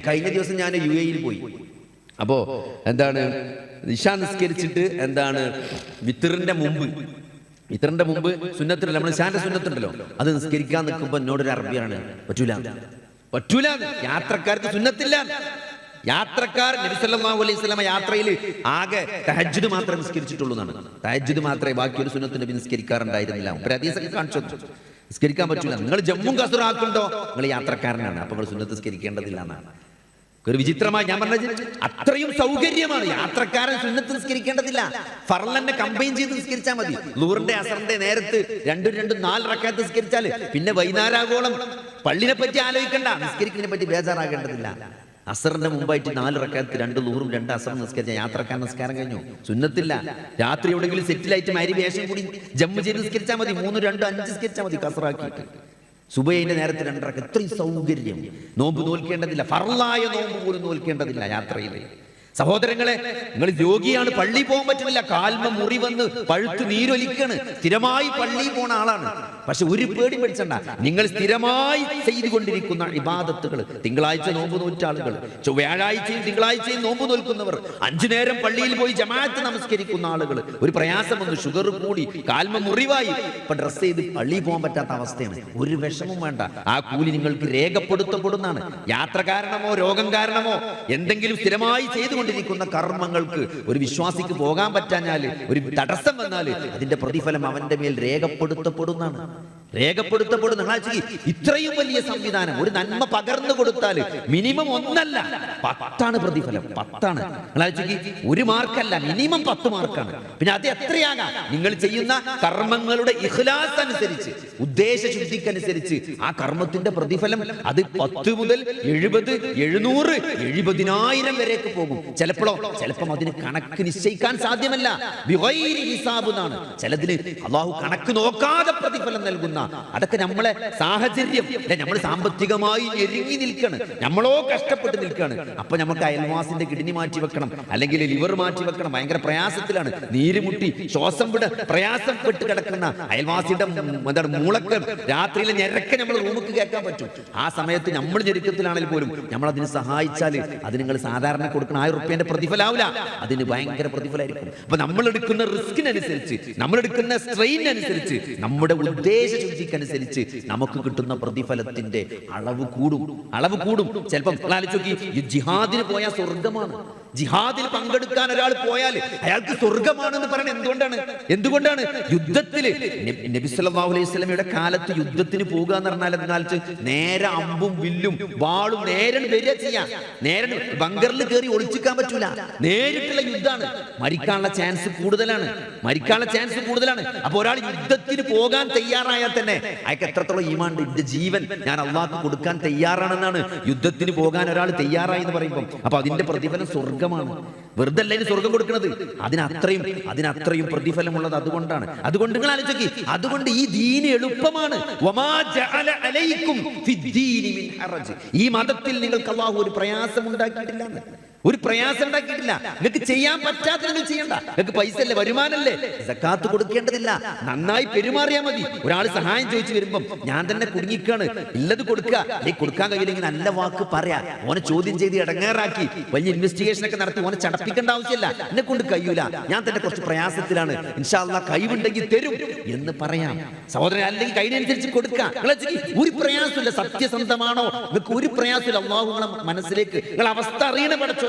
കഴിഞ്ഞ ദിവസം ഞാൻ UAE പോയി. അപ്പോൾ എന്താണ് ഇശാ നിസ്കരിച്ചിട്ട് എന്താണ് വിത്തറിന്റെ മുമ്പ് സുന്നത്തുണ്ടല്ലോ, നമ്മൾ ഇശാന്റെ സുന്നത്തുണ്ടല്ലോ, അത് നിസ്കരിക്കാൻ നിൽക്കുമ്പോൾ എന്നോടൊരു അറബിയാണ് പറ്റൂല യാത്രക്കാർക്ക് സുന്നത്തില്ല. യാത്രക്കാർ നബി സല്ലല്ലാഹു അലൈഹി വസല്ലം യാത്രയിൽ ആകെ തഹജ്ജുദ് മാത്രമേ നിസ്കരിച്ചിട്ടുള്ളൂ എന്നാണ്. തഹജ്ജുദ് മാത്രമേ, ബാക്കി ഒരു സുന്നത്ത് നബി നിസ്കരിക്കാറുണ്ടായിരുന്നില്ല. ഒരു ഹദീസൊക്കെ കാണിച്ചു നിസ്കരിക്കാൻ പറ്റൂല. നിങ്ങൾ ജമ്മും കസറും ആക്കുന്നുണ്ടോ, നിങ്ങൾ യാത്രക്കാരനാണ്, അപ്പൊ നിങ്ങൾ സുന്നത്ത് നിസ്കരിക്കേണ്ടതില്ല എന്നാണ്. ഒരു വിചിത്രമായി ഞാൻ പറഞ്ഞത്, അത്രയും സൗകര്യമാണ്. യാത്രക്കാരൻ സുന്നത്ത് നിസ്കരിക്കേണ്ടതില്ല, ഫർളന്നെ കമ്പൈൻ ചെയ്ത് നിസ്കരിച്ചാൽ മതി. ളുഹറിന്റെ അസറിന്റെ നേരത്ത് രണ്ടും 4 റക്അത്ത് നിസ്കരിച്ചാൽ പിന്നെ വൈകുന്നേരാഗോളം പള്ളിനെ പറ്റി ആലോചിക്കണ്ട, നിസ്കരിക്കുന്നതിനെ പറ്റി ബേജാറാകേണ്ടതില്ല. അസറിന്റെ മുമ്പായിട്ട് 4 റക്അത്ത് 2 ളുഹറും 2 അസറും നിസ്കരിച്ച യാത്രക്കാരൻ നിസ്കാരം കഴിഞ്ഞു, സുന്നത്തില്ല. രാത്രി എവിടെയെങ്കിലും സെറ്റിലായിട്ട് മാരി വേഷം കൂടി ജമ്മു ചെയ്ത് നിസ്കരിച്ചാൽ മതി, 3, 2, 5 നിസ്കരിച്ചാൽ മതി കസറാക്കിയിട്ട്. സുബൈന്റെ നേരത്തെ 2 റക്അത്ത്, ഇത്രയും സൗകര്യം. നോമ്പ് നോൽക്കേണ്ടതില്ല, ഫർളായ നോമ്പ് പോലും നോൽക്കേണ്ടതില്ല യാത്രയിൽ. സഹോദരങ്ങളെ, നിങ്ങൾ രോഗിയാണ്, പള്ളി പോകാൻ പറ്റുന്നില്ല, കാൽമ മുറി വന്ന് പഴുത്ത് നീരൊലിക്കാണ്, സ്ഥിരമായി പള്ളിയിൽ പോണ ആളാണ്. പക്ഷെ ഒരു പേടി പഠിച്ചണ്ട, നിങ്ങൾ സ്ഥിരമായി ചെയ്തുകൊണ്ടിരിക്കുന്ന ഇബാദത്തുകൾ, തിങ്കളാഴ്ച നോമ്പ് നോറ്റ ആളുകൾ, വ്യാഴാഴ്ചയും തിങ്കളാഴ്ചയും നോമ്പ് നോൽക്കുന്നവർ, 5 നേരം പള്ളിയിൽ പോയി ജമാഅത്ത് നമസ്കരിക്കുന്ന ആളുകൾ, ഒരു പ്രയാസം വന്നു, ഷുഗർ കൂടി, കാൽമ മുറിവായി, ഇപ്പൊ ഡ്രസ് ചെയ്ത് പള്ളിയിൽ പോകാൻ പറ്റാത്ത അവസ്ഥയാണ്. ഒരു വിഷമം വേണ്ട, ആ കൂലി നിങ്ങൾക്ക് രേഖപ്പെടുത്തപ്പെടുന്നതാണ്. യാത്ര കാരണമോ രോഗം കാരണമോ എന്തെങ്കിലും സ്ഥിരമായി ചെയ്തുകൊണ്ടിരിക്കുന്ന കർമ്മങ്ങൾക്ക് ഒരു വിശ്വാസിക്ക് പോകാൻ പറ്റാഞ്ഞാൽ, ഒരു തടസ്സം വന്നാൽ അതിന്റെ പ്രതിഫലം അവന്റെ മേൽ രേഖപ്പെടുത്തപ്പെടുന്നതാണ്. ഇത്രയും വലിയ സംവിധാനം, ഒരു നന്മ പകർന്നു കൊടുത്താൽ മിനിമം 1 10 പ്രതിഫലം. 10 1 മാർക്കല്ല, മിനിമം 10 മാർക്കാണ്. പിന്നെ അത് എത്രയാകാം, നിങ്ങൾ ചെയ്യുന്ന കർമ്മങ്ങളുടെ ഇഖ്ലാസ് അനുസരിച്ച്, ഉദ്ദേശശുദ്ധിക്കനുസരിച്ച് ആ കർമ്മത്തിന്റെ പ്രതിഫലം അത് 10 മുതൽ 70, 700, 70,000 വരേക്ക് പോകും. ചിലപ്പം അതിന് കണക്ക് നിശ്ചയിക്കാൻ സാധ്യമല്ല. ബിഗൈരി ഹിസാബ് എന്നാണ്. ചിലതിന് അല്ലാഹു കണക്ക് നോക്കാതെ പ്രതിഫലം നൽകുന്ന, അതൊക്കെ നമ്മളെ സാഹചര്യം, നമ്മൾ സാമ്പത്തികമായി ഞെരുങ്ങി നിൽക്കാണ്, നമ്മളോ കഷ്ടപ്പെട്ട് നിൽക്കാണ്. അപ്പൊ നമുക്ക് അയൽവാസിന്റെ കിഡ്നി മാറ്റി വെക്കണം, അല്ലെങ്കിൽ ലിവർ മാറ്റി വെക്കണം, ഭയങ്കര പ്രയാസത്തിലാണ്, നീരുമുട്ടി ശ്വാസം വിട പ്രയാസപ്പെട്ട് കിടക്കുന്ന അയൽവാസിയുടെ മൂളക്ക് രാത്രിയിലെ ഞെരക്കെ നമ്മൾ റൂമിക്ക് കേൾക്കാൻ പറ്റും. ആ സമയത്ത് നമ്മൾ ഞെരുക്കത്തിലാണെങ്കിൽ പോലും നമ്മൾ അതിന് സഹായിച്ചാൽ അത് നിങ്ങൾ സാധാരണ കൊടുക്കുന്ന 1000 റുപ്യന്റെ പ്രതിഫലാവില്ല, അതിന് ഭയങ്കര പ്രതിഫലമായിരിക്കും. അപ്പൊ നമ്മൾ എടുക്കുന്ന റിസ്കിനനുസരിച്ച്, നമ്മൾ എടുക്കുന്ന സ്ട്രെയിനനുസരിച്ച്, നമ്മുടെ ഉദ്ദേശശുദ്ധിക്കനുസരിച്ച് നമുക്ക് കിട്ടുന്ന പ്രതിഫലത്തിന്റെ അളവ് കൂടും. ചിലപ്പം ജിഹാദിന് പോയാൽ സ്വർഗമാണ്. ജിഹാദിൽ പങ്കെടുക്കാൻ ഒരാൾ പോയാൽ അയാൾക്ക് സ്വർഗമാണെന്ന് പറയുന്നത് എന്തുകൊണ്ടാണ്? യുദ്ധത്തില് നബി സല്ലല്ലാഹു അലൈഹി വസല്ലമയുടെ കാലത്ത് യുദ്ധത്തിന് പോകുക എന്ന് പറഞ്ഞാൽ നേരെ അമ്പും വില്ലും വാളും നേരെ വരിക ചെയ്യാം. നേരെ ബങ്കറിൽ കയറി ഒളിച്ചിക്കാൻ പറ്റൂല, നേരിട്ടുള്ള യുദ്ധമാണ്. മരിക്കാനുള്ള ചാൻസ് കൂടുതലാണ്. അപ്പൊ ഒരാൾ യുദ്ധത്തിന് പോകാൻ തയ്യാറായാൽ തന്നെ അയാൾക്ക് എത്രത്തോളം ഈമാൻ, എന്റെ ജീവൻ ഞാൻ അള്ളാഹ്ക്ക് കൊടുക്കാൻ തയ്യാറാണെന്നാണ് യുദ്ധത്തിന് പോകാൻ ഒരാൾ തയ്യാറായി എന്ന് പറയുമ്പോൾ. അപ്പൊ അതിന്റെ പ്രതിഫലം സ്വർഗമാണ്. വെറുതെ അല്ല സ്വർഗം കൊടുക്കുന്നത്, അതിനത്രയും പ്രതിഫലമുള്ളത് അതുകൊണ്ടാണ്. അതുകൊണ്ട് നിങ്ങൾ ആലോചിക്കി, അതുകൊണ്ട് ഈ ദീൻ എളുപ്പമാണ്. ഈ മതത്തിൽ നിങ്ങൾക്ക് അല്ലാഹു ഒരു പ്രയാസം ഉണ്ടാക്കിയിട്ടില്ല. നിങ്ങൾക്ക് ചെയ്യാൻ പറ്റാത്ത നിങ്ങൾ ചെയ്യണ്ട. നിങ്ങൾക്ക് പൈസ അല്ലേ, വരുമാനല്ലേ, സക്കാത്ത് കൊടുക്കേണ്ടതില്ല, നന്നായി പെരുമാറിയാൽ മതി. ഒരാൾ സഹായം ചോദിച്ചു വരുമ്പം ഞാൻ തന്നെ കുടുങ്ങിക്കാണ്, ഇല്ലത് കൊടുക്കുക, കൊടുക്കാൻ കഴിയില്ലെങ്കിൽ നല്ല വാക്ക് പറയാ, ഓനെ ചോദ്യം ചെയ്ത് ഇടങ്ങേറാക്കി വലിയ ഇൻവെസ്റ്റിഗേഷൻ ഒക്കെ നടത്തി ഓനെ ചടപ്പിക്കേണ്ട ആവശ്യമില്ല. എന്നെ കൊണ്ട് കഴിയൂല, ഞാൻ തന്നെ കുറച്ച് പ്രയാസത്തിലാണ്, ഇൻഷാ അല്ലാഹ് കഴിവുണ്ടെങ്കിൽ തരും എന്ന് പറയാം. സഹോദരൻ, അല്ലെങ്കിൽ കഴിവിനനുസരിച്ച് കൊടുക്കാം. ഒരു പ്രയാസമില്ല, സത്യസന്ധമാണോ, നിങ്ങൾക്ക് ഒരു പ്രയാസമില്ല. അല്ലാഹു നിങ്ങളെ മനസ്സിലേക്ക്, നിങ്ങളെ അവസ്ഥ അറിയണ പഠിച്ചോ.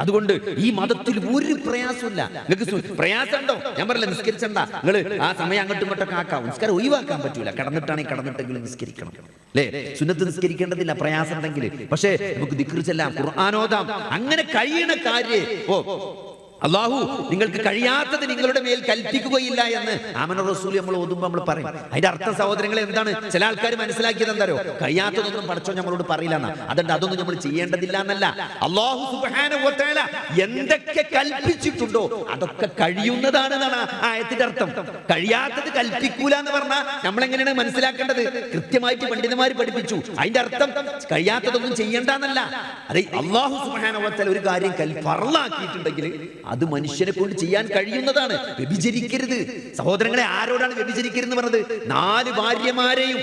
അതുകൊണ്ട് ഈ മതത്തിൽ ഒരു പ്രയാസമില്ല. നിങ്ങൾക്ക് പ്രയാസം ഉണ്ടോ, ഞാൻ പറയില്ല നിസ്കരിച്ചണ്ട, നിങ്ങൾ ആ സമയം അങ്ങോട്ടും ഇങ്ങോട്ടൊക്കെ ആക്കാം. നിസ്കാരം ഒഴിവാക്കാൻ പറ്റൂല, കിടന്നിട്ടെങ്കിലും നിസ്കരിക്കണം അല്ലേ, സുന്നത്ത് നിസ്കരിക്കേണ്ടതില്ല പ്രയാസം ഉണ്ടെങ്കിൽ. പക്ഷേ നമുക്ക് ദിക്ർ ചൊല്ലാം, ഖുർആൻ ഓതാം, അങ്ങനെ കഴിയണ കാര്യം അല്ലാഹു നിങ്ങൾക്ക് കഴിയാത്തത് നിങ്ങളുടെ മേൽ കൽപ്പിക്കുകയില്ല എന്ന് ആമന റസൂൽ നമ്മൾ ഓതുമ്പോൾ നമ്മൾ പറയും. അതിന്റെ അർത്ഥം സഹോദരങ്ങളെ എന്താണ്? ചില ആൾക്കാർ മനസ്സിലാക്കിയത് എന്താരോ, കഴിയാത്തതൊന്നും പടച്ചോൻ നമ്മളോട് പറയില്ല എന്നാ. അതുകൊണ്ട് അതൊന്നും നമ്മൾ ചെയ്യേണ്ടതില്ല എന്നല്ല. അല്ലാഹു സുബ്ഹാനഹു വ തആല എന്തൊക്കെ കൽപ്പിച്ചിട്ടുണ്ടോ അതൊക്കെ കഴിയുന്നതാണെന്നാണ് ആയത്തിന്റെ അർത്ഥം. കഴിയാത്തത് കൽപ്പിക്കൂല എന്ന് പറഞ്ഞാൽ നമ്മൾ എങ്ങനെയാണ് മനസ്സിലാക്കേണ്ടത്? കൃത്യമായിട്ട് പണ്ഡിതന്മാർ പഠിപ്പിച്ചു. അതിന്റെ അർത്ഥം കഴിയാത്തതൊന്നും ചെയ്യേണ്ടെന്നല്ല. അതെ, അല്ലാഹു സുബ്ഹാനഹു വ തആല ഒരു കാര്യം ഫർളാക്കിയിട്ടുണ്ടെങ്കിൽ അത് മനുഷ്യനെ കൊണ്ട് ചെയ്യാൻ കഴിയുന്നതാണ്. വ്യഭിചരിക്കരുത് സഹോദരങ്ങളെ. ആരോടാണ് വ്യഭിചരിക്കരുതെന്ന് പറഞ്ഞത്? 4 ഭാര്യമാരെയും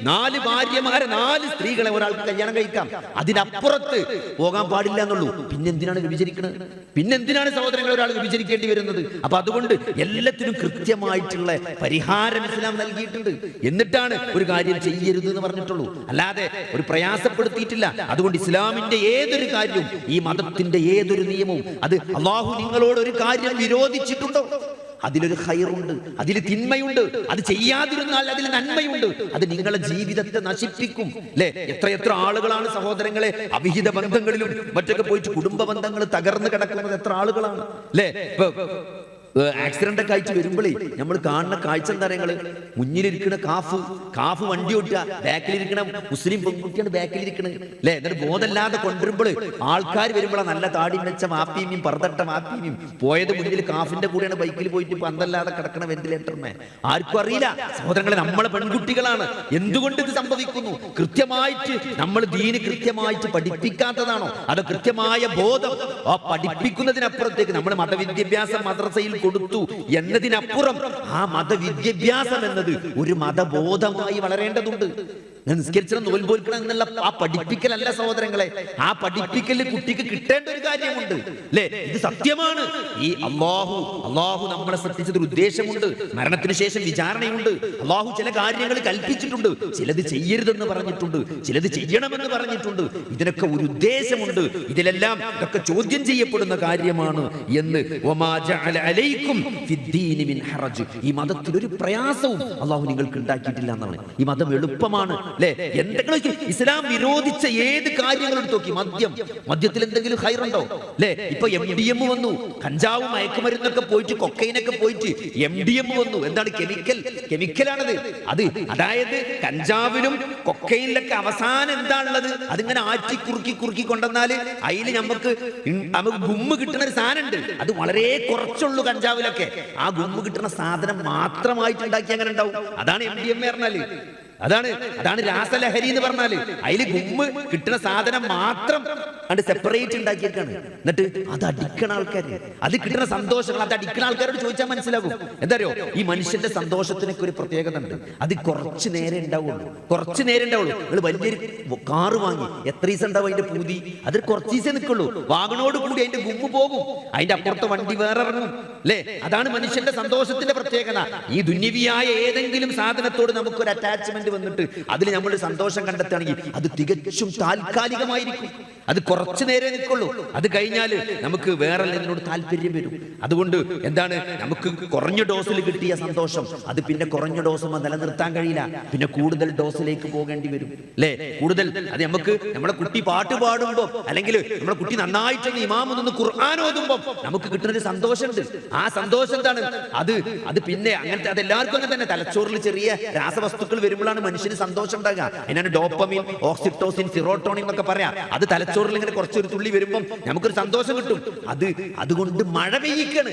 4 സ്ത്രീകളെ ഒരാൾക്ക് കല്യാണം കഴിക്കാം, അതിനപ്പുറത്ത് പോകാൻ പാടില്ല എന്നുള്ളൂ. പിന്നെന്തിനാണ് വ്യഭിചരിക്കുന്നത്? പിന്നെന്തിനാണ് സഹോദരങ്ങളെ ഒരാൾ വ്യഭിചരിക്കേണ്ടി വരുന്നത്? അപ്പൊ അതുകൊണ്ട് എല്ലാത്തിനും കൃത്യമായിട്ടുള്ള പരിഹാരം ഇസ്ലാം നൽകിയിട്ടുണ്ട്. എന്നിട്ടാണ് ഒരു കാര്യം ചെയ്യരുത് എന്ന് പറഞ്ഞിട്ടുള്ളൂ, അല്ലാതെ ഒരു പ്രയാസപ്പെടുത്തിയിട്ടില്ല. അതുകൊണ്ട് ഇസ്ലാമിന്റെ ഏതൊരു കാര്യവും, ഈ മതത്തിന്റെ ഏതൊരു നിയമവും, അത് അള്ളാഹു നിങ്ങളോട് ഒരു കാര്യം വിരോധിച്ചിട്ടുണ്ടോ, അതിലൊരു ഖൈറുണ്ട്, അതിൽ തിന്മയുണ്ട്. അത് ചെയ്യാതിരുന്നാൽ അതിൽ നന്മയുണ്ട്. അത് നിങ്ങളുടെ ജീവിതത്തെ നശിപ്പിക്കും. അല്ലെ? എത്ര ആളുകളാണ് സഹോദരങ്ങളെ അവിഹിത ബന്ധങ്ങളിലും മറ്റൊക്കെ പോയിട്ട് കുടുംബ ബന്ധങ്ങൾ തകർന്നു കിടക്കുന്നത്? എത്ര ആളുകളാണ് അല്ലെ? ആക്സിഡന്റ് ഒക്കെ ആയിട്ട് വരുമ്പോഴേ നമ്മൾ കാണുന്ന കാഴ്ച എന്താ? മുന്നിലിരിക്കുന്ന കാഫ് വണ്ടി ഓട്ടുക, ബാക്കിലിരിക്കണ മുസ്ലിം പെൺകുട്ടിയാണ് ബാക്കിലിരിക്കണത് അല്ലെ? എന്നിട്ട് ബോധമില്ലാതെ കൊണ്ടുവരുമ്പോൾ ആൾക്കാർ വരുമ്പോഴാണ് നല്ല താടി വെച്ച വാപ്പിയും പറതട്ട വാപ്പിയും പോയത് മുന്നിൽ കാഫിന്റെ കൂടെയാണ് ബൈക്കിൽ പോയിട്ട് പന്തല്ലാതെ കിടക്കണ വെന്റിലേറ്ററിനെ. ആർക്കും അറിയില്ല സഹോദരങ്ങളെ, നമ്മളെ പെൺകുട്ടികളാണ്. എന്തുകൊണ്ട് ഇത് സംഭവിക്കുന്നു? കൃത്യമായിട്ട് നമ്മൾ ദീന് കൃത്യമായിട്ട് പഠിപ്പിക്കാത്തതാണോ? അത് കൃത്യമായ ബോധം ആ പഠിപ്പിക്കുന്നതിനപ്പുറത്തേക്ക് നമ്മൾ മതവിദ്യാഭ്യാസം മദ്രസയിൽ കൊടുത്തു എന്നതിനപ്പുറം ആ മതവിദ്യാഭ്യാസം എന്നത് ഒരു മതബോധമായി വളരേണ്ടതുണ്ട്. നിസ്കരിക്കണം, നോൽപോൽക്കണം എന്നുള്ള ആ പഠിപ്പിക്കലല്ല സഹോദരങ്ങളെ. ആ പഠിപ്പിക്കലിൽ കുട്ടിക്ക് കിട്ടേണ്ട ഒരു കാര്യമുണ്ട് അല്ലെ? ഇത് സത്യമാണ്. ഈ അള്ളാഹു നമ്മളെ സൃഷ്ടിച്ചത് ഒരു ഉദ്ദേശമുണ്ട്. മരണത്തിന് ശേഷം വിചാരണയുണ്ട്. അള്ളാഹു ചില കാര്യങ്ങൾ കൽപ്പിച്ചിട്ടുണ്ട്, ചിലത് ചെയ്യരുതെന്ന് പറഞ്ഞിട്ടുണ്ട്, ചിലത് ചെയ്യണമെന്ന് പറഞ്ഞിട്ടുണ്ട്. ഇതിനൊക്കെ ഒരു ഉദ്ദേശമുണ്ട്. ഇതിലെല്ലാം ഇതൊക്കെ ചോദ്യം ചെയ്യപ്പെടുന്ന കാര്യമാണ് എന്ന്. ഈ മതത്തിൽ ഒരു പ്രയാസവും അള്ളാഹു നിങ്ങൾക്ക് ഉണ്ടാക്കിയിട്ടില്ല എന്നാണ്. ഈ മതം എളുപ്പമാണ് അല്ലെ? എന്തെങ്കിലും ഇസ്ലാം വിരോധിച്ച ഏത് കാര്യങ്ങൾ എടുത്ത് നോക്കി, മദ്യത്തിൽ എന്തെങ്കിലും ഹൈറുണ്ടോ അല്ലെ? ഇപ്പൊ MDM വന്നു, കഞ്ചാവും മയക്കുമരുന്നൊക്കെ പോയിട്ട് കൊക്കൈനൊക്കെ പോയിട്ട് MDM വന്നു. എന്താണ്? കെമിക്കലാണത്. അതായത് കഞ്ചാവിലും കൊക്കൈനിലൊക്കെ അവസാനം എന്താണുള്ളത്? അതിങ്ങനെ ആറ്റി കുറുക്കി കൊണ്ടുവന്നാല് അതിൽ നമുക്ക് ഗുമ്മ് കിട്ടുന്ന ഒരു സാധനം ഉണ്ട്. അത് വളരെ കുറച്ചുള്ളൂ കഞ്ചാവിലൊക്കെ. ആ ഗുമ്മ് കിട്ടുന്ന സാധനം മാത്രമായിട്ട് ഉണ്ടാക്കി അങ്ങനെ ഉണ്ടാവും. അതാണ് MDM പറഞ്ഞാല്. അതാണ് രാസലഹരി എന്ന് പറഞ്ഞാല്. അതിൽ ഗുമ്മ് കിട്ടുന്ന സാധനം മാത്രം അത് സെപ്പറേറ്റ് ഉണ്ടാക്കിയേക്കാണ്. എന്നിട്ട് അത് അടിക്കണ ആൾക്കാർ, അത് കിട്ടുന്ന സന്തോഷങ്ങൾ അത് അടിക്കണ ആൾക്കാരോട് ചോദിച്ചാൽ മനസ്സിലാകും. എന്താറിയോ? ഈ മനുഷ്യന്റെ സന്തോഷത്തിനൊക്കെ ഒരു പ്രത്യേകത ഉണ്ട്. അത് കുറച്ചു നേരം ഉണ്ടാവുള്ളൂ. നിങ്ങൾ വലിയൊരു കാറ് വാങ്ങി എത്ര ദിവസം ഉണ്ടാവും അതിന്റെ പൂതി? അത് കുറച്ച് ദിവസം നിൽക്കുള്ളൂ. വാങ്ങണോട് കൂടി അതിന്റെ ഗുമ്മ് പോകും, അതിന്റെ അപ്പുറത്തെ വണ്ടി വേറെ ഇറങ്ങും അല്ലെ? അതാണ് മനുഷ്യന്റെ സന്തോഷത്തിന്റെ പ്രത്യേകത. ഈ ദുന്യവിയായ ഏതെങ്കിലും സാധനത്തോട് നമുക്കൊരു അറ്റാച്ച്മെന്റ് വന്നിട്ട് അതിൽ നമ്മൾ സന്തോഷം കണ്ടെത്തുകയാണെങ്കിൽ അത് തികച്ചും താൽക്കാലികമായിരിക്കും. അത് കുറച്ചു നേരെ നിൽക്കുള്ളൂ. അത് കഴിഞ്ഞാൽ നമുക്ക് വേറെ ഇതിനോട് താല്പര്യം വരും. അതുകൊണ്ട് എന്താണ്? നമുക്ക് കുറഞ്ഞ ഡോസിൽ കിട്ടിയ സന്തോഷം അത് പിന്നെ കുറഞ്ഞ ഡോസ് നിലനിർത്താൻ കഴിയില്ല. പിന്നെ കൂടുതൽ ഡോസിലേക്ക് പോകേണ്ടി വരും അല്ലെ? കൂടുതൽ അത് നമുക്ക് നമ്മളെ കുട്ടി പാട്ട് പാടുമ്പോ, അല്ലെങ്കിൽ നമ്മളെ കുട്ടി നന്നായിട്ട് ഇമാം നിന്ന് ഖുർആൻ ഓതുമ്പോ നമുക്ക് കിട്ടുന്ന ഒരു സന്തോഷമുണ്ട്. ആ സന്തോഷം എന്താണ്? അത് പിന്നെ അങ്ങനത്തെ അതെല്ലാവർക്കും അങ്ങനെ തന്നെ. തലച്ചോറിൽ ചെറിയ രാസവസ്തുക്കൾ വരുമ്പോഴാണ് മനുഷ്യന് സന്തോഷം ഉണ്ടാകുക. അതിനാണ് ഡോപ്പമിൻ, ഓക്സിറ്റോസിൻ, സിറോട്ടോണിൻ എന്നൊക്കെ പറയാം. അത് തലച്ചോറിൽ ഇങ്ങനെ കുറച്ചൊരു തുള്ളി വരുമ്പം നമുക്കൊരു സന്തോഷം കിട്ടും. അതുകൊണ്ട് മഴ പെയ്യിക്കാണ്.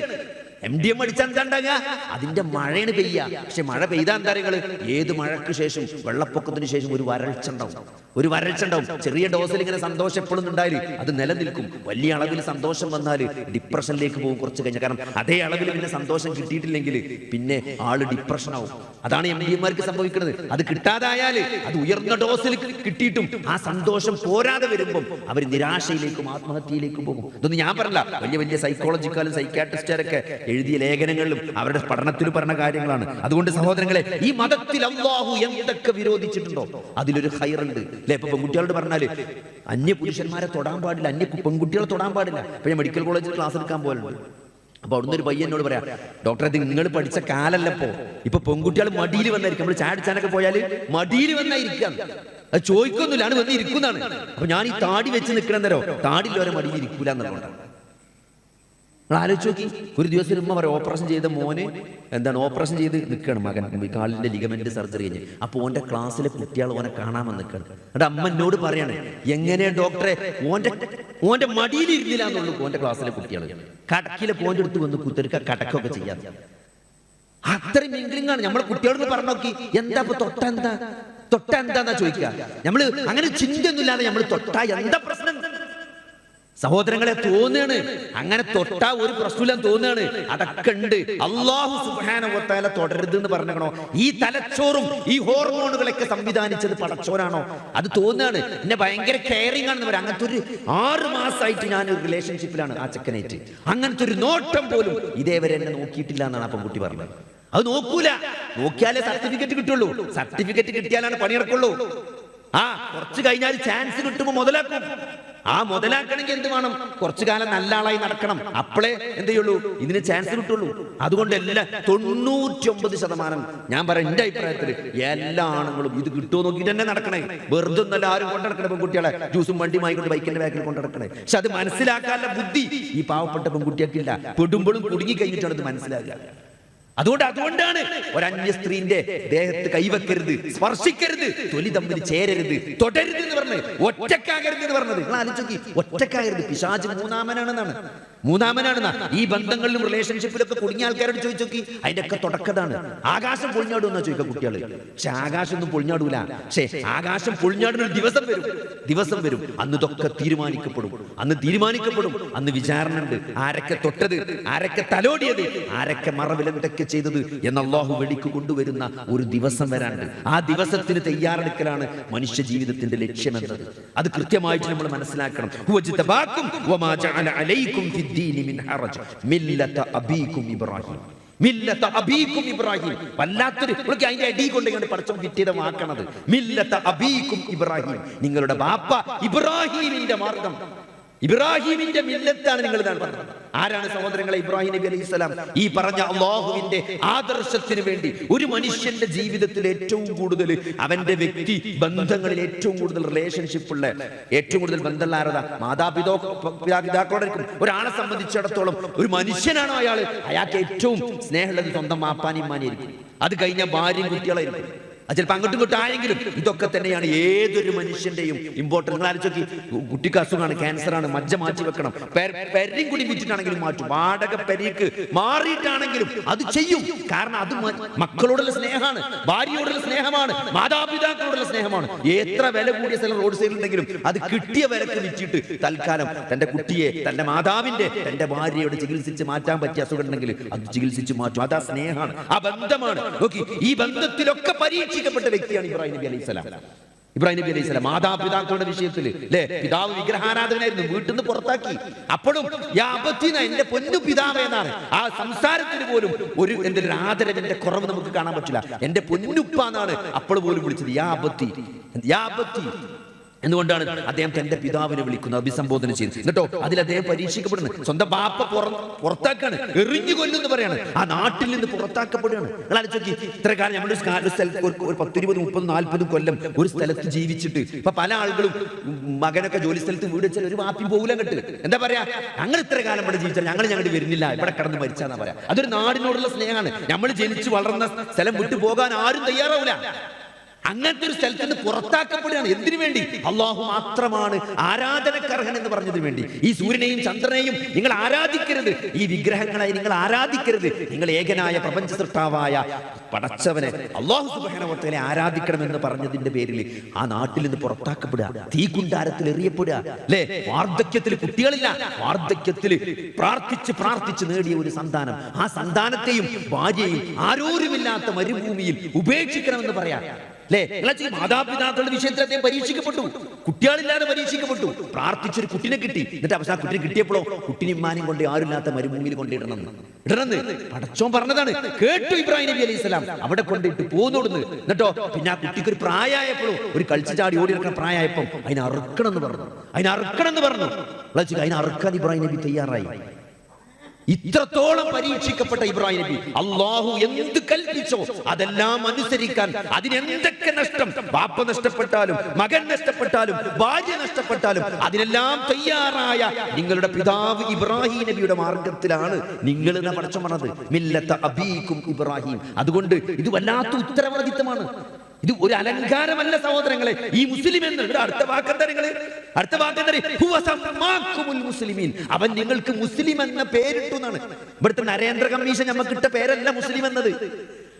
MDM അടിച്ചാൽ എന്താ ഉണ്ടാകുക? അതിന്റെ മഴയാണ് പെയ്യുക. പക്ഷെ മഴ പെയ്താൽ എന്താ അറിയുക? ഏത് മഴയ്ക്ക് ശേഷം, വെള്ളപ്പൊക്കത്തിന് ശേഷം ഒരു വരൾച്ച ഉണ്ടാവും. ചെറിയ ഡോസിൽ ഇങ്ങനെ സന്തോഷം എപ്പോഴും ഉണ്ടായാലും അത് നിലനിൽക്കും. വലിയ അളവിൽ സന്തോഷം വന്നാൽ ഡിപ്രഷനിലേക്ക് പോകും കുറച്ച് കഴിഞ്ഞാൽ. കാരണം അതേ അളവിൽ ഇങ്ങനെ സന്തോഷം കിട്ടിയിട്ടില്ലെങ്കിൽ പിന്നെ ആള് ഡിപ്രഷൻ ആവും. അതാണ് MDMമാർക്ക് സംഭവിക്കുന്നത്. അത് കിട്ടാതായാൽ, അത് ഉയർന്ന ഡോസിൽ കിട്ടിയിട്ടും ആ സന്തോഷം പോരാതെ വരുമ്പം അവർ നിരാശയിലേക്കും ആത്മഹത്യയിലേക്കും പോകും. ഇതൊന്നും ഞാൻ പറഞ്ഞില്ല, വലിയ സൈക്കോളജിക്കാലും സൈക്യാട്രിസ്റ്റുകാരൊക്കെ എഴുതിയ ലേഖനങ്ങളിലും അവരുടെ പഠനത്തിൽ പറഞ്ഞ കാര്യങ്ങളാണ്. അതുകൊണ്ട് സഹോദരങ്ങളെ, ഈ മതത്തിൽ അല്ലാഹു എന്തൊക്കെ വിരോധിച്ചിട്ടുണ്ടോ അതിലൊരു ഖൈറുണ്ട് അല്ലെ? ഇപ്പൊ പെൺകുട്ടികളോട് പറഞ്ഞാല് അന്യ പുരുഷന്മാരെ തൊടാൻ പാടില്ല, അന്യ പെൺകുട്ടികളെ തൊടാൻ പാടില്ല. ഇപ്പൊ ഞാൻ മെഡിക്കൽ കോളേജിൽ ക്ലാസ് എടുക്കാൻ പോലുണ്ട്. അപ്പൊ അവിടുന്ന് ഒരു പയ്യനോട് പറയാം, ഡോക്ടറെ നിങ്ങൾ പഠിച്ച കാലല്ലപ്പോ, ഇപ്പൊ പെൺകുട്ടികൾ മടിയിൽ വന്നായിരിക്കും. നമ്മൾ ചാടിച്ചാനൊക്കെ പോയാല് മടിയിൽ വന്നായിരിക്കാം. അത് ചോദിക്കൊന്നുമില്ല, ആണ് വന്ന് ഇരിക്കുന്നതാണ്. അപ്പൊ ഞാൻ ഈ താടി വെച്ച് നിൽക്കണമെന്നോ, താടിയിൽ വരെ മടിയിൽ ഇരിക്കൂല എന്നുള്ളതാണ്. ആലോചിച്ച് നോക്കി. ഒരു ദിവസം ഉമ്മ പറയാം, ഓപ്പറേഷൻ ചെയ്ത മോന് ഓപ്പറേഷൻ ചെയ്ത് നിൽക്കുകയാണ് മകൻ, കാലിന്റെ ലിഗമെന്റ് സർജറി കഴിഞ്ഞ്. അപ്പൊ ഓന്റെ ക്ലാസ്സിലെ കുട്ടികൾ ഓനെ കാണാമെന്ന് നിൽക്കണം. എന്നിട്ട് അമ്മ എന്നോട് പറയാണ്, എങ്ങനെയാ ഡോക്ടറെ ഓന്റെ മടിയിൽ ഇരുന്നില്ല എന്നുള്ളൂ. ഓന്റെ ക്ലാസ്സിലെ കുട്ടികൾ കടക്കിലെ പോന്റെ അടുത്ത് വന്ന് കുത്തിരിക്ക കടക്കൊക്കെ ചെയ്യാൻ. അത്രയും മിംഗ്ലിംഗ് ആണ്. നമ്മളെ കുട്ടികളോട് പറഞ്ഞു നോക്കി, എന്താ തൊട്ട എന്താന്നാ ചോദിക്കുക. നമ്മള് അങ്ങനെ ചിന്തയൊന്നുമില്ലാതെ നമ്മൾ തൊട്ടാ എന്താ പ്രശ്നം? സഹോദരങ്ങളെ തോന്നുകയാണ്, അങ്ങനെ തൊട്ടാ ഒരു പ്രശ്നമില്ല തോന്നുകയാണ്. അതൊക്കെ ഉണ്ട്. അല്ലാഹു സുബ്ഹാനഹു വ തആല തുടരുത് എന്ന് പറഞ്ഞോ. ഈ തലച്ചോറും ഈ ഹോർമോണുകളൊക്കെ സംവിധാനിച്ചത് പടച്ചോനാണോ? അത് തോന്നുകയാണ്. എന്നെ ഭയങ്കര കെയറിംഗ് ആണെന്ന് പറയാം. അങ്ങനത്തെ ഒരു 6 മാസമായിട്ട് ഞാൻ ഒരു റിലേഷൻഷിപ്പിലാണ് ആ ചെക്കനായിട്ട്. അങ്ങനത്തെ ഒരു നോട്ടം പോലും ഇതേവരെ എന്നെ നോക്കിയിട്ടില്ല എന്നാണ് ആ പെൺകുട്ടി പറഞ്ഞത്. അത് നോക്കൂല. നോക്കിയാലേ സർട്ടിഫിക്കറ്റ് കിട്ടുള്ളൂ. സർട്ടിഫിക്കറ്റ് കിട്ടിയാലാണ് പണിയെടുക്കുള്ളൂ. കുറച്ച് കഴിഞ്ഞാൽ ചാൻസ് കിട്ടുമ്പോൾ മുതലാക്കും. ആ മുതലാക്കണമെങ്കിൽ എന്ത് വേണം? കുറച്ചു കാലം നല്ല ആളായി നടക്കണം. അപ്പോഴേ എന്ത് ചെയ്യുള്ളൂ, ഇതിന് ചാൻസ് കിട്ടുള്ളൂ. അതുകൊണ്ട് എല്ലാ 99% ഞാൻ പറയാം, എന്റെ അഭിപ്രായത്തിൽ എല്ലാ ആണുങ്ങളും ഇത് കിട്ടുമോ നോക്കിയിട്ട് തന്നെ നടക്കണേ. വെറുതെ ഒന്നല്ല ആരും കൊണ്ടിടക്കണേ പെൺകുട്ടികളെ ജ്യൂസും വണ്ടിയുമായി കൊണ്ട് ബൈക്കിന്റെ ബാക്കിൽ കൊണ്ടിടക്കണേ. പക്ഷെ അത് മനസ്സിലാക്കാനുള്ള ബുദ്ധി ഈ പാവപ്പെട്ട പെൺകുട്ടിയൊക്കില്ല. പെടുമ്പോഴും കുടുങ്ങി കഴിഞ്ഞിട്ടാണ് ഇത് മനസ്സിലാക്കുക. അതുകൊണ്ടാണ് ഒരന്യ സ്ത്രീന്റെ ദേഹത്ത് കൈവെക്കരുത്, സ്പർശിക്കരുത്, തൊലി തമ്മിൽ ചേരരുത്, തുടരുത് എന്ന് പറഞ്ഞത്, ഒറ്റക്കാകരുത് എന്ന് പറഞ്ഞത്. നിങ്ങൾ ആലോചിച്ച്, ഒറ്റക്കാകരുത്. പിശാച് മൂന്നാമനാണെന്നാ. ഈ ബന്ധങ്ങളിലും റിലേഷൻഷിപ്പിലൊക്കെ കുടുങ്ങിയ ആൾക്കാരോട് ചോദിച്ചു നോക്കി, അതിന്റെ ഒക്കെ തുടക്കതാണ്. ആകാശം പൊളിഞ്ഞാടുമെന്നാ ചോദിക്കുക കുട്ടികള്. പക്ഷെ ആകാശം ഒന്നും പൊളിഞ്ഞാടൂല. പക്ഷെ ആകാശം പൊളിഞ്ഞാടുന്ന ഒരു ദിവസം വരും. അന്ന് ഇതൊക്കെ തീരുമാനിക്കപ്പെടും. അന്ന് വിചാരണ ഉണ്ട്. ആരൊക്കെ തൊട്ടത്, ആരൊക്കെ തലോടിയത്, ആരൊക്കെ മറവിലെന്തൊക്കെ ചെയ്തത് എന്ന് അല്ലാഹു വെളിക്ക് കൊണ്ടുവരുന്ന ഒരു ദിവസം വരാണ്ട്. ആ ദിവസത്തിന് തയ്യാറെടുക്കലാണ് മനുഷ്യ ജീവിതത്തിന്റെ ലക്ഷ്യമെന്നത്. അത് കൃത്യമായിട്ട് നമ്മൾ മനസ്സിലാക്കണം. വല്ലാത്തൊരു അതിന്റെ അടി കൊണ്ട് പടച്ചോൻ ഫിറ്റ് വാക്കണത്. മില്ലത അബീകും ഇബ്രാഹിം, നിങ്ങളുടെ ബാപ്പ ഇബ്രാഹിമിന്റെ മാർഗം, ഇബ്രാഹിമിന്റെ മില്ലത്താണ് നിങ്ങൾ പറഞ്ഞത്. ആരാണ് സഹോദരങ്ങളെ ഇബ്രാഹിം നബി അലൈഹി സ്വലാം? ഈ പറഞ്ഞ അല്ലാഹുവിന്റെ ആദർശത്തിന് വേണ്ടി ഒരു മനുഷ്യന്റെ ജീവിതത്തിൽ ഏറ്റവും കൂടുതൽ അവന്റെ വ്യക്തി ബന്ധങ്ങളിൽ ഏറ്റവും കൂടുതൽ റിലേഷൻഷിപ്പ് ഉള്ള, ഏറ്റവും കൂടുതൽ ബന്ധമുള്ള ആരതാ? മാതാപിതാക്കളോടായിരിക്കും. ഒരാളെ സംബന്ധിച്ചിടത്തോളം ഒരു മനുഷ്യനാണോ അയാൾക്ക് ഏറ്റവും സ്നേഹമുള്ളത് സ്വന്തം മാപ്പാനിമാനായിരിക്കും. അത് കഴിഞ്ഞ ഭാര്യയും കുട്ടികളായിരിക്കും. ചിലപ്പോൾ അങ്ങോട്ടും ഇങ്ങോട്ടും ആയെങ്കിലും ഇതൊക്കെ തന്നെയാണ് ഏതൊരു മനുഷ്യന്റെയും ഇമ്പോർട്ടൻസ്. നിങ്ങൾ ആലോചിച്ച് നോക്കി, കുട്ടിക്ക് അസുഖമാണ്, ക്യാൻസറാണ്, മജ്ജ മാറ്റി വെക്കണം, പെരയും കൂടി വിറ്റിട്ടാണെങ്കിലും മാറ്റും, വാടക പെരയ്ക്ക് മാറിയിട്ടാണെങ്കിലും അത് ചെയ്യും. കാരണം അത് മക്കളോടുള്ള സ്നേഹമാണ്, ഭാര്യയോടുള്ള സ്നേഹമാണ്, മാതാപിതാക്കളോടുള്ള സ്നേഹമാണ്. എത്ര വില കൂടിയ സ്ഥലം റോഡ് സൈഡിൽ ഉണ്ടെങ്കിലും അത് കിട്ടിയ വിലക്ക് വിറ്റിട്ട് തൽക്കാലം തന്റെ കുട്ടിയെ, തന്റെ മാതാവിന്റെ, തന്റെ ഭാര്യയോട് ചികിത്സിച്ച് മാറ്റാൻ പറ്റിയ അസുഖം ഉണ്ടെങ്കിൽ അത് ചികിത്സിച്ച് മാറ്റും. അതാ സ്നേഹമാണ്, ആ ബന്ധമാണ്. നോക്കി, ഈ ബന്ധത്തിലൊക്കെ പരീക്ഷിക്കപ്പെട്ട വ്യക്തിയാണ് ഇബ്രാഹിം നബി അലൈഹി സ്വലാം. ഇബ്രാഹിം നബി അലൈഹി സ്വലാം മാതാപിതാക്കളുടെ വിഷയത്തിൽ പിതാവ് വിഗ്രഹാരാധകനായിരുന്നു, വീട്ടിൽ നിന്ന് പുറത്താക്കി. അപ്പോഴും എന്റെ പൊന്നു പിതാവ് എന്നാണ്. ആ സംസാരത്തിന് പോലും ഒരു എന്തൊരു ആദരവിന്റെ കുറവ് നമുക്ക് കാണാൻ പറ്റില്ല. എന്റെ പൊന്നുപ്പ എന്നാണ് അപ്പോൾ പോലും വിളിച്ചത്. യാ അബത്തി എന്തുകൊണ്ടാണ് അദ്ദേഹം തന്റെ പിതാവിനെ വിളിക്കുന്നത്, അഭിസംബോധന ചെയ്ത്. എന്നിട്ടോ അതിൽ അദ്ദേഹം പരീക്ഷിക്കപ്പെടുന്നത്. സ്വന്തം ബാപ്പ പുറത്താക്കാണ്, എറിഞ്ഞു കൊല്ലുന്നു പറയാണ്. ആ നാട്ടിൽ നിന്ന് പുറത്താക്കപ്പെടുകയാണ്. ഇത്ര കാലം നമ്മുടെ സ്ഥലത്ത് ഒരു 10, 20, 30, 40 കൊല്ലം ഒരു സ്ഥലത്ത് ജീവിച്ചിട്ട് ഇപ്പൊ പല ആളുകളും മകനൊക്കെ ജോലി സ്ഥലത്ത് വീട് വെച്ചാൽ ഒരു വാപ്പി പോകൂല കെട്ട്. എന്താ പറയാ, ഞങ്ങൾ ഇത്ര കാലം ഇവിടെ ജീവിച്ചാൽ ഞങ്ങൾ വരുന്നില്ല, ഇവിടെ കടന്ന് മരിച്ചാന്നാ പറയാ. അതൊരു നാടിനോടുള്ള സ്നേഹമാണ്. നമ്മൾ ജനിച്ചു വളർന്ന സ്ഥലം വിട്ടു പോകാൻ ആരും തയ്യാറാവില്ല. അങ്ങനത്തെ ഒരു സ്ഥലത്ത് നിന്ന് പുറത്താക്കപ്പെടുകയാണ്. എന്തിനു വേണ്ടി? അള്ളാഹു മാത്രമാണ് ആരാധനക്കർഹൻ എന്ന് പറഞ്ഞതിന് വേണ്ടി. ഈ സൂര്യനെയും ചന്ദ്രനെയും നിങ്ങൾ ആരാധിക്കരുത്, ഈ വിഗ്രഹങ്ങളെ നിങ്ങൾ ആരാധിക്കരുത്, നിങ്ങൾ ഏകനായ പ്രപഞ്ച സൃഷ്ടാവായ പടച്ചവനെ അല്ലാഹു സുബ്ഹാനഹു വ തആല ആരാധിക്കണമെന്ന് പറഞ്ഞതിന്റെ പേരിൽ ആ നാട്ടിൽ നിന്ന് പുറത്താക്കപ്പെടുക, തീകുണ്ടാരത്തിൽ എറിയപ്പെടുക. അല്ലെ, വാർദ്ധക്യത്തിൽ കുട്ടികളില്ല, വാർദ്ധക്യത്തിൽ പ്രാർത്ഥിച്ച് നേടിയ ഒരു സന്താനം, ആ സന്താനത്തെയും ഭാര്യയും ആരോരുമില്ലാത്ത മരുഭൂമിയിൽ ഉപേക്ഷിക്കണമെന്ന് പറയാം. മാതാപിതാക്കളുടെ വിഷയത്തിൽ അദ്ദേഹം പരീക്ഷിക്കപ്പെട്ടു, കുട്ടികളില്ലാതെ പരീക്ഷിക്കപ്പെട്ടു. പ്രാർത്ഥിച്ചൊരു കുട്ടിനെ കിട്ടി. എന്നിട്ട് അവസാനം കുട്ടിനെ കിട്ടിയപ്പോഴോ കുട്ടിനെ ഇമ്മാനും കൊണ്ട് ആരുമില്ലാത്ത മരുഭൂമിയിൽ കൊണ്ടിടണമെന്ന് പടച്ചോൻ പറഞ്ഞതാണ്. കേട്ടു ഇബ്രാഹിം നബി അലൈഹി സ്വലാം, അവിടെ കൊണ്ടിട്ട് പോന്നോടുന്നു. എന്നിട്ടോ പിന്നെ ആ കുട്ടിക്ക് ഒരു പ്രായമായപ്പോഴും, ഒരു കളിച്ചു ചാടി ഓടി ഇറക്കുന്ന പ്രായമായപ്പം അതിനെ അറുക്കണം എന്ന് പറഞ്ഞു. അതിനെ അറുക്കാൻ ഇബ്രാഹിം നബി തയ്യാറായി. ഇത്രത്തോളം പരീക്ഷിക്കപ്പെട്ട ഇബ്രാഹിം നബി അല്ലാഹു എന്ത് കൽപ്പിച്ചോ അതെല്ലാം അനുസരിക്കാൻ, അതിനെന്തൊക്കെ നഷ്ടം, ബാപ്പ നഷ്ടപ്പെട്ടാലും, മകൻ നഷ്ടപ്പെട്ടാലും, ഭാര്യ നഷ്ടപ്പെട്ടാലും അതിനെല്ലാം തയ്യാറായ നിങ്ങളുടെ പിതാവ് ഇബ്രാഹിം നബിയുടെ മാർഗത്തിലാണ് നിങ്ങൾ എന്ന് പടച്ചോൻ പറഞ്ഞത്. മില്ലത അബീകും ഇബ്രാഹിം. അതുകൊണ്ട് ഇത് വല്ലാത്ത ഉത്തരവാദിത്തമാണ്. ഇത് ഒരു അലങ്കാരമല്ല സഹോദരങ്ങളെ. ഈ മുസ്ലിം എന്ന് അടുത്ത വാക്കെന്താ? മുസ്ലിമീൻ, അവൻ നിങ്ങൾക്ക് മുസ്ലിം എന്ന പേരിട്ടു എന്നാണ്. ഇവിടുത്തെ നരേന്ദ്ര കമ്മീഷൻ നമുക്ക് ഇട്ട പേരല്ല മുസ്ലിം എന്നത്.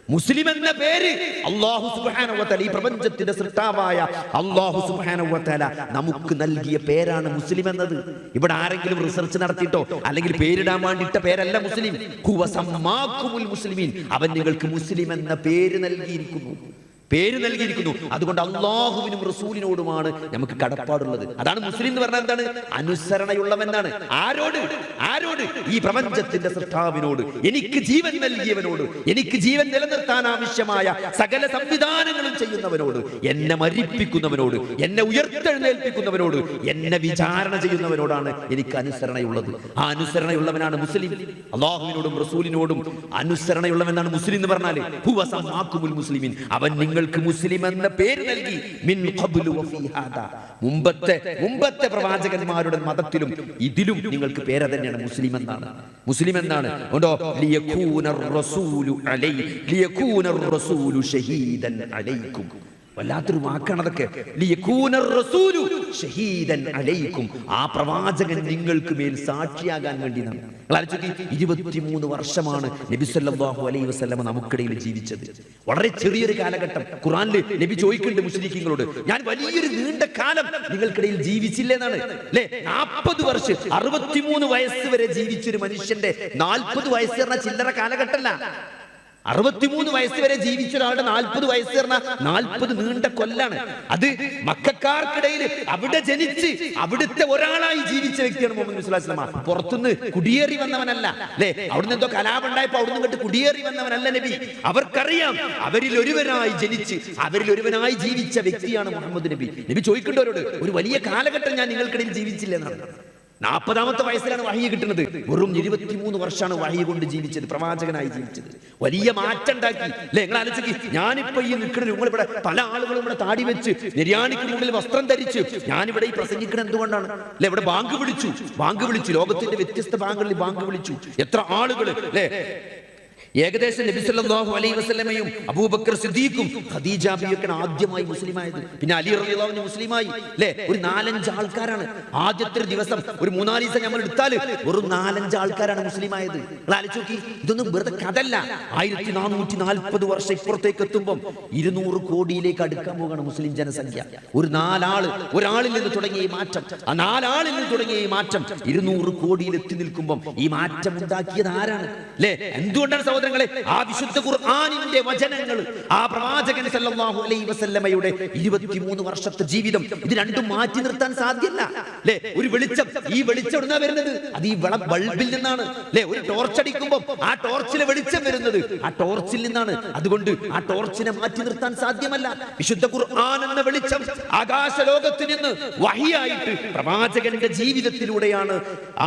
മുസ്ലിം എന്ന പേര് അല്ലാഹു സുബ്ഹാനഹു വ തആല, ഈ പ്രപഞ്ചത്തിന്റെ സൃഷ്ടാവായ അല്ലാഹു സുബ്ഹാനഹു വ തആല നമുക്ക് നൽകിയ പേരാണ് മുസ്ലിം എന്നത്. ഇവിടെ ആരെങ്കിലും റിസർച്ച് നടത്തിയിട്ടോ അല്ലെങ്കിൽ പേരിടാൻ വേണ്ടിയിട്ട പേരല്ല മുസ്ലിം. ഹുവ സമ്മാക്കുമുൽ മുസ്ലിമീൻ, അവൻ നിങ്ങൾക്ക് മുസ്ലിം എന്ന പേര് നൽകിയിരിക്കുന്നു. അതുകൊണ്ട് അള്ളാഹുവിനും റസൂലിനോടുമാണ് നമുക്ക് കടപ്പാടുള്ളത്. അതാണ് മുസ്ലിം എന്ന് പറഞ്ഞാൽ എന്താണ്? അനുസരണയുള്ളവനാണ്. ആരോട്? ഈ പ്രപഞ്ചത്തിന്റെ സൃഷ്ടാവിനോട്, എനിക്ക് ജീവൻ നൽകിയവനോട്, എനിക്ക് ജീവൻ നിലനിർത്താൻ ആവശ്യമായ സകല സംവിധാനങ്ങളും ചെയ്യുന്നവനോട്, എന്നെ മരിപ്പിക്കുന്നവനോട്, എന്നെ ഉയർത്തെഴുന്നേൽപ്പിക്കുന്നവനോട്, എന്നെ വിചാരണ ചെയ്യുന്നവനോടാണ് എനിക്ക് അനുസരണയുള്ളത്. ആ അനുസരണയുള്ളവനാണ് മുസ്ലിം. അള്ളാഹുവിനോടും റസൂലിനോടും അനുസരണയുള്ളവനാണ് മുസ്ലിം എന്ന് പറഞ്ഞാൽ ഹുവ സമ്മാക്കുമുൽ മുസ്ലിമീൻ, അവൻ നിങ്ങൾക്ക് മുസ്ലിം എന്ന പേര് നൽകി. മിൻ ഖബ്ലു വഫീ ഹാദാ, മുമ്പത്തെ പ്രവാചകന്മാരുടെ മതത്തിലും ഇതിലും നിങ്ങൾക്ക് പേര് തന്നെയാണ് മുസ്ലിം എന്നാണ്. ഉണ്ടോ? ലിയകൂനർ റസൂലു ഷഹീദൻ അലൈക്കും. വല്ലാത്തൊരു വാക്കാണ് അതൊക്കെ. ലിയകൂനർ റസൂലു ഷഹീദൻ അലൈക്കും, ആ പ്രവാചകൻ നിങ്ങൾക്ക് മേൽ സാക്ഷിയാകാൻ വേണ്ടി. 23 വർഷമാണ് നബി സല്ലല്ലാഹു അലൈഹി വസല്ലം നമുക്കിടയിൽ ജീവിച്ചത്. വളരെ ചെറിയൊരു കാലഘട്ടം. ഖുർആനിൽ നബി ചോദിക്കുന്നുണ്ട് മുശ്രിക്കീങ്ങളോട്, ഞാൻ വലിയൊരു നീണ്ട കാലം നിങ്ങൾക്കിടയിൽ ജീവിച്ചില്ലേ എന്നാണ്. അല്ലേ? 40 വർഷം, 63 വയസ്സ് വരെ ജീവിച്ചൊരു മനുഷ്യന്റെ 40 വയസ്സ് പറഞ്ഞ ചില്ലറ കാലഘട്ടമല്ല. 63 വയസ്സ് വരെ ജീവിച്ച ഒരാളുടെ 40 വയസ്സ് പറഞ്ഞ 40 നീണ്ട കൊല്ലാണ്. അത് മക്കക്കാർക്കിടയിൽ അവിടെ ജനിച്ച് അവിടുത്തെ ഒരാളായി ജീവിച്ച വ്യക്തിയാണ് മുഹമ്മദ് നബി സ്വല്ലല്ലാഹു അലൈഹി വസല്ലം. പുറത്തുനിന്ന് കുടിയേറി വന്നവനല്ല. അല്ലെ? അവിടുന്ന് എന്തോ കലാപം ഉണ്ടായപ്പോ അവിടുന്ന് ഇങ്ങോട്ട് കുടിയേറി വന്നവനല്ല നബി. അവർക്കറിയാം അവരിൽ ഒരുവനായി ജനിച്ച് അവരിൽ ഒരുവനായി ജീവിച്ച വ്യക്തിയാണ് മുഹമ്മദ് നബി. നബി ചോദിക്കേണ്ടവരോട്, ഒരു വലിയ കാലഘട്ടം ഞാൻ നിങ്ങൾക്കിടയിൽ ജീവിച്ചില്ലെന്നാണ്. 40ാമത്തെ വയസ്സിലാണ് വഹി കിട്ടുന്നത്. വെറും 23 വർഷമാണ് വഹി കൊണ്ട് ജീവിച്ചത്, പ്രവാചകനായി ജീവിച്ചത്. വലിയ മാറ്റം ഉണ്ടാക്കി. അല്ലെ? നിങ്ങൾ ആലോചിക്ക്, ഞാനിപ്പോ ഈ നിൽക്കുന്ന ഇവിടെ പല ആളുകളും ഇവിടെ താടി വെച്ച് നിര്യാണിക്കുള്ളിൽ വസ്ത്രം ധരിച്ച് ഞാനിവിടെ ഈ പ്രസംഗിക്കണം എന്തുകൊണ്ടാണ്? അല്ലെ? ഇവിടെ ബാങ്ക് വിളിച്ചു, ലോകത്തിന്റെ വ്യത്യസ്ത ഭാഗങ്ങളിൽ ബാങ്ക് വിളിച്ചു. എത്ര ആളുകൾ, അല്ലെ? ഏകദേശം നബി സല്ലല്ലാഹു അലൈഹി വസല്ലമയും അബൂബക്കർ സിദ്ദീഖും ഖദീജ ബിയൊക്കെ ആദ്യമായി മുസ്ലിമായത്. പിന്നെ അലി റളിയല്ലാഹു അൻഹു മുസ്ലിമായി. അല്ലേ? ഒരു 4-5 ആൾക്കാരാണ്. ആദ്യത്തെ ദിവസം ഒരു 3-4 ദിവസം നമ്മൾ എടുത്താൽ വെറും 4-5 ആൾക്കാരാണ് മുസ്ലിമായത്. നിങ്ങൾ ആലോചിച്ച് നോക്കി, ഇതൊന്നും വെറുതെ കഥല്ല. 1440 വർഷം ഇപ്പുറത്തേക്ക് എത്തുമ്പോൾ 200 കോടിയിലേക്ക് അടുക്കാൻ പോവുകയാണ് മുസ്ലിം ജനസംഖ്യ. ഒരു 4 ഒരാളിൽ നിന്ന് തുടങ്ങിയ ഈ മാറ്റം, ആ 4 ആളിൽ നിന്ന് തുടങ്ങിയ ഈ മാറ്റം 200 കോടിയിൽ എത്തി നിൽക്കുമ്പോൾ ഈ മാറ്റം ഉണ്ടാക്കിയത് ആരാണ്? അല്ലേ? എന്തുകൊണ്ടാണ് സഹോദരങ്ങളെ ആ വിശുദ്ധ ഖുർആനിന്റെ വചനങ്ങൾ, ആ പ്രവാചകൻ സല്ലല്ലാഹു അലൈഹി വസല്ലമയുടെ 23 വർഷത്തെ ജീവിതം, ഇത് രണ്ടും മാറ്റി നിർത്താൻ സാധ്യമല്ല. അല്ലേ? ഒരു വെളിച്ചം, ഈ വെളിച്ചം എവിടുന്നാ വരുന്നത്? അത് ഈ ബൾബിൽ നിന്നാണ്. അല്ലേ? ഒരു ടോർച്ച് അടിക്കുമ്പോൾ ആ ടോർച്ചിലെ വെളിച്ചം വരുന്നത് ആ ടോർച്ചിൽ നിന്നാണ്. അതുകൊണ്ട് ആ ടോർച്ചിനെ മാറ്റി നിർത്താൻ സാധ്യമല്ല. വിശുദ്ധ ഖുർആൻ എന്ന വെളിച്ചം ആകാശ ലോകത്ത് നിന്ന് വഹിയായിട്ട് പ്രവാചകന്റെ ജീവിതത്തിലൂടെയാണ്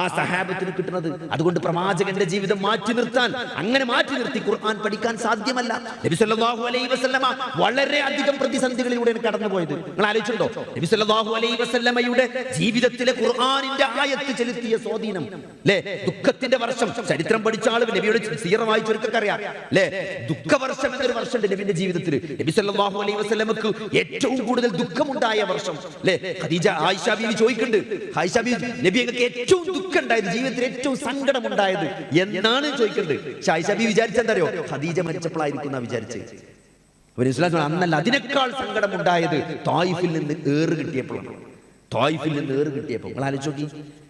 ആ സഹാബത്തിന് കിട്ടുന്നത്. അതുകൊണ്ട് പ്രവാചകന്റെ ജീവിതം മാറ്റി നിർത്താൻ, അങ്ങനെ മാറ്റി നിർത്തി ഖുർആൻ പഠിക്കാൻ സാധ്യമല്ല. നബി സല്ലല്ലാഹു അലൈഹി വസല്ലമ വളരെ അധികം പ്രതിസന്ധികളിലൂടെയാണ് കടന്നുപോയത്. നിങ്ങൾ ആലോചിച്ചിട്ടുണ്ടോ? നബി സല്ലല്ലാഹു അലൈഹി വസല്ലമയുടെ ജീവിതത്തിലെ ഖുർആനിന്റെ ആയത്ത് ചെലുത്തിയ സ്വാധീനം. അല്ലേ? ദുഃഖത്തിന്റെ വർഷം, ചരിത്രം പഠിച്ച ആളുകൾ നബിയുടെ സീറ വായിച്ചവർക്കൊക്കെ അറിയാം. അല്ലേ? ദുഃഖവർഷം എന്നൊരു വർഷമുണ്ട് നബിയുടെ ജീവിതത്തിൽ. നബി സല്ലല്ലാഹു അലൈഹി വസല്ലമക്ക് ഏറ്റവും കൂടുതൽ ദുഃഖമുണ്ടായ വർഷം. അല്ലേ? ഖദീജ ആയിഷ ബീവി ചോദിക്കുന്നുണ്ട്, ആയിഷ ബീവി, നബി നിങ്ങൾക്ക് ഏറ്റവും ദുഃഖം ഉണ്ടായത്, ജീവിതത്തിൽ ഏറ്റവും സങ്കടമുണ്ടായത് എന്നാണ് ചോദിക്കുന്നത്. ആയിഷ ബീവി വിചാരിച്ചെന്തറിയോ? ഖദീജ മരിച്ചപ്പോഴായിരിക്കും വിചാരിച്ച്. അന്നല്ല, അതിനേക്കാൾ സങ്കടം ഉണ്ടായത് തായിഫിൽ നിന്ന് ഏറ് കിട്ടിയപ്പോഴാണ്. നിങ്ങൾ ആലോചിച്ച് നോക്കി,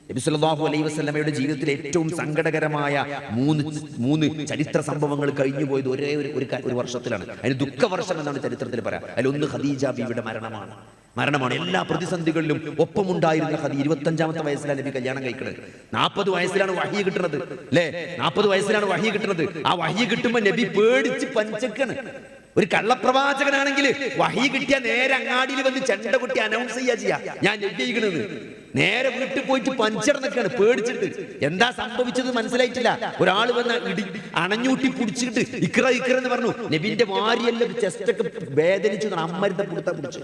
നബി സല്ലല്ലാഹു അലൈഹി വസല്ലമയുടെ ജീവിതത്തിലെ ഏറ്റവും സങ്കടകരമായ മൂന്ന് ചരിത്ര സംഭവങ്ങൾ കഴിഞ്ഞു പോയത് ഒരേ ഒരു വർഷത്തിലാണ്. അതിന് ദുഃഖവർഷം എന്നാണ് ചരിത്രത്തിൽ പറയാം. അതിലൊന്ന് ഖദീജ ബീവിയുടെ മരണമാണ്. എല്ലാ പ്രതിസന്ധികളിലും ഒപ്പമുണ്ടായിരുന്ന ഖദീജ. 25ാമത്തെ വയസ്സിലാണ് നബി കല്യാണം കഴിക്കുന്നത്. 40 വയസ്സിലാണ് വഹി കിട്ടുന്നത്. അല്ലേ? 40 വയസ്സിലാണ് വഹി കിട്ടുന്നത്. ആ വഹി കിട്ടുമ്പോൾ നബി പേടിച്ച് പഞ്ചക്കാണ്. ഒരു കള്ളപ്രവാചകനാണെങ്കിൽ വഹി കിട്ടിയ നേരെ അങ്ങാടിയിൽ വന്ന് ചെണ്ട കുട്ടി അനൗൺസ് ചെയ്യാ ഞാൻ നബിയാണെന്ന്. നേരെ വീട്ടിൽ പോയിട്ട് പഞ്ചടന്നൊക്കെയാണ് പേടിച്ചിട്ട്. എന്താ സംഭവിച്ചത് മനസ്സിലായിട്ടില്ല. ഒരാൾ വന്ന് അണഞ്ഞൂട്ടി പിടിച്ചിട്ട് ഇക്ര എന്ന് പറഞ്ഞു. നബിന്റെ വാരിയെല്ലാം ചെസ്റ്റൊക്കെ വേദനിച്ചു, അമ്മരുത്തെ പിടിച്ചു.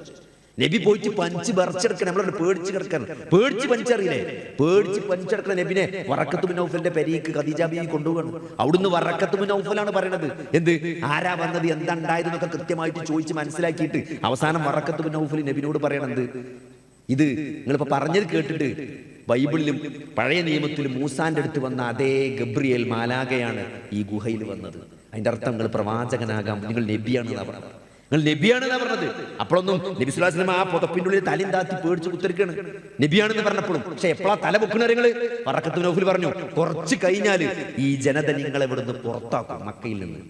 നബി പോയിട്ട് പഞ്ച് വിറച്ചെടുക്കണം. നമ്മളോട് പേടിച്ച് കിടക്കണം. പേടിച്ച് പഞ്ചറിയില്ലേ? പേടിച്ച് പഞ്ചെടുക്കണം. നബിനെ വറക്കത്ത് ബിൻ ഔഫലിന്റെ പെരീക്ക് ഖദീജ ബീവി കൊണ്ടുപോകണം. അവിടുന്ന് വറക്കത്ത് ബിൻ ഔഫലാണ് പറയണത്. എന്ത്, ആരാ വന്നത്, എന്താ ഉണ്ടായതെന്നൊക്കെ കൃത്യമായിട്ട് ചോദിച്ച് മനസ്സിലാക്കിയിട്ട് അവസാനം വറക്കത്ത് ബിൻ ഔഫൽ നബിനോട് പറയണത്, ഇത് നിങ്ങളിപ്പോ പറഞ്ഞത് കേട്ടിട്ട് ബൈബിളിലും പഴയ നിയമത്തിലും മൂസാന്റെ അടുത്ത് വന്ന അതേ ഗബ്രിയേൽ മാലാഖയാണ് ഈ ഗുഹയിൽ വന്നത്. അതിന്റെ അർത്ഥം നിങ്ങൾ പ്രവാചകനാകാം, നിങ്ങൾ നബിയാണെന്നാ പറഞ്ഞത്. നിങ്ങൾ നബിയാണെന്നാ പറഞ്ഞത്. അപ്പോഴൊന്നും നബി സ്വല്ലല്ലാഹു അലൈഹി വസല്ലം ആ പുതപ്പിന്റെ ഉള്ളിൽ തലയും താത്തി പേടിച്ച് കുത്തിരിക്കാണ് നബിയാണെന്ന് പറഞ്ഞപ്പോഴും. പക്ഷെ എപ്പോഴാ തല പൊക്കുന്ന നിങ്ങൾ? വറഖത്ത് ബിൻ നൗഫൽ പറഞ്ഞു, കുറച്ച് കഴിഞ്ഞാൽ ഈ ജനത നിങ്ങളെ ഇവിടുന്ന് പുറത്താക്കും മക്കയിൽ നിന്ന്.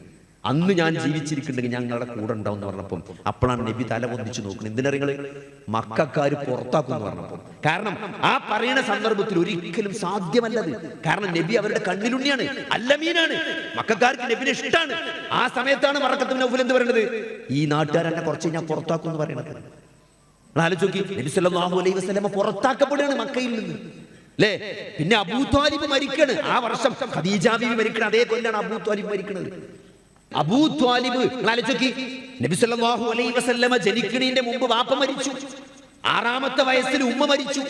അന്ന് ഞാൻ ജീവിച്ചിരിക്കുന്നുണ്ടെങ്കിൽ ഞങ്ങളുടെ കൂടെ ഉണ്ടാവും എന്ന് പറഞ്ഞപ്പം അപ്പോഴാണ് നബി തല പൊന്തിച്ച് നോക്കുന്നത്. എന്തിനാ മക്കാര് പുറത്താക്കും എന്ന് പറഞ്ഞപ്പോൾ? കാരണം ആ പറയുന്ന സന്ദർഭത്തിൽ ഒരിക്കലും സാധ്യമല്ലത്. കാരണം നബി അവരുടെ കണ്ണിലുണ്ണിയാണ്, അല്ലമീനാണ്. മക്കാർക്ക് നബിനെ ഇഷ്ടമാണ്. ആ സമയത്താണ് വറഖത്ത് ബിൻ നൗഫൽ എന്ത് പറയുന്നത്? ഈ നാട്ടുകാരെന്നെ കുറച്ച് ഞാൻ പുറത്താക്കും എന്ന് പറയുന്നത്. ആലോചിച്ച് നോക്കി, നബി സല്ലല്ലാഹു അലൈഹി വസല്ലം പുറത്താക്കപ്പെടുകയാണ് മക്കയിൽ നിന്ന്, അല്ലേ? പിന്നെ അബൂ ത്വാലിബ് മരിക്കണ് ആ വർഷം. ഖദീജ ബീവി മരിക്കണം അതേ കൊല്ലാണ് അബൂ ത്വാലിബ് മരിക്കുന്നത്. അബൂ ത്വാലിബ് ആലോചിച്ച്, നബി സല്ലല്ലാഹു അലൈഹി വസല്ലമ ജനിക്കുന്നതിന്റെ മുമ്പ് വാപ്പ മരിച്ചു. 6ാമത്തെ വയസ്സിൽ ഉമ്മ മരിച്ചു.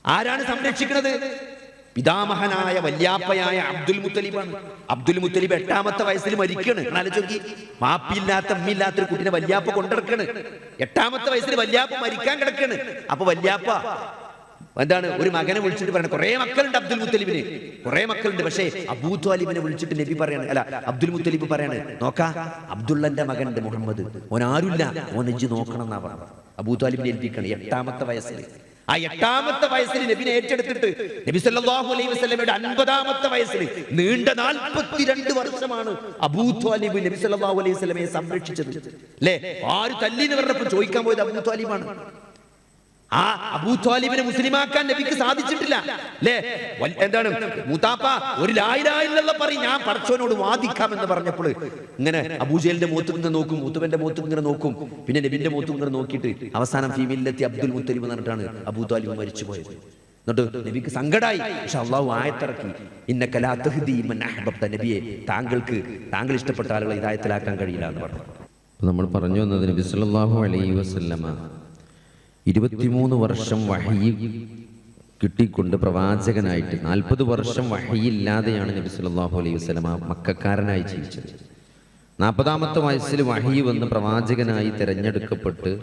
ആരാണ് സംരക്ഷിക്കുന്നത്? പിതാമഹനായ വല്യാപ്പയായ അബ്ദുൽ മുത്തലിബാണ്. അബ്ദുൽ മുത്തലിബ് 8ാമത്തെ വയസ്സിൽ മരിക്കണ്. ആലോചിച്ച്, വാപ്പില്ലാത്ത അമ്മില്ലാത്തൊരു കുട്ടിനെ വല്യാപ്പ കൊണ്ടിറക്കണ്. 8ാമത്തെ വയസ്സിൽ വല്യാപ്പ മരിക്കാൻ കിടക്കണ്. അപ്പൊ വല്യാപ്പ എന്താണ് ഒരു മകനെ വിളിച്ചിട്ട് പറയണം, കുറെ മക്കളുണ്ട് അബ്ദുൽ മുത്തലിബിന്, കുറെ മക്കളുണ്ട്. പക്ഷേ അബൂ ത്വാലിബിനെ വിളിച്ചിട്ട് നബി പറയാണ്, അല്ല അബ്ദുൽ മുത്തലിബ് പറയാണ്, നോക്കാ അബ്ദുള്ളന്റെ മകനുണ്ട് മുഹമ്മദ്, ഓൻ ആരുമില്ല, ഓൻ നെഞ്ച് നോക്കണം എന്നാ പറഞ്ഞത്. അബൂ ത്വാലിബിനെ ഏൽപ്പിക്കണം 8ാമത്തെ വയസ്സിൽ. ആ 8ാമത്തെ വയസ്സിൽ നബിനെ ഏറ്റെടുത്തിട്ട് നബി സല്ലല്ലാഹു അലൈഹി വസല്ലമയുടെ 50ാമത്തെ വയസ്സിൽ നീണ്ട 42 വർഷമാണ് അബൂ ത്വാലിബ് നബി സല്ലല്ലാഹു അലൈഹി വസല്ലമയെ സംരക്ഷിച്ചത്. അല്ലേ? ആര് തല്ലിന്ന് പറഞ്ഞപ്പോൾ ചോദിക്കാൻ പോയത് അബൂ ത്വാലിബാണ്. ആ അബൂ ത്വാലിബിനെ മുസ്ലിമാക്കാൻ നബിക്ക് സാധിച്ചിട്ടില്ല, അല്ലേ? എന്താണ് മൂത്താപ്പ ഒരു ലാ ഇലാഹ ഇല്ലല്ലാഹ് പറയും, ഞാൻ പടച്ചവനോട് വാദിക്കാമെന്ന് പറഞ്ഞപ്പോൾ ഇങ്ങനെ അബൂജഹലിന്റെ മുഖത്ത് ഇങ്ങനെ നോക്കും, മൂത്തുബന്റെ മുഖത്ത് ഇങ്ങനെ നോക്കും, പിന്നെ നബിന്റെ മുഖത്ത് ഇങ്ങനെ നോക്കിയിട്ട് അവസാനം ഫീമെയിലെത്തി അബ്ദുൽ മുത്തലിബ് എന്നിട്ടാണ് അബൂ ത്വാലിബ് മരിച്ചു പോയത്. എന്നിട്ട് നബിക്ക് സങ്കടായി. പക്ഷെ അള്ളാഹു ആയത്തിറക്കി, ഇന്നക ലാ തഹ്ദീ മൻ അഹ്ബബ്ത, നബിയെ താങ്കൾ ഇഷ്ടപ്പെട്ട ആളുകളെ ഹിദായത്തിലാക്കാൻ കഴിയില്ല എന്ന് പറഞ്ഞു. നമ്മൾ പറഞ്ഞു വന്നത് നബി സല്ലല്ലാഹു അലൈഹി വസല്ലമ 23 വർഷം വഹയി കിട്ടിക്കൊണ്ട് പ്രവാചകനായിട്ട് 40 വർഷം വഹയില്ലാതെയാണ് നബി സല്ലല്ലാഹു അലൈഹി വസല്ലമ മക്കക്കാരനായി ജീവിച്ചത്. 40ാമത്തെ വയസ്സിൽ വഹയി വന്ന് പ്രവാചകനായി തിരഞ്ഞെടുക്കപ്പെട്ട്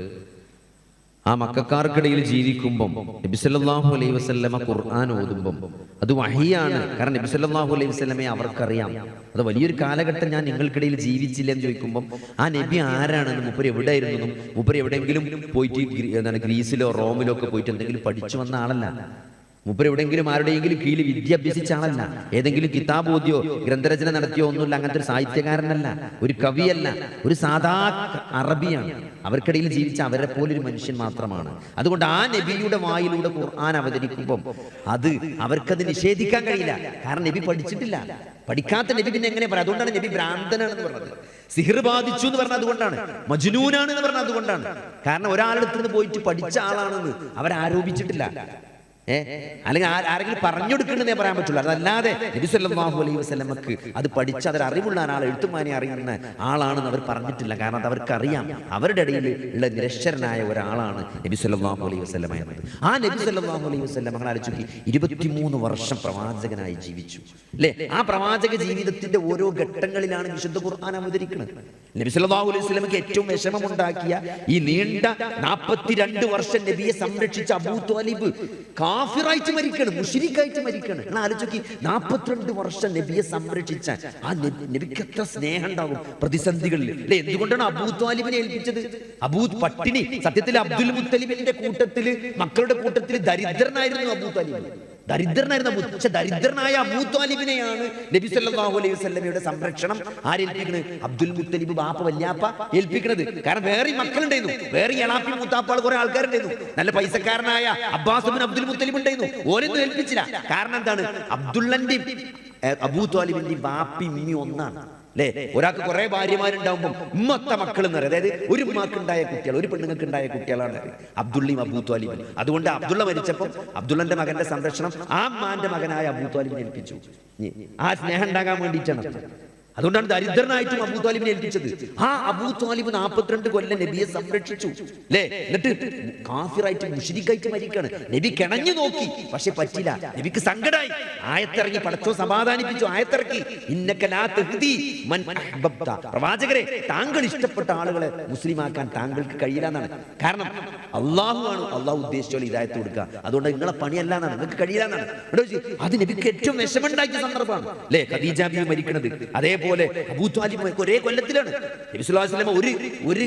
ആ മക്കക്കാർക്കിടയിൽ ജീവിക്കുമ്പം നബി സല്ലല്ലാഹു അലൈഹി വസല്ലമ ഖുർആൻ ഓതുമ്പം അത് വഹിയാണ്. കാരണം നബി സല്ലല്ലാഹു അലൈഹി വസല്ലമയെ അവർക്കറിയാം. അത് വലിയൊരു കാലഘട്ടം ഞാൻ നിങ്ങൾക്കിടയിൽ ജീവിച്ചില്ലെന്ന് ചോദിക്കുമ്പം ആ നബി ആരാണെന്നും മൂപ്പര് എവിടെയായിരുന്നെന്നും മൂപ്പര് എവിടെയെങ്കിലും പോയിട്ട് ഗ്രീസിലോ റോമിലോ ഒക്കെ പോയിട്ട് എന്തെങ്കിലും പഠിച്ചു വന്ന ആളല്ല. മൂപ്പര് എവിടെയെങ്കിലും ആരുടെയെങ്കിലും കീഴിൽ വിദ്യ അഭ്യസിച്ച ആളല്ല. ഏതെങ്കിലും കിതാബ് ഓതിയോ ഗ്രന്ഥരചന നടത്തിയോ ഒന്നുമില്ല. അങ്ങനത്തെ ഒരു സാഹിത്യകാരനല്ല, ഒരു കവിയല്ല, ഒരു സാധാ അറബിയാണ്. അവർക്കിടയിൽ ജീവിച്ച അവരെ പോലൊരു മനുഷ്യൻ മാത്രമാണ്. അതുകൊണ്ട് ആ നബിയുടെ വായിലൂടെ ഖുർആൻ അവതരിക്കുമ്പം അത് അവർക്കത് നിഷേധിക്കാൻ കഴിയില്ല. കാരണം നബി പഠിച്ചിട്ടില്ല. പഠിക്കാത്ത നബി പിന്നെ എങ്ങനെ പറയാം? അതുകൊണ്ടാണ് നബി ഭ്രാന്തനാണെന്ന് പറഞ്ഞത്. സിഹിർ ബാധിച്ചു എന്ന് പറഞ്ഞത് അതുകൊണ്ടാണ്. മജ്നൂനാണെന്ന് പറഞ്ഞത് അതുകൊണ്ടാണ്. കാരണം ഒരാളടുത്ത് നിന്ന് പോയിട്ട് പഠിച്ച ആളാണെന്ന് അവരാരോപിച്ചിട്ടില്ല. അല്ലെങ്കിൽ ആരെങ്കിലും പറഞ്ഞു കൊടുക്കണമെന്നേ പറയാൻ പറ്റുള്ളൂ. അതല്ലാതെ നബി സല്ലല്ലാഹു അലൈഹി വസല്ലമക്ക് അത് പഠിച്ച് അതിൽ അറിവുള്ള ആൾ, എഴുത്തുമാനെ അറിയുന്ന ആളാണെന്ന് അവർ പറഞ്ഞിട്ടില്ല. കാരണം അത് അവർക്കറിയാം, അവരുടെ ഇടയിൽ ഉള്ള നിരക്ഷരനായ ഒരാളാണ് നബി സല്ലല്ലാഹു അലൈഹി വസല്ലമ എന്നത്. ആ നബി സല്ലല്ലാഹു അലൈഹി വസല്ലമ ഞങ്ങൾ ആലോചിച്ചു 23 വർഷം പ്രവാചകനായി ജീവിച്ചു, അല്ലേ? ആ പ്രവാചക ജീവിതത്തിന്റെ ഓരോ ഘട്ടങ്ങളിലാണ് വിശുദ്ധ ഖുർആൻ അവതരിക്കുന്നത്. നബി സല്ലല്ലാഹു അലൈഹി വസല്ലമക്ക് ഏറ്റവും വിഷമമുണ്ടാക്കിയ ഈ നീണ്ട 42 വർഷം നബിയെ സംരക്ഷിച്ച അബൂ ത്വാലിബ് കാഫിറായിട്ട് മരിക്കണം, മുശ്രിക്കായിട്ട് മരിക്കണം. നിങ്ങൾ ആലോചിച്ച് 42 വർഷം നബിയെ സംരക്ഷിച്ച ആ നബിക്ക് എത്ര സ്നേഹം ഉണ്ടാവും പ്രതിസന്ധികളിൽ, അല്ലെ? എന്തുകൊണ്ടാണ് അബൂ ത്വാലിബിനെ ഏൽപ്പിച്ചത്? പട്ടിണി. സത്യത്തിൽ അബ്ദുൽ മുത്തലിബിന്റെ കൂട്ടത്തില്, മക്കളുടെ കൂട്ടത്തിൽ ദരിദ്രനായിരുന്നു അബൂ ത്വാലിബ്. ദരിദ്രനായ അബൂ ത്വാലിബിനെയാണ് നബി സല്ലല്ലാഹു അലൈഹി വസല്ലമയുടെ സംരക്ഷണം ആരേൽപ്പിക്കുന്നത്? അബ്ദുൽ മുത്തലിബ് ബാപ്പ വല്യാപ്പ ഏൽപ്പിക്കുന്നത്. കാരണം വേറെ മക്കളുണ്ടായിരുന്നു, വേറെ എളാപ്പി മൂത്താപ്പാൾ കുറെ ആൾക്കാരുണ്ടായിരുന്നു. നല്ല പൈസക്കാരനായ അബ്ബാസ് ബിൻ അബ്ദുൽ മുത്തലിബ് ഉണ്ടായിരുന്നു. ഓരൊന്നും ഏൽപ്പിച്ചില്ല. കാരണം എന്താണ്? അബ്ദുള്ളന്റെയും അബൂ ത്വാലിബിന്റെയും ബാപ്പി ഉമ്മി ഒന്നാണ്, അല്ലേ? ഒരാൾക്ക് കുറെ ഭാര്യമാരുണ്ടാവുമ്പോൾ ഉമ്മത്ത മക്കൾ എന്ന് പറയും. അതായത് ഒരു ഉമ്മാക്കുണ്ടായ കുട്ടികൾ, ഒരു പെണ്ണുങ്ങൾക്ക് ഉണ്ടായ കുട്ടികളാണ് അബ്ദുള്ളയും അബൂ ത്വാലിബും. അതുകൊണ്ട് അബ്ദുള്ള മരിച്ചപ്പോൾ അബ്ദുള്ളന്റെ മകന്റെ സംരക്ഷണം ആ മാന്റെ മകനായ അബൂ ത്വാലിബിനെ ഏൽപ്പിച്ചു. ആ സ്നേഹം ഉണ്ടാകാൻ വേണ്ടിയിട്ടാണ്. അതുകൊണ്ടാണ് ദരിദ്രനായിട്ടും അബൂ ത്വാലിബിനെ ഏൽപ്പിച്ചത്. ആ അബൂ ത്വാലിബ് 42 കൊല്ലം നബിയെ സംരക്ഷിച്ചു, അല്ലേ? എന്നിട്ട് കാഫിറായിട്ട് മുശ്രിക്കായിട്ട് മരിക്കാണ്. നബി കിണഞ്ഞു നോക്കി, പക്ഷെ പറ്റില്ല. നബിക്ക് സങ്കടായി. ആയത്തിറങ്ങി, പടച്ചോ സമാധാനിപ്പിച്ചു. ആയത്തിറക്കി, ഇന്നക ലാ തഹ്ദീ മൻ അഹ്ബബ്ത, പ്രവാചകരെ താങ്കൾ ഇഷ്ടപ്പെട്ട ആളുകളെ മുസ്ലിമാക്കാൻ താങ്കൾക്ക് കഴിയില്ല എന്നാണ്. കാരണം അള്ളാഹു ആണ്, അള്ളാഹു ഉദ്ദേശിച്ചോളൂ ഹിദായത്ത് കൊടുക്കുക. അതുകൊണ്ട് നിങ്ങളെ പണിയല്ല എന്നാണ്, നിങ്ങൾക്ക് കഴിയില്ല എന്നാണ്. അത് നബിക്ക് ഏറ്റവും വിഷമുണ്ടാക്കിയ സന്ദർഭമാണ്, അല്ലേ? ഖദീജ ബീവി മരിക്കുന്നത്, അതേപോലെ അതേപോലെ അബൂ ത്വാലിബ് ഒരേ കൊല്ലത്തിലാണ്. നബി സല്ലല്ലാഹു അലൈഹി വസല്ലം ഒരു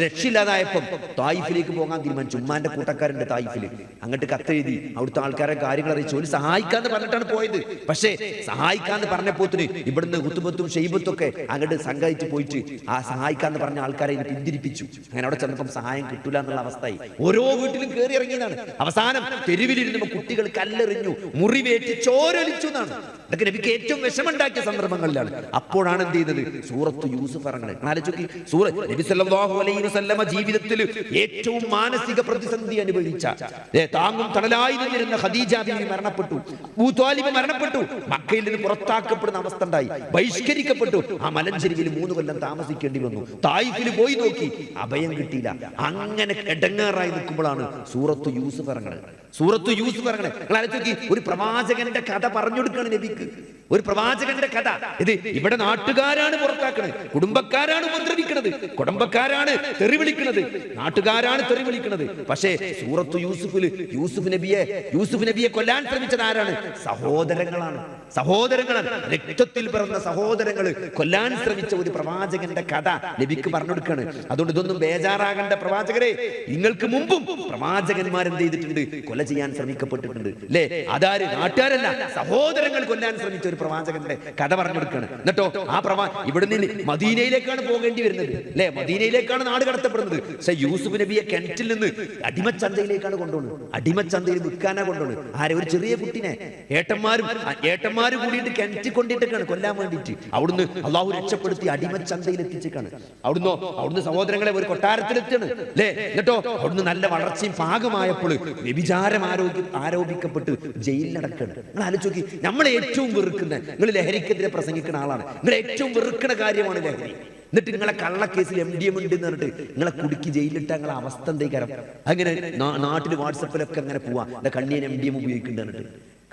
രക്ഷയില്ലാതായപ്പം തായിഫിലേക്ക് പോകാൻ തീരുമാനിച്ചു. ഉമ്മാന്റെ കൂട്ടക്കാരുണ്ട് തായിഫിൽ, അങ്ങോട്ട് കത്തെഴുതി അവിടുത്തെ ആൾക്കാരെ കാര്യങ്ങൾ അറിയിച്ചു. ഒരു സഹായിക്കാന്ന് പറഞ്ഞിട്ടാണ് പോയത്. പക്ഷേ സഹായിക്കാന്ന് പറഞ്ഞപ്പോത്തിന് ഇവിടുന്ന് കുത്തുബത്തും ഷെയ്ബത്തും ഒക്കെ അങ്ങോട്ട് സംഘടിച്ച് പോയിട്ട് ആ സഹായിക്കാന്ന് പറഞ്ഞ ആൾക്കാരെ പിന്തിരിപ്പിച്ചു. അങ്ങനെ അവിടെ ചെന്നപ്പം സഹായം കിട്ടൂല എന്നുള്ള അവസ്ഥയായി. ഓരോ വീട്ടിലും കയറി ഇറങ്ങിയതാണ്. അവസാനം തെരുവിലിരുന്നപ്പോൾ കുട്ടികൾ കല്ലെറിഞ്ഞു, മുറിവേറ്റ് ചോരൊലിച്ചു എന്നാണ്. ഇതൊക്കെ നബിക്ക് ഏറ്റവും വിഷമുണ്ടാക്കിയ സന്ദർഭങ്ങളിലാണ്. അപ്പോഴാണ് എന്ത് ചെയ്തത്? സൂറത്ത് യൂസുഫ് ഇറങ്ങുന്നത്. നബി സല്ലല്ലാഹു അലൈഹി വസല്ലമ ജീവിതത്തിൽ ഏറ്റവും മാനസിക പ്രതിസന്ധി അനുഭവിച്ച, താങ്ങും തണലായി നിന്നിരുന്ന ഖദീജ ബീവി മരണപ്പെട്ടു, അബൂ ത്വാലിബ് മരണപ്പെട്ടു, മക്കയിൽ നിന്ന് പുറത്താക്കപ്പെടുന്ന അവസ്ഥ ഉണ്ടായി, ബഹിഷ്കരിക്കപ്പെട്ടു. ആ മലഞ്ചെരിവിൽ 3 കൊല്ലം താമസിക്കേണ്ടി വന്നു. തായിഫിൽ പോയി നോക്കി, അഭയം കിട്ടിയില്ല. അങ്ങനെ എടങ്ങേറായി നിൽക്കുമ്പോഴാണ് സൂറത്ത് യൂസുഫ് ഇറങ്ങുന്നത്. സൂറത്ത് യൂസുഫ് ഇറങ്ങണേ. ഒരു പ്രവാചകന്റെ കഥ പറഞ്ഞു കൊടുക്കുകയാണ് നബിക്ക്. ഒരു പ്രവാചകന്റെ കഥ. ഇത് ഇവിടെ നാട്ടുകാരാണ് പുറത്താക്കണത്, കുടുംബക്കാരാണ് ഉപദ്രവിക്കുന്നത്, കുടുംബക്കാരാണ് തെറി വിളിക്കുന്നത്, നാട്ടുകാരാണ് തെറി വിളിക്കുന്നത്. പക്ഷേ സൂറത്ത് യൂസുഫിൽ യൂസുഫ് നബിയെ കൊല്ലാൻ ശ്രമിച്ചത് ആരാണ്? സഹോദരങ്ങളാണ്. രക്തത്തിൽ പിറന്ന സഹോദരങ്ങൾ കൊല്ലാൻ ശ്രമിച്ച ഒരു പ്രവാചകന്റെ കഥ നബിക്ക് പറഞ്ഞു കൊടുക്കുകയാണ്. അതുകൊണ്ട് ഇതൊന്നും ബേജാറാകേണ്ട പ്രവാചകരെ. നിങ്ങൾക്ക് മുമ്പും പ്രവാചകന്മാർ എന്ത് ചെയ്തിട്ടുണ്ട്? കൊല ചെയ്യാൻ ശ്രമിക്കപ്പെട്ടിട്ടുണ്ട് അല്ലേ? അതാര്? നാട്ടുകാരല്ല, സഹോദരങ്ങൾ കൊല്ലാൻ ശ്രമിച്ച ഒരു പ്രവാചകന്റെ കഥ പറഞ്ഞു കൊടുക്കുകയാണ്. എന്നിട്ടോ ഇവിടെ നിന്ന് മദീനയിലേക്കാണ് പോകേണ്ടി വരുന്നത് അല്ലെ? മദീനയിലേക്കാണ് നാട് കടത്തപ്പെടുന്നത്. പക്ഷെ യൂസുഫ് നബിയെ കിണറ്റിൽ നിന്ന് അടിമച്ചന്തയിലേക്കാണ് കൊണ്ടുപോകുന്നത്. അടിമച്ചന്തയിൽ വിൽക്കാനാ കൊണ്ടുപോകുന്നത്. ആരെ? ഒരു ചെറിയ കുട്ടിനെ ഏട്ടന്മാര് കൂടിയിട്ട് കിണറ്റിൽ കൊണ്ടിട്ടൊക്കെയാണ് കൊല്ലാൻ വേണ്ടിയിട്ട്. അവിടുന്ന് അള്ളാഹു രക്ഷപ്പെടുത്തി അടിമച്ചന്തയിൽ എത്തിച്ചേക്കാണ്. അവിടുന്ന് സഹോദരങ്ങളെ ഒരു കൊട്ടാരത്തിലെത്താണ് അല്ലേ? എന്നിട്ടോ അവിടുന്ന് നല്ല വളർച്ചയും പാകമായപ്പോൾ വ്യഭിചാരം ആരോപിക്കപ്പെട്ട് ജയിലിലടക്കാണ്. നിങ്ങൾ ആലോചിച്ച് നോക്കി. നമ്മളെ ഏറ്റവും വെറുക്കുന്ന, നിങ്ങൾ ലഹരിക്കെതിരെ പ്രസംഗിക്കുന്ന ആളാണ്, നിങ്ങൾ ഏറ്റവും വെറുക്കുന്ന കാര്യമാണ് ലഹരി. എന്നിട്ട് നിങ്ങളെ കള്ളക്കേസിൽ MDM ഉണ്ട് എന്ന് പറഞ്ഞിട്ട് നിങ്ങളെ കുടുക്കി ജയിലിലിട്ട നിങ്ങളെ അവസ്ഥ എന്തേക്കാരം? അങ്ങനെ നാട്ടിൽ വാട്സപ്പിലൊക്കെ അങ്ങനെ പോവാ, കണ്ണിയൻ MDM ഉപയോഗിക്കുന്നുണ്ട്.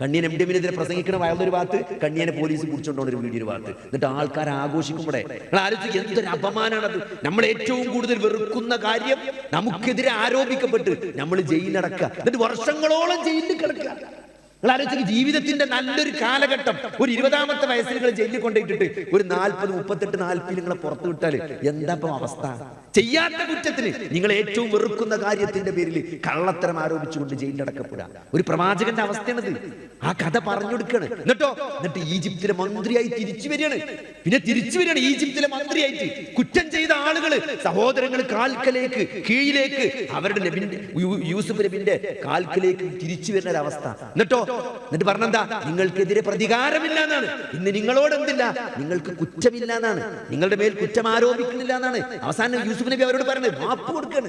കണ്ണിയൻ MDMനെതിരെ പ്രസംഗിക്കുന്ന വയറൊരു ഭാഗത്ത്, കണ്ണിയനെ പോലീസ് പിടിച്ചോണ്ടോ ഒരു വീഡിയോ ഒരു ഭാഗത്ത്. എന്നിട്ട് ആൾക്കാർ ആഘോഷിക്കുമ്പോഴേ നിങ്ങൾ ആലോചിക്കുക, എന്തൊരു അപമാനമാണത്. നമ്മൾ ഏറ്റവും കൂടുതൽ വെറുക്കുന്ന കാര്യം നമുക്കെതിരെ ആരോപിക്കപ്പെട്ട് നമ്മൾ ജയിലിലടക്കുക, എന്നിട്ട് വർഷങ്ങളോളം ജയിലിൽ കിടക്കുക. നിങ്ങൾ ആലോചിക്കുക, ജീവിതത്തിന്റെ നല്ലൊരു കാലഘട്ടം ഒരു 20ാമത്തെ വയസ്സിൽ നിങ്ങൾ ജയിലിൽ കൊണ്ടുപോയിട്ടിട്ട് ഒരു 40, 38, 40 നിങ്ങളെ പുറത്തു വിട്ടാല് എന്താ അവസ്ഥ? ചെയ്യാത്ത കുറ്റത്തിന്, നിങ്ങൾ ഏറ്റവും വെറുക്കുന്ന കാര്യത്തിന്റെ പേരിൽ കള്ളത്തരം ആരോപിച്ചുകൊണ്ട് ജയിലിലടക്കപ്പെടുക ഒരു പ്രവാചകന്റെ അവസ്ഥയാണത്. ആ കഥ പറഞ്ഞു കൊടുക്കാണ്. എന്നിട്ട് ഈജിപ്തിലെ മന്ത്രിയായി തിരിച്ചു വരികയാണ്. ഈജിപ്തിലെ മന്ത്രിയായിട്ട് കുറ്റം ചെയ്ത ആളുകള്, സഹോദരങ്ങൾ കാൽക്കലേക്ക് കീഴിലേക്ക്, അവരുടെ യൂസുഫ് നബിന്റെ കാൽക്കലേക്ക് തിരിച്ചു വരുന്ന ഒരു അവസ്ഥ. എന്നിട്ട് പറഞ്ഞെന്താ? നിങ്ങൾക്കെതിരെ പ്രതികാരമില്ല എന്നാണ്. ഇന്ന് നിങ്ങളോട് എന്തില്ല? നിങ്ങൾക്ക് കുറ്റമില്ല എന്നാണ്, നിങ്ങളുടെ മേൽ കുറ്റം ആരോപിക്കുന്നില്ല എന്നാണ്. അവസാനം യൂസുഫ് നബി അവരോട് പറഞ്ഞത് മാപ്പ് കൊടുക്കാണ്.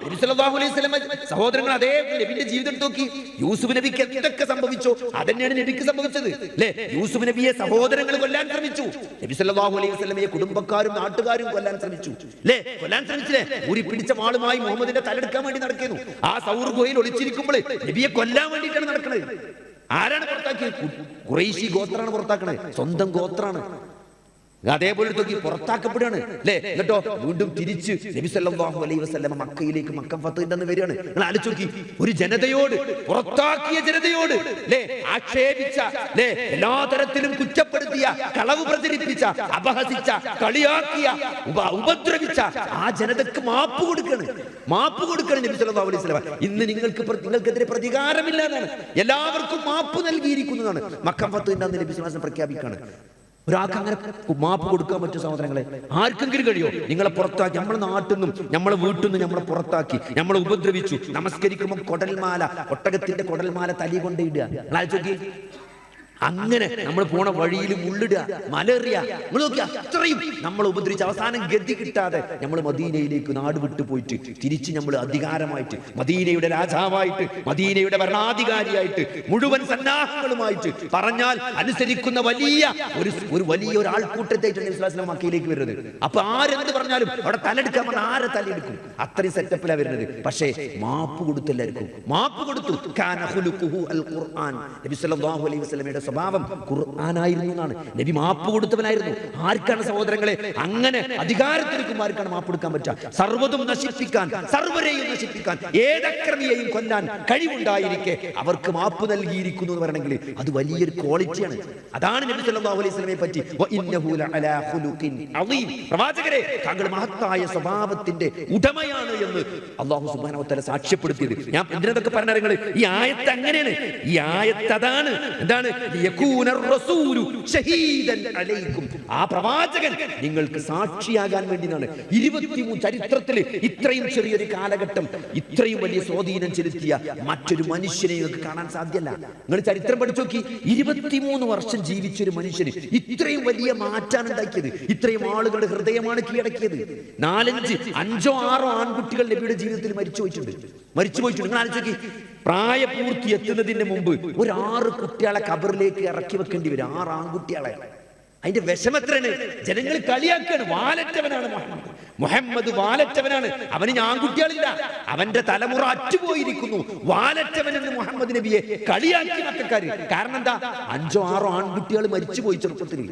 നബി സല്ലല്ലാഹു അലൈഹി വസല്ലം സഹോദരങ്ങൾ അതേ നബിന്റെ ജീവിതം നോക്കി. യൂസുഫ് നബിക്ക് എന്തൊക്കെ സംഭവിച്ചോ അതന്നെയാണ് നബിക്ക് സംഭവിച്ചത് അല്ലേ? യൂസുഫ് നബിയെ സഹോദരങ്ങൾ കൊല്ലാൻ ശ്രമിച്ചു. നബി സല്ലല്ലാഹു അലൈഹി വസല്ലമയെ കുടുംബക്കാരും നാട്ടുകാരും കൊല്ലാൻ ശ്രമിച്ചു അല്ലേ? കൊല്ലാൻ ശ്രമിച്ചില്ലേ? ഊരി പിടിച്ച വാളുമായി മുഹമ്മദിന്റെ തലെടുക്കാൻ വേണ്ടി നടക്കുന്നു. ആ സൗർ ഗുഹയിൽ ഒളിച്ചിരിക്കുമ്പോൾ നബിയെ കൊല്ലാൻ വേണ്ടിയിട്ടാണ് നടക്കുന്നത്. ആരാണ് പുറത്താക്കിയത്? ഖുറൈശി ഗോത്രാണ് പുറത്താക്കണത്, സ്വന്തം ഗോത്രാണ്. അതേപോലെ പുറത്താക്കപ്പെടുകയാണ് അല്ലേ? എന്നിട്ടോ വീണ്ടും തിരിച്ച് നബി സല്ലല്ലാഹു അലൈഹി വസല്ലം മക്കയിലേക്ക്, മക്ക ഫത്ഹിന്റെ വരികയാണ്. നിങ്ങൾ ആലോചിച്ച് നോക്കി, ഒരു ജനതയോട്, പുറത്താക്കിയ ജനതയോട് അല്ലേ, ആക്ഷേപിച്ച അല്ലേ, എല്ലാ തരത്തിലും കുറ്റപ്പെടുത്തിയ, കളവ് പ്രചരിപ്പിച്ച, അപഹസിച്ച, കളിയാക്കിയ, ഉപദ്രവിച്ച ആ ജനതക്ക് മാപ്പ് കൊടുക്കണം നബി സല്ലല്ലാഹു അലൈഹി വസല്ലം. ഇന്ന് നിങ്ങൾക്കെതിരെ പ്രതികാരമില്ല എന്നാണ്, എല്ലാവർക്കും മാപ്പ് നൽകിയിരിക്കുന്നതാണ് മക്ക ഫത്ഹിന്റെ നബി സല്ലല്ലാഹു അലൈഹി വസല്ലം പ്രഖ്യാപിക്കുകയാണ്. ഒരാൾക്ക് അങ്ങനെ മാപ്പ് കൊടുക്കാൻ പറ്റും സഹോദരങ്ങളെ? ആർക്കെങ്കിലും കഴിയോ? നിങ്ങളെ പുറത്താക്കി, നമ്മളെ നാട്ടിൽ നിന്നും നമ്മളെ വീട്ടിൽ നിന്നും നമ്മളെ പുറത്താക്കി, നമ്മളെ ഉപദ്രവിച്ചു. നമസ്കരിക്കുമ്പോൾ കൊടൽമാല, ഒട്ടകത്തിന്റെ കൊടൽമാല തലി കൊണ്ടിടുക. ആലോചിച്ച് നോക്കി, അങ്ങനെ നമ്മൾ പോണ വഴിയിൽ മുള്ളിടുക, മലറിയ. നിങ്ങൾ നോക്കി, അത്രയും നമ്മൾ ഉപദ്രവിച്ച് അവസാനം ഗതി കിട്ടാതെ നമ്മൾ മദീനയിലേക്ക് നാട് വിട്ടു പോയിട്ട് തിരിച്ച് നമ്മൾ അധികാരമായിട്ട്, മദീനയുടെ രാജാവായിട്ട്, മദീനയുടെ ഭരണാധികാരിയായിട്ട്, മുഴുവൻ സന്നാഹങ്ങളുമായിട്ട് പറഞ്ഞാൽ അനുസരിക്കുന്ന വലിയ ആൾക്കൂട്ടത്തായിട്ട് മക്കയിലേക്ക് വരുന്നത്. അപ്പൊ ആരെന്ത് പറഞ്ഞാലും അവിടെ തലെടുക്കാൻ പറഞ്ഞാൽ ആരെ തലയെടുക്കും? അത്രയും സെറ്റപ്പിലാണ് വരുന്നത്. പക്ഷേ മാപ്പ് കൊടുത്തു, എല്ലാവർക്കും മാപ്പ് കൊടുത്തു. നബി സല്ലല്ലാഹു അലൈഹി വസല്ലമയുടെ സ്വഭാവം ഖുർആനായിരുന്നു എന്നാണ്. നബി മാപ്പ് കൊടുത്തവനായിരുന്നു. ആർക്കാണ് സഹോദരങ്ങളെ അങ്ങനെ അധികാരത്തിലേക്കും ആർക്കാണ് മാപ്പ് കൊടുക്കാൻ പറ്റുക? സർവ്വതും നശിപ്പിക്കാൻ, സർവ്വരെയും നശിപ്പിക്കാൻ, ഏതക്രമിയെയും കൊല്ലാൻ കഴിവുണ്ടായിരിക്കെ അവർക്ക് മാപ്പ് നൽകിയിരിക്കുന്നു എന്ന് പറയണമെങ്കിൽ അത് വലിയൊരു ക്വാളിറ്റിയാണ്. അതാണ് നബി സല്ലല്ലാഹു അലൈഹി വസല്ലമയെ പറ്റി വഇന്നഹു ലഅലാ ഖുലുഖിൻ അളീം, പ്രവാചകരെ താങ്കൾ മഹത്തായ സ്വഭാവത്തിന്റെ ഉടമയാണ് എന്ന് അല്ലാഹു സുബ്ഹാനഹു വ തആല സാക്ഷ്യപ്പെടുത്തിയത്. ഞാൻ എന്തിനൊക്കെ പറഞ്ഞാൽ ഈ ആയത്ത് അങ്ങനെയാണ്. ഈ ആയത്ത് അതാണ്. എന്താണ്? യകൂനർ റസൂലു ഷഹീദൻ അലൈക്കും, ആ പ്രവാചകൻ നിങ്ങൾക്ക് സാക്ഷിയാകാൻ വേണ്ടിയാണ്. 23 ചരിത്രത്തിൽ ഇത്രയും ചെറിയൊരു കാലഘട്ടം ഇത്രയും വലിയ സ്വാധീനം ചെലുത്തിയ മറ്റൊരു മനുഷ്യനെ നിങ്ങൾക്ക് കാണാൻ സാധ്യമല്ല. നിങ്ങൾ ചരിത്രം പഠിച്ചു നോക്കി. 23 വർഷം ജീവിച്ചൊരു മനുഷ്യന് ഇത്രയും വലിയ മാറ്റാണ് ഉണ്ടാക്കിയത്. ഇത്രയും ആളുകളുടെ ഹൃദയമാണ് കീഴടക്കിയത്. 4, 5, 6 ആൺകുട്ടികൾ നബിയുടെ ജീവിതത്തിൽ മരിച്ചു പോയിട്ടുണ്ട്. നിങ്ങൾ ആലോചിച്ച് നോക്കി. പ്രായപൂർത്തി എത്തുന്നതിന് മുമ്പ് ഒരു 6 കുട്ടികളെ ഖബറിലേക്ക് ഇറക്കി വെക്കേണ്ടി വരും. 6 ആൺകുട്ടികളെ. അതിന്റെ വിഷമത്രയാണ്. ജനങ്ങൾ കളിയാക്കാണ്. വാലറ്റവനാണ് മുഹമ്മദ്, വാലറ്റവനാണ്. അവന് ആൺകുട്ടികളില്ല. അവന്റെ തലമുറ അറ്റുപോയിരിക്കുന്നു. വാലറ്റവൻ എന്ന് മുഹമ്മദ് നബിയെ കളിയാക്കി മക്കാര്. കാരണം എന്താ? 5, 6 ആൺകുട്ടികൾ മരിച്ചുപോയി ചെറുപ്പത്തിൽ.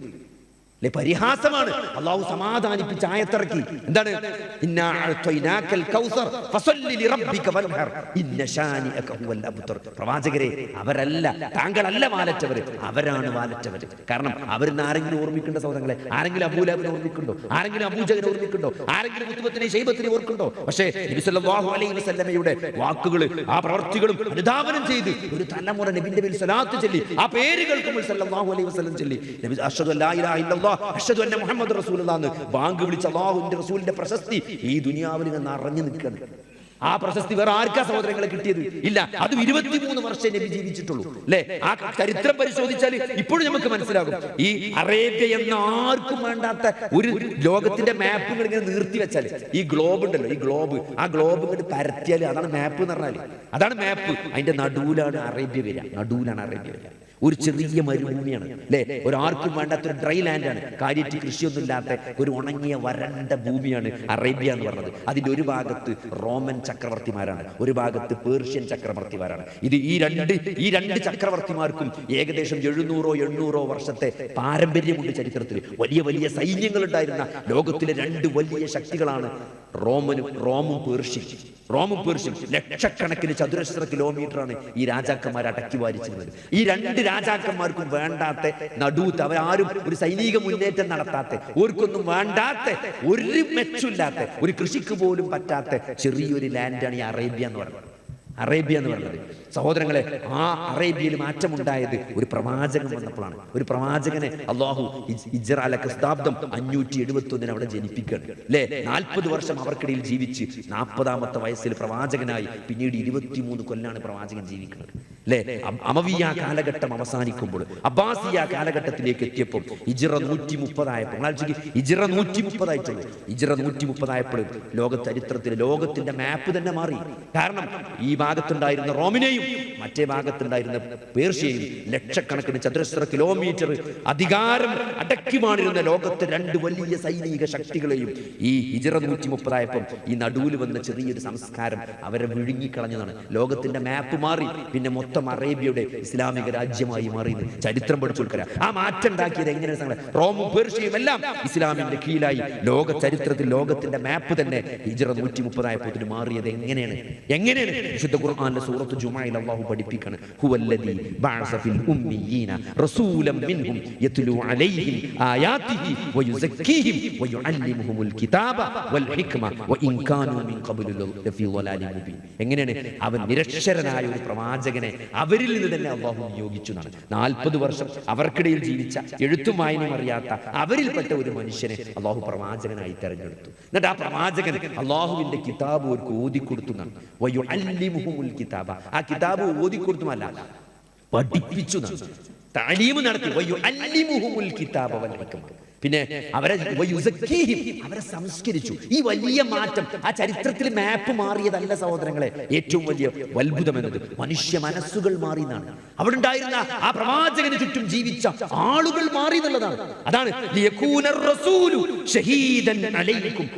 പരിഹാസമാണ്. അള്ളാഹു സമാധാനിപ്പിച്ച ആയത്തിറക്കി. എന്താണ്? ഇന്നാ അഅ്തൈനാകൽ കൗസർ ഫസല്ലി ലിറബ്ബിക വൻഹർ ഇന്ന ശാനിഅക ഹുവൽ അബ്തർ. പ്രവാചകരെ, അവരല്ല, താങ്കളല്ല വാലറ്റവർ, അവരാണ് വാലറ്റവർ. കാരണം അവരിന്ന് ആരെങ്കിലും ഓർമ്മിക്കേണ്ട സഹോദരങ്ങളെ? ആരെങ്കിലും അബൂലഹബിനെ ഓർമ്മിക്കുന്നുണ്ടോ? ആരെങ്കിലും അബൂജഹലിനെ ഓർമ്മിക്കുന്നുണ്ടോ? ആരെങ്കിലും ഉത്ബത്തിനെ ശൈബത്തിനെ ഓർക്കുന്നുണ്ടോ? പക്ഷേ നബി സല്ലല്ലാഹു അലൈഹി വസല്ലമയുടെ വാക്കുകൾ, ആ പ്രവർത്തികളും അനുധാവനം ചെയ്ത് ഒരു തലമുറ നബിന്റെ പേരിൽ സ്വലാത്ത് ചൊല്ലി, ആ പേരുകൾക്കും സല്ലല്ലാഹു അലൈഹി വസല്ലം ചൊല്ലി നബി അഷ്ഹദു അല്ലാ ഇലാഹ ഇല്ലല്ലാഹ് അഷ്ഹദു അന്ന മുഹമ്മദ് റസൂലുള്ളാഹ് എന്ന് ബാങ്ക് വിളിച്ച അല്ലാഹുവിന്റെ റസൂലിന്റെ പ്രശസ്തി ഈ ദുനിയാവിൽ നിന്ന് അറിഞ്ഞു നിൽക്കുകയാണ്. ആ പ്രശസ്തി വേറെ ആർക്കാ സഹോദരങ്ങളെ കിട്ടിയത്? ഇല്ല. അത് 23 വർഷം നബി ജീവിച്ചിട്ടുള്ളൂ. അല്ലെ? ആ ചരിത്രം പരിശോധിച്ചാൽ ഇപ്പോഴും നമുക്ക് മനസ്സിലാകും. ഈ അറേബ്യ എന്ന ആർക്കും വേണ്ടാത്ത ഒരു ലോകത്തിന്റെ മാപ്പുകൾ ഇങ്ങനെ നിർത്തി വെച്ചാൽ, ഈ ഗ്ലോബ് ഉണ്ടല്ലോ, ഈ ഗ്ലോബ്, ആ ഗ്ലോബ് ഇങ്ങോട്ട് പരത്തിയാൽ അതാണ് മാപ്പ് എന്ന് പറഞ്ഞാൽ. അതാണ് മാപ്പ്. അതിന്റെ നടുവിലാണ് അറേബ്യ വരിക. നടുവിലാണ് അറേബ്യ വരിക. ഒരു ചെറിയ മരുഭൂമിയാണ്. അല്ലെ? ഒരാർക്കും വേണ്ടാത്ത ഒരു ഡ്രൈ ലാൻഡാണ്. കാര്യത്തിൽ കൃഷിയൊന്നും ഇല്ലാത്ത ഒരു ഉണങ്ങിയ വരണ്ട ഭൂമിയാണ് അറേബ്യ എന്ന് പറഞ്ഞത്. അതിന്റെ ഒരു ഭാഗത്ത് റോമൻ ചക്രവർത്തിമാരാണ്, ഒരു ഭാഗത്ത് പേർഷ്യൻ ചക്രവർത്തിമാരാണ്. ഈ രണ്ട് ചക്രവർത്തിമാർക്കും ഏകദേശം 700-800 വർഷത്തെ പാരമ്പര്യമുണ്ട് ചരിത്രത്തിൽ. വലിയ വലിയ സൈന്യങ്ങൾ ഉണ്ടായിരുന്ന ലോകത്തിലെ 2 വലിയ ശക്തികളാണ് റോമും പേർഷ്യയും. ലക്ഷക്കണക്കിന് ചതുരശ്ര കിലോമീറ്ററാണ് ഈ രാജാക്കന്മാർ അടക്കി വാരിച്ചിരുന്നത്. ഈ 2 രാജാക്കന്മാർക്കും വേണ്ടാത്ത നടുത്ത്, അവരാരും ഒരു സൈനിക മുന്നേറ്റം നടത്താത്ത, ഓർക്കൊന്നും വേണ്ടാത്ത, ഒരു മെച്ചില്ലാത്ത, ഒരു കൃഷിക്ക് പോലും പറ്റാത്ത ചെറിയൊരു ലാൻഡാണ് ഈ അറേബ്യ എന്ന് പറയുന്നത്. സഹോദരങ്ങളെ, ആ അറേബ്യയിൽ മാറ്റമുണ്ടായത് ഒരു പ്രവാചകൻ വന്നപ്പോഴാണ്. ഒരു പ്രവാചകനെ അല്ലാഹു ഹിജ്റ ക്രിസ്താബ്ദം 571 അവിടെ ജനിപ്പിക്കുകയാണ്. അല്ലെ? 40 വർഷം അവർക്കിടയിൽ ജീവിച്ച് 40ാമത്തെ വയസ്സിൽ പ്രവാചകനായി. പിന്നീട് 23 കൊല്ലാണ് പ്രവാചകൻ ജീവിക്കുന്നത്. അല്ലെ? അമവിയ കാലഘട്ടം അവസാനിക്കുമ്പോൾ അബ്ബാസിയ കാലഘട്ടത്തിലേക്ക് എത്തിയപ്പോൾ ഹിജ്റ 130 ആയപ്പോൾ, ഹിജ്റ 130 ആയിട്ടുള്ളൂ. ഹിജ്റ 130 ആയപ്പോൾ ലോക ചരിത്രത്തിൽ ലോകത്തിന്റെ മാപ്പ് തന്നെ മാറി. കാരണം ഈ ഭാഗത്തുണ്ടായിരുന്ന റോമിനെയും മറ്റേ ഭാഗത്തുണ്ടായിരുന്ന പേർഷ്യയും ലക്ഷക്കണക്കിന് ചതുരശ്ര കിലോമീറ്റർ അധികാരം അടക്കി വാണിരുന്ന ലോകത്തെ 2 വലിയ സൈനിക ശക്തികളെയും ഈ ഹിജ്റ 130 ആയപ്പം ഈ നടുവിൽ വന്ന ചെറിയൊരു സംസ്കാരം അവരെ വിഴുങ്ങിക്കളഞ്ഞതാണ്. ലോകത്തിന്റെ മാപ്പ് മാറി. പിന്നെ മൊത്തം അറേബ്യയുടെ ഇസ്ലാമിക രാജ്യമായി മാറിയത് ചരിത്രം പഠിച്ചു കൊടുക്കുക. ആ മാറ്റം ഉണ്ടാക്കിയത് എങ്ങനെയാണ്? റോമും പേർഷ്യയും എല്ലാം ഇസ്ലാമിന്റെ കീഴിലായി. ലോക ചരിത്രത്തിൽ ലോകത്തിന്റെ മാപ്പ് തന്നെ ഹിജ്റ 130 ആയപ്പോൾ മാറിയത് എങ്ങനെയാണ്? വിശുദ്ധ ഖുർആനിലെ സൂറത്ത് ജുമഅയിൽ അല്ലാഹു പഠിപ്പിക്കുകയാണ്. ഹുവല്ലദീ ബഅസ ഫിൽ ഉമ്മിയീന റസൂലൻ മിൻഹും യത്ലൂ അലൈഹിം ആയാതിഹി വയുസക്കീഹിം വയുഅല്ലിമുഹുൽ കിതാബ വൽ ഹിക്മ വഇൻ കാനൂ മിൻ ഖബ്ലു ലഫീ ളലാലിൻ മുബീൻ. എങ്ങനെയാണ്? അവൻ നിരക്ഷരനായ ഒരു പ്രവാചകനെ അവരിൽ നിന്ന് തന്നെ അല്ലാഹു നിയോഗിച്ചു എന്നാണ്. 40 വർഷം അവർക്കിടയിൽ ജീവിച്ച, എഴുത്തും വായനയും അറിയാത്ത അവരിൽപ്പെട്ട ഒരു മനുഷ്യനെ അല്ലാഹു പ്രവാചകനായി തെരഞ്ഞെടുത്തു. എന്നിട്ട് ആ പ്രവാചകൻ അല്ലാഹുവിന്റെ കിതാബ് അവർക്ക് ഓതിക്കൊടുത്തു എന്നാണ്. വയുഅല്ലിമുഹുൽ കിതാബ. ആ കിതാബ് ഓതിക്കൊടുത്തുമല്ല, പഠിപ്പിച്ചു, താലീം നടത്തി. വയുഅല്ലിമുഹുൽ കിതാബ വൽ ഹിക്മ. പിന്നെ അവരെ അവരെ സംസ്കരിച്ചു. ഈ വലിയ മാറ്റം ആ ചരിത്രത്തിൽ മാപ്പ് മാറിയതല്ല സഹോദരങ്ങളെ. ഏറ്റവും വലിയ അത്ഭുതം എന്നത് മനുഷ്യ മനസ്സുകൾ മാറി എന്നാണ്. അവിടെ ഉണ്ടായിരുന്ന ആ പ്രവാചകന് ചുറ്റും ജീവിച്ച ആളുകൾ മാറി എന്നുള്ളതാണ്. അതാണ്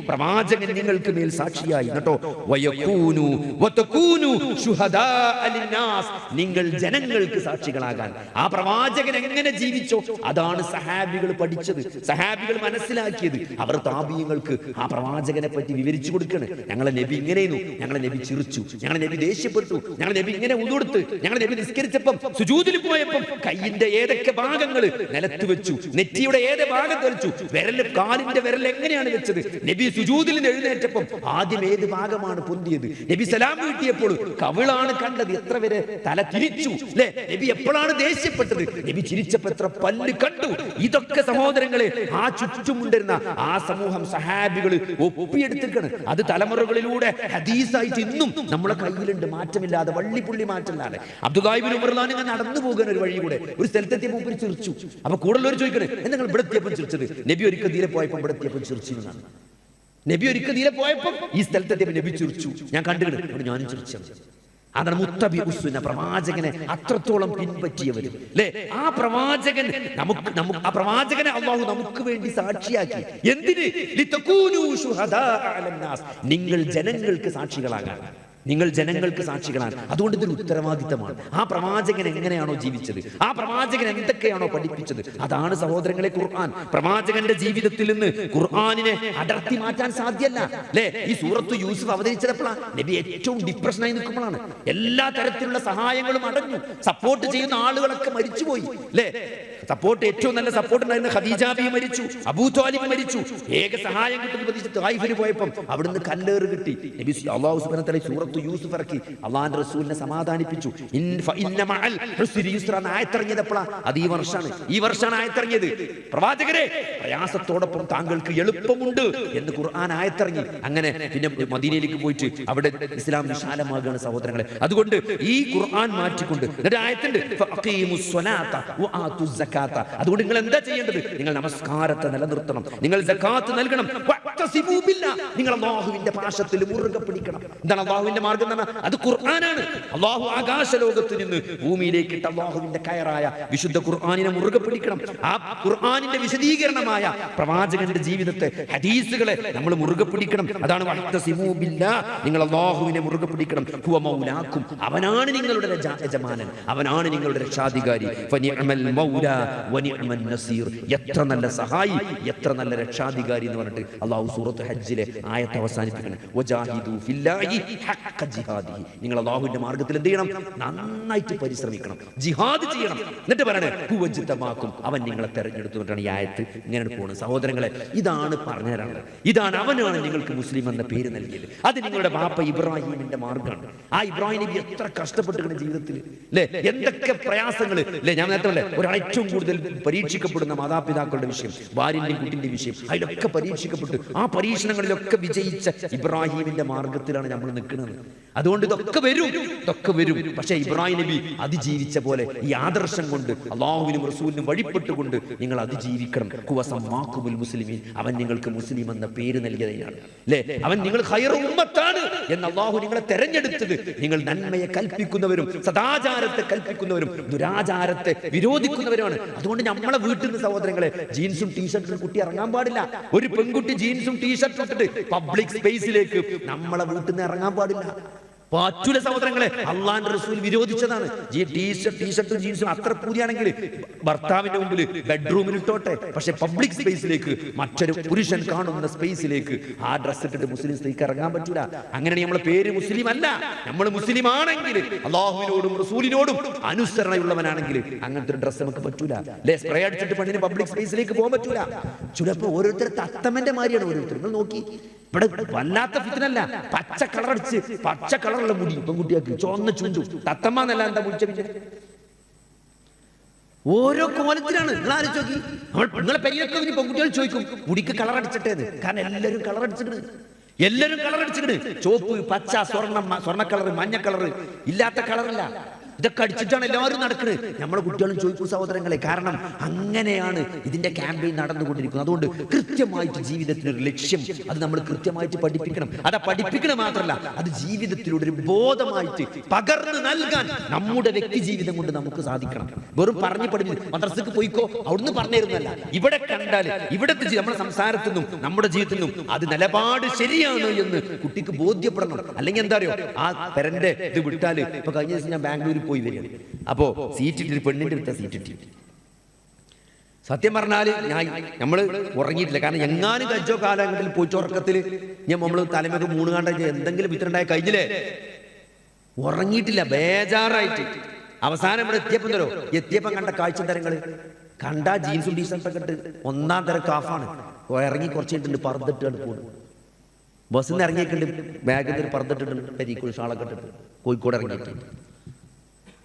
പ്രവാചകൻ നിങ്ങൾക്ക് മേൽ സാക്ഷിയായി കേട്ടോ. നിങ്ങൾ ജനങ്ങൾക്ക് സാക്ഷികളാകാൻ. ആ പ്രവാചകൻ എങ്ങനെ ജീവിച്ചോ അതാണ് സഹാബികൾ പഠിച്ചത്, സഹാബികൾ മനസ്സിലാക്കിയത്. അവർ താബിയങ്ങൾക്ക് ആ പ്രവാചകനെ പറ്റി വിവരിച്ചു കൊടുക്കണ്. ഞങ്ങളെ നബി ഇങ്ങനെയായിരുന്നു, ഞങ്ങളെ നബി ചിരിച്ചു, ഞങ്ങളെ നബി ദേഷ്യപ്പെട്ടു, ഞങ്ങളെ നബി ഇങ്ങനെ ഉതുകൊടുത്ത്, ഞങ്ങളെ നബി നിസ്കരിച്ചപ്പം സുജൂദിൽ പോയപ്പം കൈയിന്റെ ഏതൊക്കെ ഭാഗങ്ങൾ നിലത്ത് വെച്ചു, നെറ്റിയുടെ ഏത് ഭാഗത്ത് വെച്ചു, കാലിന്റെ വിരൽ എങ്ങനെയാണ് വെച്ചത്, നബി സുജൂദിൽ നിന്ന് എഴുന്നേറ്റപ്പം ആദ്യം ഏത് ഭാഗമാണ് പൊന്തിയത്, നബി സലാം വീട്ടിയപ്പോൾ കവിളാണ് കണ്ടത്, എത്ര വരെ തല തിരിച്ചു, അല്ലെ നബി എപ്പോഴാണ് ദേഷ്യപ്പെട്ടത്, നബി ചിരിച്ചപ്പോ എത്ര പല്ല് കണ്ടു. ഇതൊക്കെ സഹോദരങ്ങളെ ആ ചുറ്റുമുണ്ടിരുന്ന ആ സമൂഹം സഹാബികൾ ഒപ്പിയെടുത്തിരിക്കണം. അത് തലമുറകളിലൂടെ ഹദീസായിട്ട് ഇന്നും നമ്മളെ കയ്യിലുണ്ട്, മാറ്റമില്ലാതെ, വള്ളിപ്പുള്ളി മാറ്റമില്ലാതെ. അബ്ദുല്ലാഹി ഇബ്നു ഉമർ ഇങ്ങനെ നടന്നു പോകുന്ന ഒരു വഴി കൂടെ ഒരു സ്ഥലത്തെത്തിയപ്പോൾ മൂപ്പര് ചിരിച്ചു. അപ്പൊ കൂടുതൽ ചോദിക്കണേ, നിങ്ങൾ ഇവിടെ എത്തിയപ്പോൾ ചിരിച്ചത്? നബി ഒരിക്കൽ തീരെ പോയപ്പോൾ ഇവിടെ എത്തിയപ്പോൾ ചിരിച്ചു എന്നാണ്. നബി ഒരിക്കൽ തീരെ പോയപ്പോൾ ഈ സ്ഥലത്തെത്തിയപ്പോൾ നബി ചിരിച്ചു, ഞാൻ കണ്ടുകിടും, ഞാനും ചിരിച്ചു. അതാണ് മുത്തബി ഉസ്സുന്ന, പ്രവാചകനെ അത്രത്തോളം പിൻപറ്റിയവരും അല്ലെ. ആ പ്രവാചകൻ ആ പ്രവാചകനെ അല്ലാഹു നമുക്ക് വേണ്ടി സാക്ഷിയാക്കി. എന്തിന്? ലിതകൂനു ശുഹദാ അലന്നാസ്, നിങ്ങൾ ജനങ്ങൾക്ക് സാക്ഷികളാകാൻ, നിങ്ങൾ ജനങ്ങൾക്ക് സാക്ഷികളാണ്. അതുകൊണ്ട് ഇതൊരു ഉത്തരവാദിത്തമാണ്. ആ പ്രവാചകൻ എങ്ങനെയാണോ ജീവിച്ചത്, ആ പ്രവാചകൻ എന്തൊക്കെയാണോ പഠിപ്പിച്ചത്, അതാണ് സഹോദരങ്ങളെ ഖുർആൻ. പ്രവാചകന്റെ ജീവിതത്തിൽ നിന്ന് ഖുർആനിനെ അടർത്തി മാറ്റാൻ സാധ്യമല്ല അല്ലെ. ഈ സൂറത്ത് യൂസുഫ് അവതരിച്ചപ്പോഴാണ് നബി ഏറ്റവും ഡിപ്രഷനായി നിൽക്കുമ്പോഴാണ്. എല്ലാ തരത്തിലുള്ള സഹായങ്ങളും അടഞ്ഞു, സപ്പോർട്ട് ചെയ്യുന്ന ആളുകളൊക്കെ മരിച്ചുപോയി അല്ലെ. സപ്പോർട്ട് ഏറ്റവും നല്ല സപ്പോർട്ട് ഉണ്ടായിരുന്ന ഖദീജ ബീവി മരിച്ചു, അബൂ ത്വാലിബ് മരിച്ചു. ഏക സഹായം കിട്ടുന്ന പ്രതീക്ഷിച്ച് തായിഫിന് പോയപ്പം അവിടുന്ന് കല്ലേറ് കിട്ടി. നബി അല്ലാഹു സുബ്ഹാനഹു വ തആല സൂറത്ത് യൂസുഫ് ഇറക്കി അല്ലാഹുവിന്റെ റസൂലിനെ സമാധാനിപ്പിച്ചു. ഇന്ന മഅൽ ഉസ്രി യുസ്റ ആയത്തിറങ്ങിയപ്പോഴാണ്, അത് ഈ വർഷമാണ് ആയത്തിറങ്ങിയത്. പ്രവാചകരെ, പ്രയാസത്തോടൊപ്പം താങ്കൾക്ക് എളുപ്പമുണ്ട് എന്ന് ഖുർആൻ ആയത്തിറങ്ങി. അങ്ങനെ പിന്നെ മദീനയിലേക്ക് പോയിട്ട് അവിടെ ഇസ്ലാം വിശാലമാകുകയാണ് സഹോദരങ്ങളെ. അതുകൊണ്ട് ഈ ഖുർആൻ മാറ്റിക്കൊണ്ട് ഒരു ആയത്തുണ്ട്, ഫഅഖീമുസ് സ്വലാത്ത വആതുസ് സകാത്ത. അതുകൊണ്ട് നിങ്ങൾ എന്താ ചെയ്യേണ്ടത്? നിങ്ങൾ നമസ്കാരത്തെ നിലനിർത്തണം, നിങ്ങൾ സകാത്ത് നൽകണം, വഅ്തസിബൂ ബില്ലാഹ്, നിങ്ങൾ അല്ലാഹുവിന്റെ പാശത്തിൽ മുറുകെ പിടിക്കണം. എന്താണ് അല്ലാഹുവിന്റെ മാർഗ്ഗം എന്ന് പറഞ്ഞാൽ? അത് ഖുർആനാണ്. അല്ലാഹു ആകാശ ലോകത്ത് നിന്ന് ഭൂമിയിലേക്ക് ഇട്ട അല്ലാഹുവിന്റെ കയറായ വിശുദ്ധ ഖുർആനിനെ മുറുകെ പിടിക്കണം. ആ ഖുർആനിന്റെ വിശദീകരണമായ പ്രവാചകന്റെ ജീവിതത്തെ, ഹദീസുകളെ നമ്മൾ മുറുകെ പിടിക്കണം. അതാണ് വഅ്തസിബൂ ബില്ലാഹ്, നിങ്ങൾ അല്ലാഹുവിനെ മുറുകെ പിടിക്കണം. ഹുവ മൗലാക്കും, അവനാണ് നിങ്ങളുടെ യജമാനൻ, അവനാണ് നിങ്ങളുടെ രക്ഷാധികാരി. ഫനിഅമൽ മൗലാ വനിഅമൻ നസീർ, എത്ര നല്ല സഹായി, എത്ര നല്ല രക്ഷാധികാരി എന്ന് പറഞ്ഞിട്ട് അല്ലാഹു സൂറത്ത് ഹജ്ജിലെ ആയത്ത് അവസാനിപ്പിക്കണം. വജാഹിദു ഫില്ലാഹി ഹഖ്ഖ ജിഹാദിഹി, നിങ്ങൾ അല്ലാഹുവിന്റെ മാർഗ്ഗത്തിൽ എന്ത് ചെയ്യണം? നന്നായിട്ട് പരിശ്രമിക്കണം, ജിഹാദ് ചെയ്യണം. എന്നിട്ട് പറയണേ ഹുവജ്തമാക്കും, അവൻ നിങ്ങളെ തെരഞ്ഞെടുത്തുകൊണ്ടാണ് ഈ ആയത്ത് ഇങ്ങനെ പോകുന്നത്. സഹോദരങ്ങളെ, ഇതാണ് പറഞ്ഞു തരാനുള്ളത്. ഇതാണ് അവനാണ് നിങ്ങൾക്ക് മുസ്ലിം എന്ന പേര് നൽകിയത്. അത് നിങ്ങളുടെ ബാപ്പ ഇബ്രാഹിമിന്റെ മാർഗ്ഗമാണ്. ആ ഇബ്രാഹിം നബി എത്ര കഷ്ടപ്പെട്ടിരിക്കുന്ന ജീവിതത്തിൽ അല്ലെ, എന്തൊക്കെ പ്രയാസങ്ങൾ അല്ലെ. ഞാൻ നേരത്തെ ഒരാൾ ഏറ്റവും കൂടുതൽ പരീക്ഷിക്കപ്പെടുന്ന മാതാപിതാക്കളുടെ വിഷയം, ഭാര്യന്റെയും കുട്ടിന്റെ വിഷയം, അതിലൊക്കെ പരീക്ഷിക്കപ്പെട്ടു ആ പരീക്ഷണങ്ങളിലൊക്കെ വിജയിച്ച ഇബ്രാഹിമിന്റെ മാർഗത്തിലാണ് നമ്മൾ നിൽക്കുന്നത്. അതുകൊണ്ട് ഇതൊക്കെ വരും. പക്ഷേ ഇബ്രാഹിം നബി അതിജീവിച്ച പോലെ ഈ ആദർശം കൊണ്ട് അല്ലാഹുവിനും റസൂലിനും വഴിപ്പെട്ടുകൊണ്ട് നിങ്ങൾ അതിജീവിക്കണം. കുവസമ്മാക്കുമുൽ മുസ്ലിമീൻ, അവൻ നിങ്ങൾക്ക് മുസ്ലിം എന്ന പേര് നൽകിയതാണ് അല്ലേ. അവൻ നിങ്ങൾ ഖൈറ ഉമ്മത്താണ് എന്ന് അല്ലാഹു നിങ്ങളെ തെരഞ്ഞെടുത്തത്. നിങ്ങൾ നന്മയെ കൽപ്പിക്കുന്നവരും സദാചാരത്തെ കൽപ്പിക്കുന്നവരും ദുരാചാരത്തെ വിരോധിക്കുന്നവരുമാണ്. അതുകൊണ്ട് നമ്മളെ വീട്ടിൽ നിന്ന് സഹോദരങ്ങളെ ജീൻസും ടീഷർട്ടും കുട്ടി ഇറങ്ങാൻ പാടില്ല. ഒരു പെൺകുട്ടി ജീൻസും ടീഷർട്ടും ഇട്ടിട്ട് പബ്ലിക് സ്പേസിലേക്ക് നമ്മളെ വീട്ടിൽ നിന്ന് ഇറങ്ങാൻ പാടില്ല. പറ്റൂല സഹോദരങ്ങളെ, അള്ളാന്റെ റസൂൽ വിരോധിച്ചതാണ്. ടീഷർട്ടും ജീൻസും അത്ര പൂതിയാണെങ്കിൽ ഭർത്താവിന്റെ മുമ്പിൽ ബെഡ്റൂമിൽ ഇട്ടോട്ടെ, പക്ഷെ പബ്ലിക് സ്പേസിലേക്ക്, മറ്റൊരു പുരുഷൻ കാണുന്ന സ്പേസിലേക്ക് ആ ഡ്രസ് ഇട്ടിട്ട് മുസ്ലിം സ്ത്രീക്ക് ഇറങ്ങാൻ പറ്റൂല. അങ്ങനെ നമ്മളെ പേര് മുസ്ലിം അല്ല. നമ്മൾ മുസ്ലിം ആണെങ്കിൽ അള്ളാഹുവിനോടും റസൂലിനോടും അനുസരണയുള്ളവനാണെങ്കിൽ അങ്ങനത്തെ ഒരു ഡ്രസ് നമുക്ക് പറ്റൂല അല്ലെ. സ്പ്രേ അടിച്ചിട്ട് പെണ്ണിന് പബ്ലിക് സ്പേസിലേക്ക് പോകാൻ പറ്റൂല. ചിലപ്പോ ഓരോരുത്തർ തത്തമ്മന്റെ മാതിരിയാണ് ഓരോരുത്തർ. നിങ്ങൾ നോക്കി, ഇവിടെ വല്ലാത്ത ഫിത്നല്ല. പച്ച കളറുള്ള മുടി പെൺകുട്ടിയാക്കി, ചുവന്ന ചുണ്ടും, തത്തമ്മ എന്നല്ല എന്താ വിളിച്ച. പിന്നെ ഓരോ കോലത്തിലാണ്. നിങ്ങൾ ആലോചിച്ച് നോക്കി, നിങ്ങളെ പെരിയൊക്കെ പെൺകുട്ടികൾ ചോദിക്കും മുടിക്ക് കളർ അടിച്ചിട്ടേന്ന്. കാരണം എല്ലാവരും കളർ അടിച്ചിട്ട്, ചുവപ്പ്, പച്ച, സ്വർണ്ണ കളർ, മഞ്ഞ കളർ, ഇല്ലാത്ത കളറില്ല. ഇതൊക്കെ അടിച്ചിട്ടാണ് എല്ലാവരും നടക്കുന്നത്. നമ്മളെ കുട്ടികളും ചോദിക്കും സഹോദരങ്ങളെ. കാരണം അങ്ങനെയാണ് ഇതിന്റെ ക്യാമ്പയിൻ നടന്നുകൊണ്ടിരിക്കുന്നത്. അതുകൊണ്ട് കൃത്യമായിട്ട് ജീവിതത്തിനൊരു ലക്ഷ്യം അത് നമ്മൾ കൃത്യമായിട്ട് പഠിപ്പിക്കണം. അത് പഠിപ്പിക്കണം മാത്രമല്ല, അത് ജീവിതത്തിലൂടെ ഒരു ബോധമായിട്ട് പകർന്നു നൽകാൻ നമ്മുടെ വ്യക്തി ജീവിതം കൊണ്ട് നമുക്ക് സാധിക്കണം. വെറും പറഞ്ഞു പഠിപ്പിച്ചു മദ്രസക്ക് പോയിക്കോ അവിടുന്ന് പറഞ്ഞിരുന്നല്ല, ഇവിടെ കണ്ടാൽ ഇവിടത്തെ നമ്മുടെ സംസാരത്തിൽ നിന്നും നമ്മുടെ ജീവിതത്തിൽ നിന്നും അത് നിലപാട് ശരിയാണ് എന്ന് കുട്ടിക്ക് ബോധ്യപ്പെടണം. അല്ലെങ്കിൽ എന്താ അറിയോ, ആ പെരന്റെ ഇത് വിട്ടാല് ഇപ്പൊ കഴിഞ്ഞ ദിവസം ഞാൻ ബാംഗ്ലൂരിൽ പോയി വരികയാണ്. അപ്പോ സീറ്റ് ഇട്ടിട്ട് പെണ്ണിന്റെ അടുത്ത സീറ്റ് ഇട്ടി. സത്യം പറഞ്ഞാല് നമ്മള് ഉറങ്ങിയിട്ടില്ല. കാരണം എങ്ങാനും കജ്ജോ കാലങ്ങളിൽ പോയിട്ട് ഉറക്കത്തില് നമ്മള് തലമൊക്കെ മൂന്ന് കണ്ട എന്തെങ്കിലും വിത്തരണ്ടായ കഴിഞ്ഞില്ലേ, ഉറങ്ങിയിട്ടില്ല, ബേജാറായിട്ട്. അവസാനം ഇവിടെ എത്തിയപ്പം കണ്ട കാഴ്ച തരങ്ങള് കണ്ട ജീൻസും ടീഷർട്ടൊക്കെ ഇട്ട് ഒന്നാം തരം കാഫാണ്. ഇറങ്ങി കുറച്ച് കഴിഞ്ഞിട്ടുണ്ട്, പറന്നിട്ടാണ് പോകുന്നത്. ബസ്സിൽ നിന്ന് ഇറങ്ങിയിട്ടുണ്ട്, ബാഗിൽ നിന്ന് പറന്നിട്ടിട്ടുണ്ട്, പെരീക്കുൾ ഷാളൊക്കെ ഇട്ടിട്ട് കോഴിക്കോട് ഇറങ്ങിയിട്ടുണ്ട്.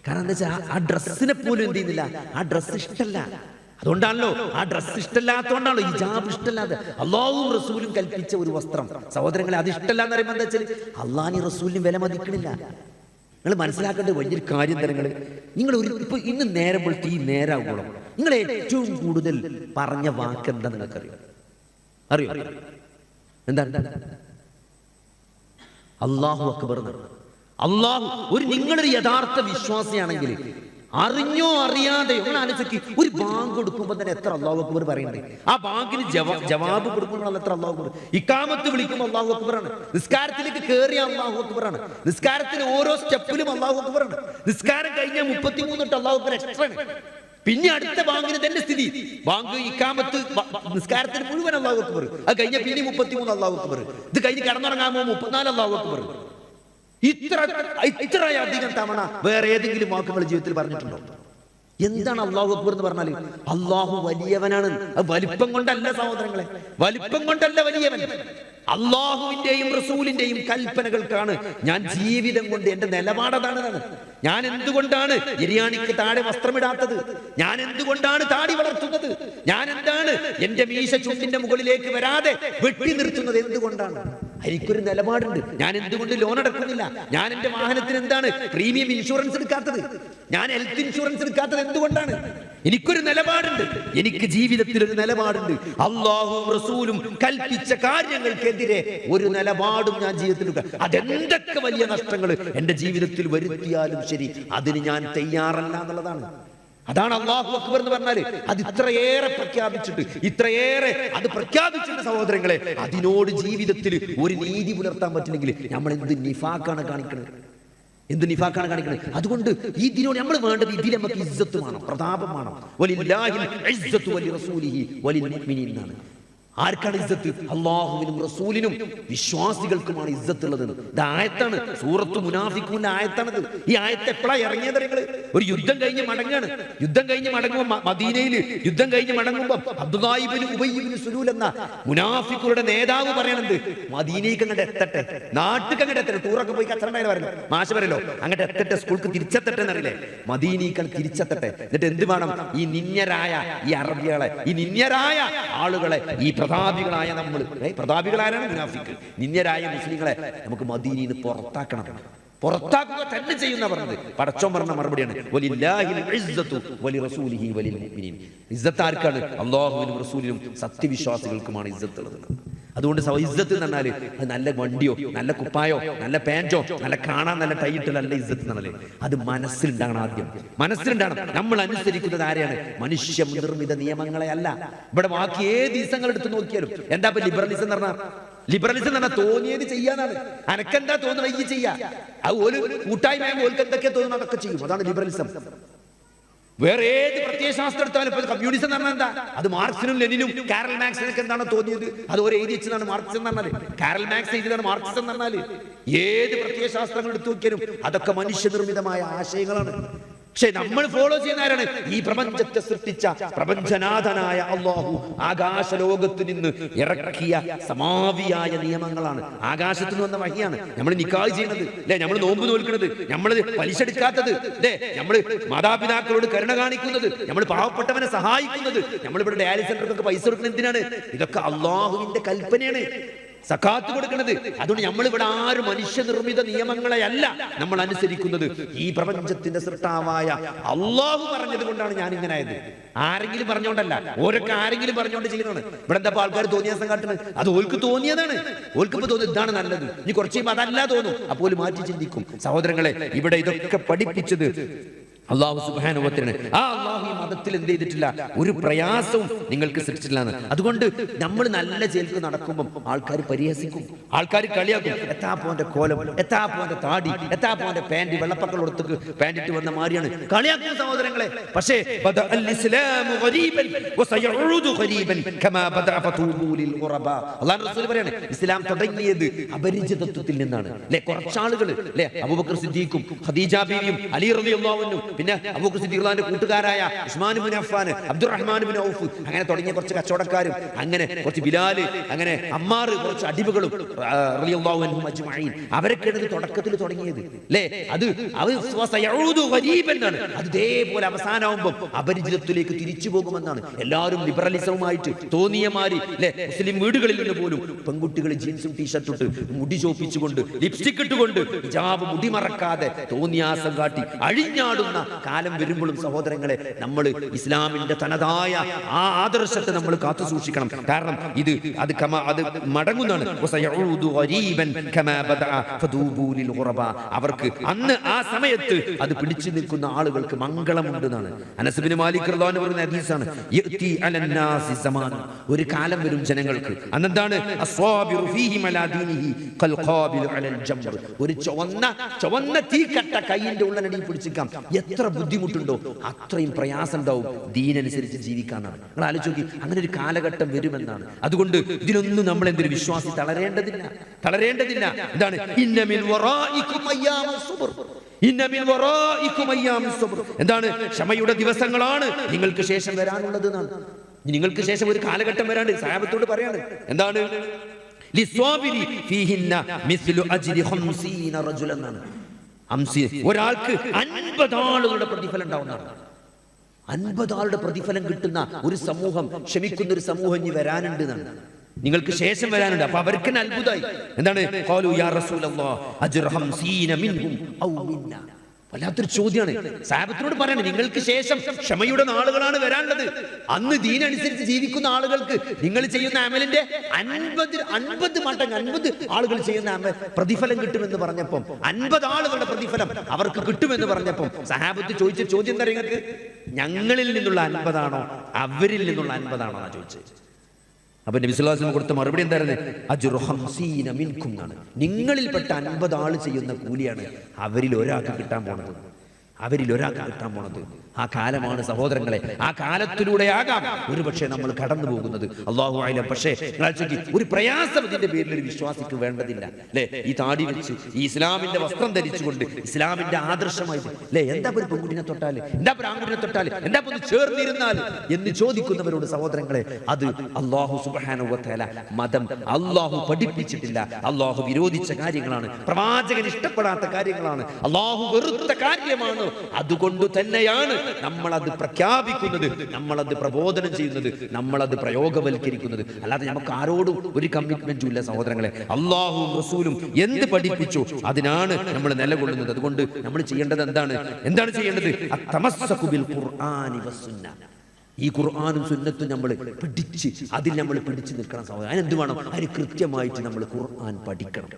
കാരണം എന്താ വെച്ചാൽ ആ ഡ്രസ്സിനെ പോലും എന്ത് ചെയ്യുന്നില്ല, ആ ഡ്രസ്സ് ഇഷ്ടമല്ല. അതുകൊണ്ടാണല്ലോ ആ ഡ്രസ്സ് ഇഷ്ടമല്ലാത്തതുകൊണ്ടാണല്ലോ ഹിജാബ് ഇഷ്ടമല്ലാതെ അള്ളാഹുവും റസൂലും കൽപ്പിച്ച ഒരു വസ്ത്രം. സഹോദരങ്ങളെ, അത് ഇഷ്ടമല്ല എന്ന് പറയുമ്പോൾ എന്താ വെച്ചാൽ അള്ളാഹിനും റസൂലിനും വില മതിക്കണില്ല. നിങ്ങൾ മനസ്സിലാക്കേണ്ട വലിയൊരു കാര്യം തരങ്ങൾ. നിങ്ങൾ ഇപ്പൊ ഇന്ന് നേരം പോലത്തെ ഈ നേരാവോളം നിങ്ങൾ ഏറ്റവും കൂടുതൽ പറഞ്ഞ വാക്ക് എന്താ നിങ്ങൾക്കറിയോ? അറിയോ? എന്താണ്? അല്ലാഹു അക്ബർ. അല്ലാഹു ഒരു നിങ്ങളൊരു യഥാർത്ഥ വിശ്വാസിയാണെങ്കിൽ അറിഞ്ഞോ അറിയാതെയോ നിങ്ങൾ ആലോചിക്ക്, ഒരു ബാങ്ക് കൊടുക്കുമ്പോൾ തന്നെ എത്ര അല്ലാഹു അക്ബർ പറയുന്നുണ്ട്. ആ ബാങ്കിന് ജവാബ് കൊടുക്കുമ്പോൾ എത്ര അല്ലാഹു അക്ബർ. ഇഖാമത്ത് വിളിക്കുമ്പോൾ അല്ലാഹു അക്ബറാണ്. നിസ്കാരത്തിലേക്ക് കയറിയ അല്ലാഹു അക്ബറാണ്. നിസ്കാരത്തിന് ഓരോ സ്റ്റെപ്പിലും അല്ലാഹു അക്ബറാണ്. നിസ്കാരം കഴിഞ്ഞാൽ 33 തൊട്ട് അല്ലാഹു അക്ബർ എക്സ്ട്രാ. പിന്നെ അടുത്ത ബാങ്കിന് തന്നെ സ്ഥിതി, ബാങ്ക് ഇഖാമത്ത് നിസ്കാരത്തിന് മുഴുവൻ അല്ലാഹു അക്ബർ. അത് കഴിഞ്ഞ പിന്നെ 33 അല്ലാഹു അക്ബർ. ഇത് കഴിഞ്ഞ് കിടന്നുറങ്ങാമോ 34 അല്ലാഹു അക്ബർ. ഇത്രയധികം തവണ വേറെ ഏതെങ്കിലും വാക്കുകൾ ജീവിതത്തിൽ പറഞ്ഞിട്ടുണ്ടോ? എന്താണ് അല്ലാഹു അക്ബർ എന്ന് പറഞ്ഞാൽ? അല്ലാഹു വലിയവനാണ്. വലിപ്പം കൊണ്ടല്ല സഹോദരങ്ങളെ, വലിപ്പം കൊണ്ടല്ല വലിയവൻ. അള്ളാഹുവിന്റെയും റസൂലിന്റെയും കൽപ്പനകൾക്കാണ് ഞാൻ ജീവിതം കൊണ്ട് എന്റെ നിലപാടതാണ്. ഞാൻ എന്തുകൊണ്ടാണ് എരിയാണിക്ക് താഴെ വസ്ത്രമിടാത്തത്? ഞാൻ എന്തുകൊണ്ടാണ് താടി വളർത്തുന്നത്? ഞാൻ എന്താണ് എന്റെ മീശ ചുണ്ടിന്റെ മുകളിലേക്ക് വരാതെ വെട്ടി നിർത്തുന്നത്? എന്തുകൊണ്ടാണ്? എനിക്കൊരു നിലപാടുണ്ട്. ഞാൻ എന്തുകൊണ്ട് ലോൺ അടക്കുന്നില്ല? ഞാൻ എന്റെ വാഹനത്തിന് എന്താണ് പ്രീമിയം ഇൻഷുറൻസ് എടുക്കാത്തത്? ഞാൻ ഹെൽത്ത് ഇൻഷുറൻസ് എടുക്കാത്തത് എന്തുകൊണ്ടാണ്? എനിക്കൊരു നിലപാടുണ്ട്. എനിക്ക് ജീവിതത്തിൽ ഒരു നിലപാടുണ്ട്. അള്ളാഹുവും റസൂലും കൽപ്പിച്ച കാര്യങ്ങൾക്കെതിരെ ഒരു നിലപാടും ഞാൻ ജീവിതത്തിൽ എടുക്കുക. അതെന്തൊക്കെ വലിയ നഷ്ടങ്ങൾ എന്റെ ജീവിതത്തിൽ വരുത്തിയാലും ശരി, അതിന് ഞാൻ തയ്യാറല്ല എന്നുള്ളതാണ്. അതാണ് അല്ലാഹു അക്ബർ എന്ന് പറഞ്ഞാല്. അത് ഇത്രയേറെ പ്രഖ്യാപിച്ചിട്ട്, ഇത്രയേറെ അത് പ്രഖ്യാപിച്ചിട്ട് സഹോദരങ്ങളെ, അതിനോട് ജീവിതത്തിൽ ഒരു നീതി പുലർത്താൻ പറ്റില്ലെങ്കിൽ നമ്മൾ എന്ത് നിഫാക്കാണ് കാണിക്കുന്നത്? എന്ത് നിഫാക്കാണ് കാണിക്കുന്നത്? അതുകൊണ്ട് ഇതിനോട് നമ്മൾ വേണ്ടത്, ഇതിൽ നമുക്ക് ഇസ്സത്ത് വേണം, പ്രതാപം വേണം. വലില്ലാഹിൽ ഇസ്സത്തു വലിറസൂലിഹി വലിൽമുഅ്മിനീൻ എന്നാണ്. ആർക്കാണ് ഇസ്സത്ത്? അല്ലാഹുവിനും റസൂലിനും വിശ്വാസികൾക്കുമാണ് ഇസ്സത്ത് ഉള്ളത്. ഇത് ആയത്താണ്, സൂറത്തു മുനാഫിഖൂന്റെ ആയത്താണത്. ഈ ആയത്ത് എപ്പോഴാ ഇറങ്ങിയത്? ഒരു യുദ്ധം കഴിഞ്ഞ് മടങ്ങാണ്. യുദ്ധം കഴിഞ്ഞ് മടങ്ങുമ്പോൾ മദീനയിൽ യുദ്ധം കഴിഞ്ഞ് മടങ്ങുമ്പോൾ അബ്ദുല്ലാഹി ഇബ്നു ഉബയ്യ് ഇബ്നു സുലൂൽ എന്ന മുനാഫിഖുകളുടെ നേതാവ് പറയണത്, മദീനയ്ക്ക് അങ്ങോട്ട് എത്തട്ടെ, നാട്ടിലേക്ക് അങ്ങോട്ട് എത്തട്ടെ. ടൂറൊക്കെ പോയി കച്ചറണ്ടായാലും പറയല്ലോ, മാഷ് പറയല്ലോ, അങ്ങോട്ട് എത്തട്ടെ, സ്കൂൾക്ക് തിരിച്ചെത്തട്ടെ എന്നറിയില്ലേ? മദീനയ്ക്ക് തിരിച്ചെത്തട്ടെ. എന്നിട്ട് എന്ത് വേണം? ഈ നിന്യരായ ഈ അറബികളെ, ഈ നിന്യരായ ആളുകളെ, ഈ പ്രതാപികളായ നമ്മൾ, പ്രതാപികളായാണ് മുനാഫിക്ക്, നിന്യരായ മുസ്ലിങ്ങളെ നമുക്ക് മദീനയിൽ നിന്ന് പുറത്താക്കണം. പുറത്താക്കുക തന്നെ ചെയ്യുന്ന പറഞ്ഞത്. പടച്ചോൻ പറഞ്ഞ മറുപടിയാണ്, വലില്ലാഹിൽ ഇസ്സത്തു വലിറസൂലിഹി വലിൽമുഅ്മിനീൻ. ഇസ്സത്ത് ആർക്കാണ്? അല്ലാഹുവിനും റസൂലിനും സത്യവിശ്വാസികൾക്കുമാണ് ഇസ്സത്ത് ഉള്ളത്. അതുകൊണ്ട് ഇസ്സത്ത് എന്ന് പറഞ്ഞാൽ അത് നല്ല വണ്ടിയോ നല്ല കുപ്പായോ നല്ല പാൻറ്റോ നല്ല കാണാൻ നല്ല ടൈറ്റിലല്ല ഇസ്സത്ത് എന്ന് പറഞ്ഞാൽ. അത് മനസ്സിലുണ്ടാകണം. ആദ്യം മനസ്സിലുണ്ടാകണം. നമ്മൾ അനുസരിക്കുന്നത് ആരെയാണ്? മനുഷ്യ നിർമ്മിത നിയമങ്ങളെ അല്ല. ഇവിടെ ബാക്കി ഏത് ദിവസങ്ങൾ എടുത്ത് നോക്കിയാലും എന്താ ഇപ്പൊ ലിബറലിസം എന്ന് പറഞ്ഞാൽ? ലിബറലിസം എന്ന് പറഞ്ഞാൽ തോന്നിയത് ചെയ്യാനാണ്. അനക്കെന്താ തോന്നുന്നത് ഈ ചെയ്യാ. അത് ഒരു കൂട്ടായ്മ ഓൽക്ക് എന്തൊക്കെ തോന്നുന്നു അതൊക്കെ ചെയ്യും. അതാണ് ലിബറലിസം. വേറെ ഏത് പ്രത്യയശാസ്ത്രം എടുത്താലും ഇപ്പൊ കമ്മ്യൂണിസം എന്ന് പറഞ്ഞാൽ എന്താ? അത് മാർക്സിനും ലെനിനും കാരൽ മാർക്സിനൊക്കെ എന്താണ് തോന്നിയത്? അത് ഒരു എഴുതി വെച്ചതാണ് മാർക്സ് എന്ന് പറഞ്ഞാല്. കാരൽ മാർക്സ് എഴുതിയതാണ് മാർക്സിസം എന്ന് പറഞ്ഞാല്. ഏത് പ്രത്യയശാസ്ത്രങ്ങൾ എടുത്തു നോക്കിയാലും അതൊക്കെ മനുഷ്യനിർമ്മിതമായ ആശയങ്ങളാണ്. പക്ഷെ നമ്മൾ ഫോളോ ചെയ്യുന്ന ആരാണ്? ഈ പ്രപഞ്ചത്തെ സൃഷ്ടിച്ച പ്രപഞ്ചനാഥനായ അല്ലാഹു ആകാശലോകത്ത് നിന്ന് ഇറക്കിയ സമാവിയായ നിയമങ്ങളാണ്. ആകാശത്ത് നിന്ന് വന്ന വഹിയാണ്. നമ്മൾ നിക്കാഹ് ചെയ്യുന്നത് അല്ലെ, നമ്മൾ നോമ്പ് നോൽക്കുന്നത്, നമ്മൾ പലിശ എടുക്കാത്തത് അല്ലെ, നമ്മൾ മാതാപിതാക്കളോട് കരുണ കാണിക്കുന്നത്, നമ്മൾ പാവപ്പെട്ടവനെ സഹായിക്കുന്നത്, നമ്മൾ ഇവിടെ ഡയാലിസിസ് സെന്ററിലൊക്കെ പൈസ കൊടുക്കുന്നത് എന്തിനാണ്? ഇതൊക്കെ അല്ലാഹുവിന്റെ കൽപ്പനയാണ്. സക്കാത്ത് കൊടുക്കുന്നത്. അതുകൊണ്ട് നമ്മൾ ഇവിടെ ആരും മനുഷ്യനിർമ്മിത നിയമങ്ങളെയല്ല നമ്മൾ അനുസരിക്കുന്നത്. ഈ പ്രപഞ്ചത്തിന്റെ സൃഷ്ടാവായ അള്ളാഹു പറഞ്ഞത് കൊണ്ടാണ് ഞാൻ ഇങ്ങനെ ആയത്. ആരെങ്കിലും പറഞ്ഞോണ്ടല്ല, ഓരൊക്കെ ആരെങ്കിലും പറഞ്ഞോണ്ട് ചെയ്യുന്നതാണ്. ഇവിടെ എന്താ ആൾക്കാർ തോന്നിയ കാട്ടുന്നത്? അത് ഓൽക്ക് തോന്നിയതാണ്. ഓൽക്കിപ്പോ തോന്നുന്നത് ഇതാണ് നല്ലത്, ഇനി കുറച്ച് കഴിയുമ്പോൾ അതല്ല തോന്നും, അപ്പോൾ മാറ്റി ചിന്തിക്കും. സഹോദരങ്ങളെ, ഇവിടെ ഇതൊക്കെ പഠിപ്പിച്ചത് അള്ളാഹു സുബ്ഹാനഹു വ തആല. ആ അള്ളാഹു ഈ മതത്തിൽ എന്ത് ചെയ്തിട്ടില്ല, ഒരു പ്രയാസവും നിങ്ങൾക്ക് സൃഷ്ടിച്ചിട്ടില്ല. അതുകൊണ്ട് നമ്മൾ നല്ല ചേൽക്ക് നടക്കുമ്പോൾ ആൾക്കാർ പരിഹസിക്കും, ആൾക്കാർ കളിയാക്കും. എത്താപ്പോന്റെ കോലം, എത്താപ്പോന്റെ താടി, എത്താപ്പോന്റെ പാന്റ്, വെള്ളപ്പക്കൾ കൊടുത്ത് പാന്റ് ഇട്ട് വന്ന മാറിയാണ് കളിയാക്കും സഹോദരങ്ങളെ. പക്ഷേ അല്ലാഹു റസൂൽ പറയാണ്, ഇസ്ലാം തുടങ്ങിയത് അപരിചിതത്വത്തിൽ നിന്നാണ്. അല്ലെ, കുറച്ചാളുകൾ അല്ലെ, അബൂബക്കർ സിദ്ദീഖും ഖദീജ ബീവിയും അലി റളിയല്ലാഹു അൻഹു, പിന്നെ അബൂബക്കർ സിദ്ദീഖിന്റെ കൂട്ടുകാരായ ഉസ്മാൻ ഇബ്നു അഫ്ഫാൻ, അബ്ദുറഹ്മാൻ ഇബ്നു ഔഫ്, അങ്ങനെ തുടങ്ങിയ കുറച്ച് കച്ചവടക്കാരും, അങ്ങനെ കുറച്ച് ബിലാല്, അങ്ങനെ അമ്മാർ, കുറച്ച് അടിമകളും റളിയല്ലാഹു അൻഹും അജ്മഈൻ, അവരൊക്കെയാണ് തുടക്കത്തിൽ തുടങ്ങിയത്. അല്ലേ, അത് അതേപോലെ അവസാനമാകുമ്പോൾ അപരിചിതത്വത്തിലേക്ക് തിരിച്ചു പോകുമെന്നാണ്. എല്ലാവരും ലിബറലിസവുമായിട്ട് തോന്നിയ മാതിരി അല്ലെ, മുസ്ലിം വീടുകളിൽ നിന്ന് പോലും പെൺകുട്ടികൾ ജീൻസും ടീഷർട്ട് ഇട്ട് മുടി ചോപ്പിച്ചുകൊണ്ട് ലിപ്സ്റ്റിക് ഇട്ടുകൊണ്ട് ഹിജാബ് മുടി മറക്കാതെ തോന്നിയാസം കാട്ടി അഴിഞ്ഞാടുന്ന കാലം വരുമ്പോഴും സഹോദരങ്ങളെ, നമ്മൾ ഇസ്ലാമിന്റെ തനതായ ആ ആദർശത്തെ നമ്മൾ കാത്തു സൂക്ഷിക്കണം. കാരണം ഇത് അത് മടങ്ങുന്നതാണ്. അവർക്ക് അന്ന് ആ സമയത്ത് അത് പിടിച്ചു നിൽക്കുന്ന ആളുകൾക്ക് മംഗളമുണ്ടെന്നാണ്. അനസ് ഇബ്നു മാലിക് റളിയല്ലാഹു അൻഹു പറയുന്ന ഹദീസാണ്, യഅതി അലന്നാസി സമാൻ, ഒരു കാലം വരും ജനങ്ങൾക്ക്, അന്നെന്താണ്, അസ്വാബിറു ഫീഹി അലാ ദീനിഹി ഖൽ ഖാബിലു അലൽ ജംർ, ഒരു ചുവന്ന തീക്കട്ട കൈയിന്റെ ഉള്ളനടിയിൽ പിടിച്ചിക്കാം. എത്ര ബുദ്ധിമുട്ടുണ്ടോ അത്രയും പ്രയാസം ഉണ്ടാവും ദീനനുസരിച്ച് ജീവിക്കാനാണ്. നിങ്ങൾ ആലോചിച്ച് നോക്കി, അങ്ങനെ ഒരു കാലഘട്ടം വരുമെന്നാണ്. അതുകൊണ്ട് ഇതിനൊന്നും നമ്മൾ എന്തൊരു വിശ്വാസി തളരേണ്ടതില്ല. എന്താണ്, ഇന്ന മിൻ വറാഇകും അയ്യാമുസ് സുബ്ർ, എന്താണ്, ക്ഷമയുടെ ദിവസങ്ങളാണ് നിങ്ങൾക്ക് ശേഷം വരാനുള്ളത് എന്നാണ്. നിങ്ങൾക്ക് ശേഷം ഒരു കാലഘട്ടം വരാണ്ട് സഹാബത്തോട് പറയാണ്, എന്താണ്, ഒരാൾക്ക് 50 ആളുകളുടെ പ്രതിഫലം ഉണ്ടാവുന്നതാണ്. 50 ആളുടെ പ്രതിഫലം കിട്ടുന്ന ഒരു സമൂഹം, ക്ഷമിക്കുന്ന ഒരു സമൂഹം ഇനി വരാനുണ്ട് എന്നാണ്. നിങ്ങൾക്ക് ശേഷം വരാനുണ്ട്. അപ്പൊ അവർക്ക് അത്ഭുതമായി. എന്താണ്, ഖാലു യാ റസൂലല്ലാഹ് അജ്റഹം സീന മിൻഹും ഔ മിന്ന. വല്ലാത്തൊരു ചോദ്യമാണ്. സഹാബത്തിനോട് പറയാണ്, നിങ്ങൾക്ക് ശേഷം ക്ഷമയുടെ നാളുകളാണ് വരാനുള്ളത്. അന്ന് ദീനനുസരിച്ച് ജീവിക്കുന്ന ആളുകൾക്ക് നിങ്ങൾ ചെയ്യുന്ന അമലിന്റെ 50 മടങ്ങ് 50 ആളുകൾ ചെയ്യുന്ന പ്രതിഫലം കിട്ടുമെന്ന് പറഞ്ഞപ്പം, 50 ആളുകളുടെ പ്രതിഫലം അവർക്ക് കിട്ടുമെന്ന് പറഞ്ഞപ്പം സഹാബത്ത് ചോദിച്ച ചോദ്യം എന്താ, നിങ്ങൾക്ക് ഞങ്ങളിൽ നിന്നുള്ള 50 ആണോ അവരിൽ നിന്നുള്ള 50 ആണോ എന്നാണ് ചോദിച്ചത്. അപ്പൊ നബി സല്ലല്ലാഹു അലൈഹി വസല്ലം കൊടുത്ത മറുപടി എന്തായിരുന്നു, അജ്റു 50 മിൻകും എന്നാണ്. നിങ്ങളിൽപ്പെട്ട 50 ആൾ ചെയ്യുന്ന കൂലിയാണ് അവരിൽ ഒരാൾക്ക് കിട്ടാൻ പോണത്. ആ കാലമാണ് സഹോദരങ്ങളെ. ആ കാലത്തിലൂടെയാകാം ഒരുപക്ഷെ നമ്മൾ കടന്നു പോകുന്നത്, അല്ലാഹു അഅലം. പക്ഷേ ഒരു പ്രയാസം ഇതിന്റെ പേരിൽ ഒരു വിശ്വാസിക്ക് വേണ്ടതില്ല. അല്ലെ, ഈ താടി വെച്ച് ഈ ഇസ്ലാമിന്റെ വസ്ത്രം ധരിച്ചുകൊണ്ട് ഇസ്ലാമിന്റെ ആദർശമായി അല്ലെ, എന്താ ഒരു പെൺകുട്ടിനെ തൊട്ടാല്, എന്താ ഒരു ആൺകുട്ടിനെ തൊട്ടാല്, എന്താ ഒന്ന് ചേർന്നിരുന്നാൽ എന്ന് ചോദിക്കുന്നവരോട് സഹോദരങ്ങളെ, അത് അല്ലാഹു സുബ്ഹാനഹു വ തആല മതം അല്ലാഹു പഠിപ്പിച്ചിട്ടില്ല. അല്ലാഹു വിരോധിച്ച കാര്യങ്ങളാണ്, പ്രവാചകൻ ഇഷ്ടപ്പെടാത്ത കാര്യങ്ങളാണ്, അല്ലാഹു വെറുത്ത കാര്യമാണ്. അതുകൊണ്ട് തന്നെയാണ് നമ്മളത് പ്രഖ്യാപിക്കുന്നത്, നമ്മളത് പ്രബോധനം ചെയ്യുന്നത്, നമ്മളത് പ്രയോഗവൽക്കരിക്കുന്നത്. അല്ലാതെ നമുക്ക് ആരോടും ഒരു കമ്മിറ്റ്മെന്റും ഇല്ല സഹോദരങ്ങളെ. അള്ളാഹുവും റസൂലും എന്ത് പഠിപ്പിച്ചു അതിനാണ് നമ്മൾ നിലകൊള്ളുന്നത്. അതുകൊണ്ട് നമ്മൾ ചെയ്യേണ്ടത് എന്താണ് ചെയ്യേണ്ടത്? അത്തമസ്സകു ബിൽ ഖുർആനി വസ്സുന്ന. ഈ ഖുർആനും സുന്നത്തും നമ്മൾ അതിൽ നമ്മൾ പിടിച്ചു നിൽക്കണം സഹോദരൻ. അതിനെന്ത് വേണം? അതിന് കൃത്യമായിട്ട് നമ്മൾ ഖുർആൻ പഠിക്കണം.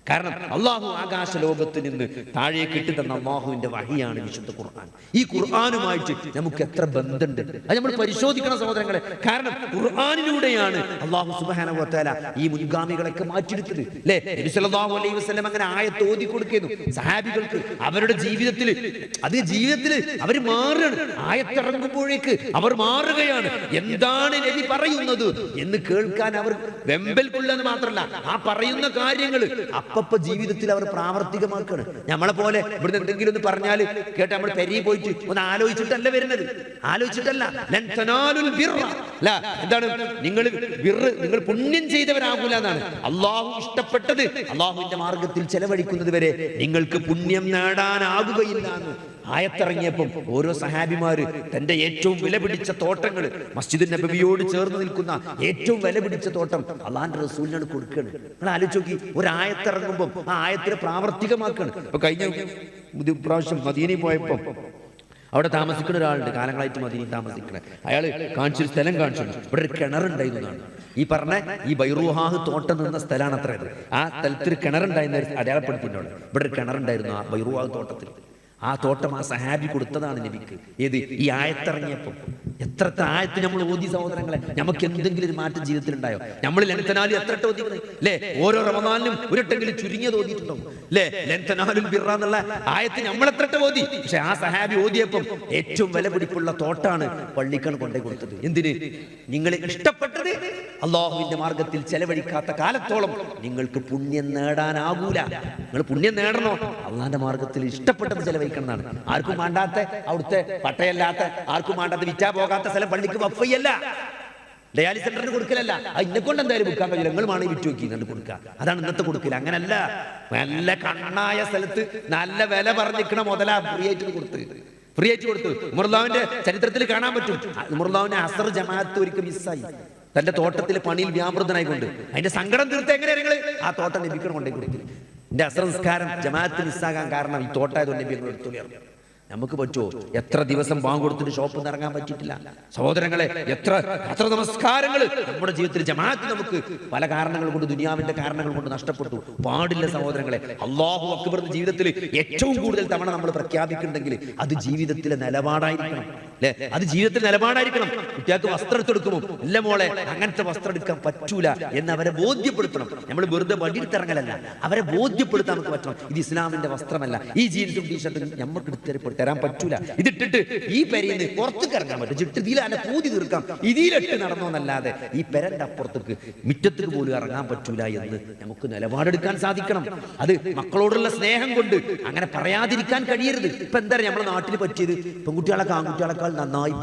കാരണം അള്ളാഹു ആകാശ ലോകത്ത് നിന്ന് താഴേക്ക് ഇട്ട് തന്ന അള്ളാഹുവിന്റെ വഹിയാണ് വിശുദ്ധ ഖുർആൻ. ഈ ഖുർആനുമായിട്ട് നമുക്ക് എത്ര ബന്ധമുണ്ട് അത് നമ്മൾ പരിശോധിക്കണം സഹോദരങ്ങളെ. കാരണം ഖുർആനിലൂടെയാണ് അള്ളാഹു സുബ്ഹാനഹു വ തആല ഈ മുൻഗാമികളൊക്കെ മാറ്റിയെടുത്തത്. അല്ലേ, നബി സല്ലല്ലാഹു അലൈഹി വസല്ലം അങ്ങനെ ആയത്ത് ഓതി കൊടുക്കുന്നു സഹാബികൾക്ക്. അവരുടെ ജീവിതത്തിൽ അവർ മാറുകയാണ്. ആയത്തിറങ്ങുമ്പോഴേക്ക് അവർ മാറുകയാണ്. എന്താണ് നബി പറയുന്നത് എന്ന് കേൾക്കാൻ അവർ വെമ്പൽ കൊള്ളുന്നത് മാത്രമല്ല, ആ പറയുന്ന കാര്യങ്ങൾ അപ്പപ്പ ജീവിതത്തിൽ അവർ പ്രാവർത്തികമാക്കാണ്. നമ്മളെ പോലെ ഇവിടുന്ന് എന്തെങ്കിലും ഒന്ന് പറഞ്ഞാൽ കേട്ട് നമ്മൾ പെരിയിൽ പോയിട്ട് ഒന്ന് ആലോചിച്ചിട്ടല്ല വരുന്നത്. എന്താണ് നിങ്ങൾ പുണ്യം ചെയ്തവരാകൂല എന്നാണ്. അള്ളാഹു ഇഷ്ടപ്പെട്ടത് അള്ളാഹുവിന്റെ മാർഗത്തിൽ ചെലവഴിക്കുന്നത് വരെ നിങ്ങൾക്ക് പുണ്യം നേടാനാകുകയില്ല എന്ന് ആയത്തിറങ്ങിയപ്പം ഓരോ സഹാബിമാര് തന്റെ ഏറ്റവും വില പിടിച്ച തോട്ടങ്ങൾ, മസ്ജിദ് നബവിയോട് ചേർന്ന് നിൽക്കുന്ന ഏറ്റവും വില പിടിച്ച തോട്ടം അള്ളാന്റെ റസൂലിനാണ് കൊടുക്കുകയാണ്. നിങ്ങൾ ആലോചിച്ച് നോക്കി, ഒരായത്തിറങ്ങുമ്പോൾ ആ ആയത്തിനെ പ്രാവർത്തികമാക്കുകയാണ്. ഇപ്പൊ കഴിഞ്ഞ പ്രാവശ്യം മദീനയിൽ പോയപ്പോ അവിടെ താമസിക്കുന്ന ഒരാളുണ്ട്, കാലങ്ങളായിട്ട് മദീനയിൽ താമസിക്കണേ. അയാൾ കാണിച്ചൊരു സ്ഥലം കാണിച്ചു, ഇവിടെ ഒരു കിണറുണ്ടായിരുന്നതാണ്. ഈ പറഞ്ഞ ഈ ബൈറൂഹാഹ് തോട്ടം നിന്ന സ്ഥലമാണ് അത്ര. ആ സ്ഥലത്തൊരു കിണറുണ്ടായിരുന്ന അടയാളപ്പെടുത്തിയിട്ടുണ്ട്. ഇവിടെ ഒരു കിണറുണ്ടായിരുന്നു ആ ബൈറൂഹാഹ് തോട്ടത്തിൽ. ആ തോട്ടം ആ സഹാബി കൊടുത്തതാണ് നബിക്ക്. ഏത് ഈ ആയത്തിറങ്ങിയപ്പം. എത്ര ആയത്ത് നമ്മൾ ഓതി സഹോദരങ്ങളെ, നമുക്ക് എന്തെങ്കിലും ഒരു മാറ്റം ജീവിതത്തിൽ ഉണ്ടായോ? നമ്മൾ ലെൻതനാലും എത്ര ഓതിക്കണേ അല്ലേ? ഓരോ റമദാനിലും ഒരിട്ടെങ്കിലും ചുരുങ്ങിയത് ഓതിയിട്ടുണ്ടോ അല്ലേ? ലെൻതനാലും ബിർറ എന്നുള്ള ആയത്ത് നമ്മൾ എത്ര ഓതി. പക്ഷെ ആ സഹാബി ഓതിയപ്പം ഏറ്റവും വില പിടിപ്പുള്ള തോട്ടാണ് പള്ളിക്കാണ് കൊണ്ടേ കൊടുത്തത്. എന്തിന്? നിങ്ങൾ ഇഷ്ടപ്പെട്ടത് അള്ളാഹുവിന്റെ മാർഗത്തിൽ ചെലവഴിക്കാത്ത കാലത്തോളം നിങ്ങൾക്ക് പുണ്യം നേടാനാകൂല. നിങ്ങൾ പുണ്യം നേടണോ? അള്ളാന്റെ മാർഗത്തിൽ ഇഷ്ടപ്പെട്ടത് ചെലവഴിക്കണം എന്നാണ്. ആർക്കും വേണ്ടാത്ത, അവിടുത്തെ പട്ടയല്ലാത്ത, ആർക്കും വേണ്ടാത്ത, വിറ്റാ പോകാത്ത സ്ഥലം പള്ളിക്ക് വഫയല്ല, ഡയാലിസ് സെന്ററിന് കൊടുക്കലല്ല. ഇന്നെ കൊണ്ട് എന്തായാലും വിൽക്കാൻ കഴിയില്ല, നിങ്ങളുമാണ് വിറ്റ് നോക്കി കണ്ട് കൊടുക്കുക. അതാണ് ഇന്നത്തെ കൊടുക്കില്ല. അങ്ങനല്ല, നല്ല കണ്ണായ സ്ഥലത്ത് നല്ല വില പറഞ്ഞിരിക്കണ മുതലാ ഫ്രീ ആയിട്ട് കൊടുത്ത്. ഉമറുല്ലാവിന്റെ ചരിത്രത്തിൽ കാണാൻ പറ്റും. ഉമറുല്ലാവിന്റെ അസർ ജമാഅത്ത് ഒരിക്കൽ മിസ്സായി. തന്റെ തോട്ടത്തിലെ പണിയിൽ വ്യാപൃതനായിക്കൊണ്ട് അതിന്റെ സങ്കടം തീർത്ത് എങ്ങനെയാ നിങ്ങൾ ആ തോട്ടം നബിക്ക് കൊണ്ടേ കൊടുക്കും. എന്റെ അസർ നിസ്കാരം ജമാഅത്ത് മിസ്സാകാൻ കാരണം ഈ തോട്ടായതുകൊണ്ട് നബി ഞങ്ങൾ എടുത്തുകയാണ്. നമുക്ക് പറ്റുമോ? എത്ര ദിവസം ബാങ്ക് കൊടുത്തിട്ട് ഷോപ്പിൽ നിന്ന് ഇറങ്ങാൻ പറ്റിയിട്ടില്ല സഹോദരങ്ങളെ. എത്ര നമസ്കാരങ്ങൾ നമ്മുടെ ജീവിതത്തിൽ ജമാഅത്ത് നമുക്ക് പല കാരണങ്ങൾ കൊണ്ട്, ദുനിയാവിന്റെ കാരണങ്ങൾ കൊണ്ട് നഷ്ടപ്പെട്ടു. പാടില്ല സഹോദരങ്ങളെ. അല്ലാഹു അക്ബർ ജീവിതത്തിൽ ഏറ്റവും കൂടുതൽ തവണ നമ്മൾ പ്രഖ്യാപിക്കുന്നുണ്ടെങ്കിൽ അത് ജീവിതത്തിലെ നിലപാടായിരിക്കണം അല്ലെ? അത് ജീവിതത്തിൽ നിലപാടായിരിക്കണം. കുട്ടികൾക്ക് വസ്ത്രം എടുക്കുമ്പോൾ ഇല്ല മോളെ അങ്ങനത്തെ വസ്ത്രം എടുക്കാൻ പറ്റൂല എന്ന് അവരെ ബോധ്യപ്പെടുത്തണം. നമ്മൾ വെറുതെ വടിയെടുത്തിറങ്ങലല്ല, അവരെ ബോധ്യപ്പെടുത്താൻ നമുക്ക് പറ്റണം. ഇത് ഇസ്ലാമിന്റെ വസ്ത്രമല്ല, ഈ ജീൻസും ടീഷർട്ടും നമുക്ക് തരാൻ പറ്റൂല. ഇതിട്ടിട്ട് ഈ പെരയിൽ പുറത്തേക്ക് ഇറങ്ങാൻ പറ്റും. ചിട്ടിതിലെ പൂതി തീർക്കാം, ഇതിലിട്ട് നടന്നോന്നല്ലാതെ ഈ പെരന്റെ അപ്പുറത്തേക്ക് മുറ്റത്തേക്ക് പോലും ഇറങ്ങാൻ പറ്റൂല എന്ന് നമുക്ക് നിലപാടെടുക്കാൻ സാധിക്കണം. അത് മക്കളോടുള്ള സ്നേഹം കൊണ്ട് അങ്ങനെ പറയാതിരിക്കാൻ കഴിയരുത്. ഇപ്പൊ എന്താ നമ്മുടെ നാട്ടിൽ പറ്റിയത്? പെൺകുട്ടികളൊക്കെ ആൺകുട്ടികളെക്കാൾ നന്നായി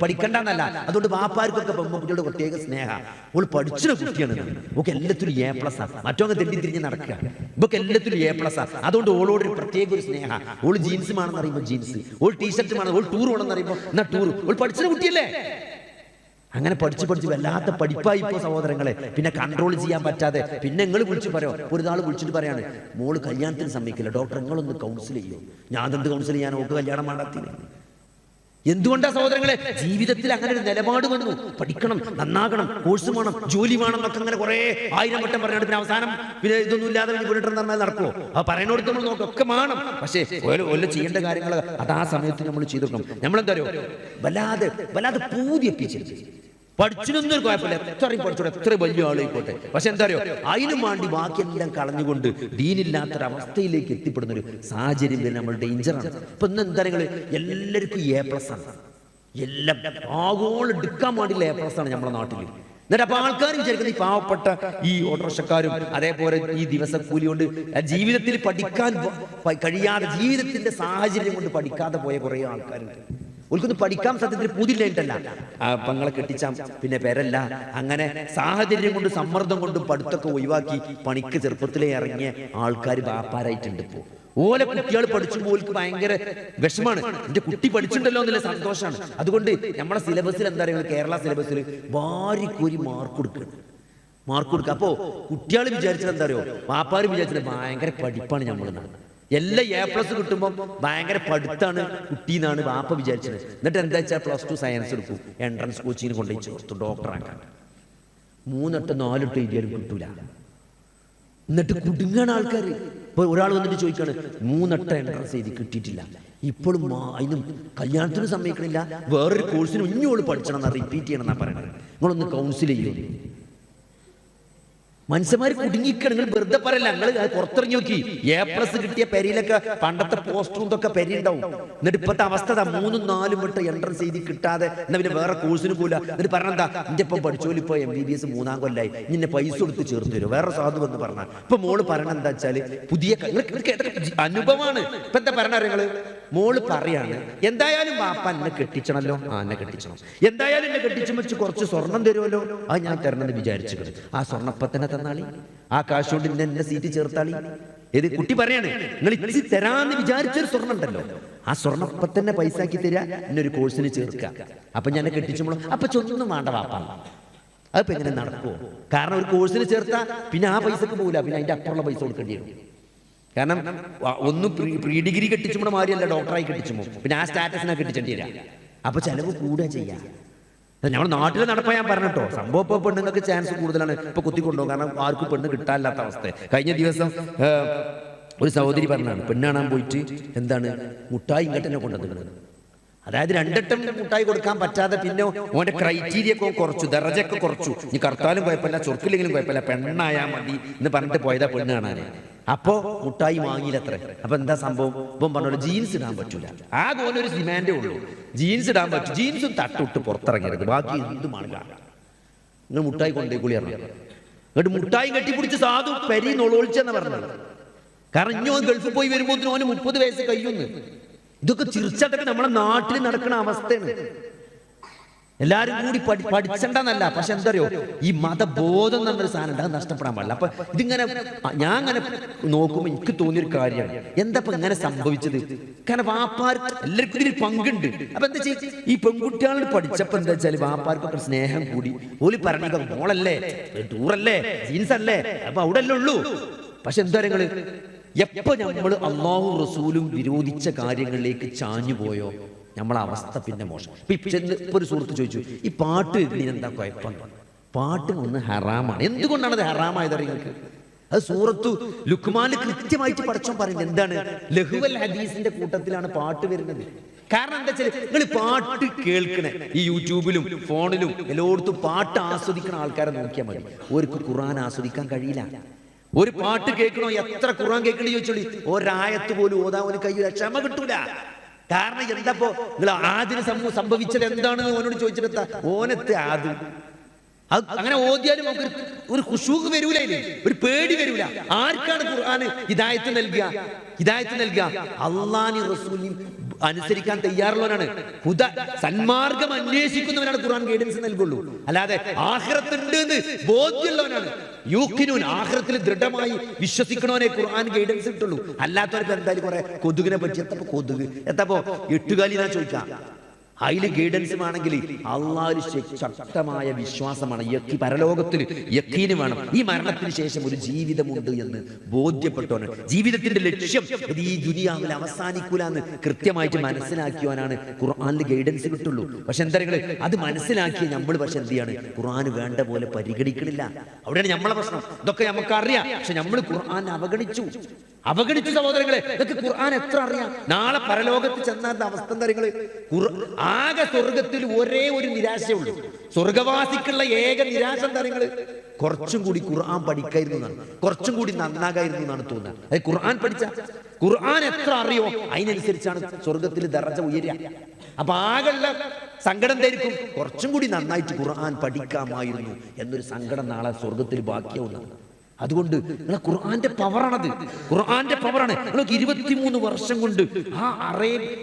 പഠിക്കണ്ടെന്നല്ല, അതുകൊണ്ട് വാപ്പാർക്കൊക്കെ പെൺകുട്ടികളുടെ പ്രത്യേക സ്നേഹ. ഓൾ പഠിച്ച കുട്ടിയാണ്, ഓക്കെ എല്ലാത്തിലും A+. മറ്റൊക്കെ തെറ്റിത്തിരിഞ്ഞ് നടക്കുക, ഇവക്ക് എല്ലാത്തിലും A+. അതുകൊണ്ട് ഓളോട് പ്രത്യേക ഒരു സ്നേഹ. ഓൾ ജീൻസ് ആണെന്ന് അറിയുമ്പോൾ ജീൻസ്, ഓൾ ടീഷർട്ട് ആണ്, ഓൾ ടൂർ വേണമെന്ന് അറിയുമ്പോൾ എന്നാ ടൂർ. ഓൾ പഠിച്ച കുട്ടിയല്ലേ? അങ്ങനെ പഠിച്ച് വല്ലാത്ത പഠിപ്പായി ഇപ്പോ സഹോദരങ്ങളെ. പിന്നെ കൺട്രോൾ ചെയ്യാൻ പറ്റാതെ പിന്നെ നിങ്ങൾ വിളിച്ച് പറയോ, ഒരു നാൾ വിളിച്ചിട്ട് പറയാണ് മോള് കല്യാണത്തിന് സമ്മതിക്കില്ല, ഡോക്ടർ നിങ്ങളൊന്ന് കൗൺസിൽ ചെയ്യോ. ഞാൻ എന്ത് കൗൺസിൽ ചെയ്യാൻ? ഓക്ക് കല്യാണം വേണ്ടാത്തിന്. എന്തുകൊണ്ടാ സഹോദരങ്ങളെ? ജീവിതത്തിൽ അങ്ങനെ ഒരു നിലപാട് വന്നു. പഠിക്കണം, നന്നാകണം, കോഴ്സ് വേണം, ജോലി വേണം എന്നൊക്കെ അങ്ങനെ കുറെ 1000 വട്ടം പറഞ്ഞിട്ട് പിന്നെ അവസാനം പിന്നെ ഇതൊന്നും ഇല്ലാതെ വീട്ടിൽ നടക്കുമോ? ആ പറയുന്നോടത്ത് നമ്മൾ നോക്കും, ഒക്കെ വേണം. പക്ഷേ ഓരോ ചെയ്യേണ്ട കാര്യങ്ങൾ അത് ആ സമയത്ത് നമ്മൾ ചെയ്തെടുക്കണം. നമ്മളെന്താ പറയുക, വല്ലാതെ പൂതിയെപ്പിച്ചിട്ട് പഠിച്ചിനൊന്നും കുഴപ്പമില്ല, എത്രയും പഠിച്ചോട്ടെ, എത്ര വലിയ ആളായിക്കോട്ടെ. പക്ഷെ എന്താ പറയുക, അതിനും വേണ്ടി ബാക്കിയെല്ലാം കളഞ്ഞുകൊണ്ട് ദീനില്ലാത്തൊരവസ്ഥയിലേക്ക് എത്തിപ്പെടുന്ന ഒരു സാഹചര്യം നമ്മൾ ഡേഞ്ചറാണ്. ഇപ്പൊ ഇന്ന് എന്താ നിങ്ങൾ എല്ലാവർക്കും A+ ആണ്. എല്ലാം ആഗോളം എടുക്കാൻ വേണ്ടിയുള്ള A+ ആണ് നമ്മുടെ നാട്ടിൽ. എന്നിട്ട് അപ്പൊ ആൾക്കാർ വിചാരിക്കുന്നത് ഈ പാവപ്പെട്ട ഈ ഓട്ടോറിക്ഷക്കാരും അതേപോലെ ഈ ദിവസക്കൂലി കൊണ്ട് ജീവിതത്തിൽ പഠിക്കാൻ കഴിയാതെ, ജീവിതത്തിന്റെ സാഹചര്യം കൊണ്ട് പഠിക്കാതെ പോയ കുറെ ആൾക്കാരുണ്ട്. ഓൽക്കൊന്ന് പഠിക്കാൻ സത്യത്തിൽ പൂതില്ലായിട്ടല്ല, പങ്ങളെ കെട്ടിച്ചാം പിന്നെ പേരല്ല, അങ്ങനെ സാഹചര്യം കൊണ്ട് സമ്മർദ്ദം കൊണ്ടും പഠിത്തമൊക്കെ ഒഴിവാക്കി പണിക്ക് ചെറുപ്പത്തിലേ ഇറങ്ങിയ ആൾക്കാർ വ്യാപാരായിട്ടുണ്ട്. ഇപ്പോൾ ഓലെ കുട്ടികൾ പഠിച്ചുമ്പോൾ ഓൽക്ക് ഭയങ്കര വിഷമാണ്. എന്റെ കുട്ടി പഠിച്ചിട്ടുണ്ടല്ലോ എന്നുള്ള സന്തോഷമാണ്. അതുകൊണ്ട് നമ്മുടെ സിലബസിൽ എന്താ പറയുക, കേരള സിലബസിൽ വാരിക്കോരി മാർക്ക് കൊടുക്കുക. അപ്പോ കുട്ടികൾ വിചാരിച്ചത് എന്താ പറയുക, വാപ്പാർ വിചാരിച്ചത് ഭയങ്കര പഠിപ്പാണ് നമ്മളെന്നാണ്. എല്ലാ A+ കിട്ടുമ്പോൾ ഭയങ്കര പഠിത്താണ് കുട്ടീന്നാണ് വാപ്പ വിചാരിച്ചത്. എന്നിട്ട് എന്താ വെച്ചാൽ +2 സയൻസ് എടുക്കും, എൻട്രൻസ് കോച്ചിങ്ങിന് കൊണ്ടുപോയി ചേർത്തു ഡോക്ടറാക്കാൻ. 3 8 4 8 എഴുതിയാലും കിട്ടൂല. എന്നിട്ട് കുടുങ്ങാണ് ആൾക്കാർ. ഇപ്പൊ ഒരാൾ വന്നിട്ട് ചോദിക്കാണ് 3 8 എൻട്രൻസ് എഴുതി കിട്ടിയിട്ടില്ല, ഇപ്പോഴും അതിനും കല്യാണത്തിന് സമ്മതിക്കണില്ല, വേറൊരു കോഴ്സിന് ഇനിയോട് പഠിച്ചണം എന്നാ, റിപ്പീറ്റ് ചെയ്യണം എന്നാ പറയുന്നത്. നിങ്ങളൊന്ന് കൗൺസിൽ ചെയ്യൂ. മനുഷ്യന്മാർ കുടുങ്ങിക്കണം. നിങ്ങൾ വെറുതെ പറയല്ല, നിങ്ങൾ പുറത്തിറങ്ങി നോക്കി A+ കിട്ടിയ പെരിയിലൊക്കെ പണ്ടത്തെ പോസ്റ്ററും ഇതൊക്കെ പെരി ഉണ്ടാവും. എന്നിട്ട് ഇപ്പോഴത്തെ അവസ്ഥ 3 4 വട്ടം എൻട്രൻസ് എഴുതി കിട്ടാതെ എന്നാ പിന്നെ വേറെ കോഴ്സിന് പോല. എന്നിട്ട് പറഞ്ഞെന്താ, എന്റെ ഇപ്പം പഠിച്ചോലും ഇപ്പൊ MBBS 3-ാം കൊല്ലായി, നിന്നെ പൈസ കൊടുത്ത് ചേർത്ത് തരും വേറെ സാധു എന്ന് പറഞ്ഞ. ഇപ്പൊ മോള് പറയണ എന്താ വെച്ചാല് പുതിയ അനുഭവമാണ്. ഇപ്പൊ എന്താ പറഞ്ഞ നിങ്ങള്, മോള് പറയാണ് എന്തായാലും വാപ്പ എന്നെ കെട്ടിച്ചണല്ലോ, എന്നെ കെട്ടിച്ചണം, എന്തായാലും എന്നെ കെട്ടിച്ചു വെച്ച് കുറച്ച് സ്വർണം തരുമല്ലോ, അത് ഞാൻ തരണമെന്ന് വിചാരിച്ചിട്ടുണ്ട്. ആ സ്വർണ്ണപ്പ തന്നെ തന്നാളി, ആ കാശ് കൊണ്ട് എന്നെ സീറ്റ് ചേർത്താളി. ഏത് കുട്ടി പറയാണ്, നിങ്ങൾ ഇച്ചി തരാന്ന് വിചാരിച്ചൊരു സ്വർണ്ണം ഉണ്ടല്ലോ, ആ സ്വർണ്ണം ഇപ്പൊ തന്നെ പൈസ ആക്കി തരിക, എന്നൊരു കോഴ്സിന് ചേർക്കുക. അപ്പൊ ഞാൻ കെട്ടിച്ചുമ്പോൾ അപ്പൊ ചൊന്നും വേണ്ട വാപ്പ. അതിപ്പോ എങ്ങനെ നടക്കുമോ? കാരണം ഒരു കോഴ്സിന് ചേർത്താൽ പിന്നെ ആ പൈസക്ക് പോകില്ല, പിന്നെ അതിന്റെ അപ്പുറമുള്ള പൈസ കൊടുക്കേണ്ടി വരും. കാരണം ഒന്ന് പ്രീ ഡിഗ്രി കെട്ടിച്ചുമ്പോൾ മാറിയല്ല ഡോക്ടറായി കെട്ടിച്ചുമോ, പിന്നെ ആ സ്റ്റാറ്റസിനാ കെട്ടിച്ചേണ്ടി വരിക. അപ്പൊ ചെലവ് കൂടുക ചെയ്യാം. നമ്മുടെ നാട്ടിൽ നടപ്പാ ഞാൻ പറഞ്ഞിട്ടോ, സംഭവം ഇപ്പൊ പെണ്ണുങ്ങൾക്ക് ചാൻസ് കൂടുതലാണ് ഇപ്പൊ കുത്തിക്കൊണ്ടുപോകും. കാരണം ആർക്കും പെണ്ണ് കിട്ടാനില്ലാത്ത അവസ്ഥ. കഴിഞ്ഞ ദിവസം ഒരു സഹോദരി പറഞ്ഞാണ്, പെണ്ണ് കാണാൻ പോയിട്ട് എന്താണ് മുട്ടായി ഇങ്ങോട്ട് തന്നെ കൊണ്ടുവന്നിരുന്നത്. അതായത് 2 വട്ടം മുട്ടായി കൊടുക്കാൻ പറ്റാതെ പിന്നെ ഓന്റെ ക്രൈറ്റീരിയ ഒക്കെ കുറച്ചു, ദറജൊക്കെ കുറച്ചു. ഇനി കർത്താലും കുഴപ്പമില്ല, ചൊർക്കില്ലെങ്കിലും കുഴപ്പമില്ല, പെണ്ണായാൽ മതി എന്ന് പറഞ്ഞിട്ട് പോയതാ പെണ്ണ് കാണാൻ. അപ്പോ മുട്ടായി വാങ്ങിയില്ലത്ര. അപ്പൊ എന്താ സംഭവം? ഇപ്പം പറഞ്ഞോളൂ, ജീൻസ് ഇടാൻ പറ്റൂല, ആകെ ഓനൊരു ഡിമാൻഡേ ഉള്ളൂ, ജീൻസ് ഇടാൻ പറ്റും, ജീൻസും തട്ടിട്ട് പുറത്തിറങ്ങരുത്, ബാക്കി എന്തുമാണ് കാണാം. നിങ്ങൾ മുട്ടായി കൊണ്ടേ കുളി അറിയാം. എന്നിട്ട് മുട്ടായി കെട്ടിപ്പിടിച്ച് സാധു പരി നൊളൊളിച്ചെന്ന് പറഞ്ഞത്. കാരണം ഇനി ഓൻ ഗൾഫിൽ പോയി വരുമ്പോൾ ഓന് 30 വയസ്സ് കഴിയുന്നു. ഇതൊക്കെ ചിരിച്ചാട്ടൊക്കെ നമ്മുടെ നാട്ടിൽ നടക്കുന്ന അവസ്ഥയാണ്. എല്ലാരും കൂടി പഠിച്ചണ്ടെന്നല്ല, പക്ഷെ എന്താ അറിയോ, ഈ മതബോധം എന്നൊരു സാധനം ഉണ്ട്, അത് നഷ്ടപ്പെടാൻ പാടില്ല. അപ്പൊ ഇതിങ്ങനെ ഞാൻ അങ്ങനെ നോക്കുമ്പോൾ എനിക്ക് തോന്നിയൊരു കാര്യമാണ്, എന്താ ഇപ്പൊ ഇങ്ങനെ സംഭവിച്ചത്? കാരണം വാപ്പാർക്ക് എല്ലാവർക്കും ഇതിൽ പങ്കുണ്ട്. അപ്പൊ എന്താ ചെയ്യ, ഈ പെൺകുട്ടികളോട് പഠിച്ചപ്പോ എന്താ വെച്ചാൽ വാപ്പാർക്കൊക്കെ സ്നേഹം കൂടി. ഓല് പറഞ്ഞ മോളല്ലേ, ടൂറല്ലേ, ജീൻസ് അല്ലേ, അപ്പൊ അവിടെ അല്ലേ ഉള്ളൂ. പക്ഷെ എന്താ നിങ്ങള് എപ്പോ നമ്മൾ അള്ളാഹു റസൂലും വിരോധിച്ച കാര്യങ്ങളിലേക്ക് ചാഞ്ഞു പോയോ, നമ്മളെ അവസ്ഥ പിന്നെ മോശം. ഇപ്പൊ ഒരു സുഹൃത്ത് ചോദിച്ചു, ഈ പാട്ട് കേൾക്കുന്നതിന് എന്താ കുഴപ്പം? പാട്ട് ഒന്ന് ഹറാമാണ്. എന്തുകൊണ്ടാണ് അത് ഹറാമായത് നിങ്ങൾക്ക്? അത് സൂറത്തു ലുക്മാനിൽ കൃത്യമായിട്ട് പഠിച്ചോൻ പറയുന്നത് എന്താണ്? ലഹുവൽ ഹദീസിന്റെ കൂട്ടത്തിലാണ് പാട്ട് വരുന്നത്. കാരണം എന്താ വെച്ചാൽ നിങ്ങൾ പാട്ട് കേൾക്കണേ, ഈ യൂട്യൂബിലും ഫോണിലും എല്ലായിടത്തും പാട്ട് ആസ്വദിക്കുന്ന ആൾക്കാരെ നോക്കിയാൽ മതി. അവർക്ക് ഖുർആൻ ആസ്വദിക്കാൻ കഴിയില്ല. ഒരു പാട്ട് കേൾക്കണോ, എത്ര ഖുർആൻ കേൾക്കണോ ചോദിച്ചോളി, ഒരായത്ത് പോലും ഓതാൻ ഒരു കയ്യിൽ ക്ഷമ കിട്ടൂല. കാരണം എന്താപ്പോ നിങ്ങൾ ആദിന് സംഭവിച്ചത് എന്താണെന്ന് ഓനോട് ചോദിച്ചിട്ടെത്താ ഓനത്തെ ആദ് അങ്ങനെ ഓതിയാലും നമുക്ക് ഒരു ഖുശൂഖ് വരൂല, ഒരു പേടി വരൂല. ആർക്കാണ് ഖുർആൻ ഹിദായത്ത് നൽകുക? ഹിദായത്ത് നൽകുക അള്ളാഹുവിനെയും റസൂലിനെയും അനുസരിക്കാൻ തയ്യാറുള്ളവനാണ്, സന്മാർഗം അന്വേഷിക്കുന്നവനാണ് ഖുർആൻ ഗൈഡൻസ് നൽകുള്ളൂ. അല്ലാതെ ആഖിറത്തുണ്ട് എന്ന് ബോധ്യമുള്ളവനാണ്, യൂഖിനൂൻ ആഖിറത്തിൽ ദൃഢമായി വിശ്വസിക്കണവനെ ഖുർആൻ ഗൈഡൻസ് കിട്ടുള്ളൂ. അല്ലാത്തവർക്ക് എന്തായാലും കുറെ കൊതുകിനെ പറ്റി എത്തപ്പോ കൊതുക് എത്തപ്പോ എട്ടുകാലിനാ ചോദിക്കാം. അതിൽ ഗൈഡൻസ് ആണെങ്കിൽ അള്ളാഹുവിൽ ശക്തമായ വിശ്വാസമാണ്, പരലോകത്തിൽ യഖീന് വേണം. ഈ മരണത്തിന് ശേഷം ഒരു ജീവിതമുണ്ട് എന്ന് ബോധ്യപ്പെട്ടവന്, ജീവിതത്തിന്റെ ലക്ഷ്യം ഇത് ഈ ദുനിയാവിൽ അവസാനിക്കൂല എന്ന് കൃത്യമായിട്ട് മനസ്സിലാക്കിയവനാണ് ഖുർആനിൽ ഗൈഡൻസ് കിട്ടുള്ളൂ. പക്ഷെ എന്താ അത് മനസ്സിലാക്കിയ നമ്മൾ പക്ഷെ എന്ത് ചെയ്യാണ്, ഖുർആൻ വേണ്ട പോലെ പരിഗണിക്കണില്ല. അവിടെയാണ് നമ്മളെ പ്രശ്നം. ഇതൊക്കെ നമുക്കറിയാം, പക്ഷെ നമ്മൾ ഖുർആൻ അവഗണിച്ചു. സഹോദരങ്ങളെ, ഇതൊക്കെ ഖുർആൻ എത്ര അറിയാം. നാളെ പരലോകത്ത് ചെന്നാന്റെ അവസ്ഥ എന്താ? ആകെ സ്വർഗത്തിൽ ഒരേ ഒരു നിരാശയുള്ളൂ. സ്വർഗവാസിക്കുള്ള ഏക നിരാശ എന്താ? കുറച്ചും കൂടി ഖുർആൻ പഠിക്കായിരുന്നു എന്നാണ്, കുറച്ചും കൂടി നന്നാകായിരുന്നു എന്നാണ് തോന്നുന്നത്. അത് ഖുർആൻ പഠിച്ച ഖുർആൻ എത്ര അറിയോ അതിനനുസരിച്ചാണ് സ്വർഗത്തിൽ ദറജ ഉയരുക. അപ്പൊ ആകെയുള്ള സങ്കടം എന്തായിരിക്കും? കുറച്ചും കൂടി നന്നായിട്ട് ഖുർആൻ പഠിക്കാമായിരുന്നു എന്നൊരു സങ്കടം നാളെ സ്വർഗത്തിൽ ബാക്കിയാവുന്നതാണ്. അതുകൊണ്ട് നിങ്ങളെ ഖുർആന്റെ പവറാണത്, ഖുർആന്റെ പവറാണ്. നിങ്ങൾക്ക് 23 വർഷം കൊണ്ട് ആ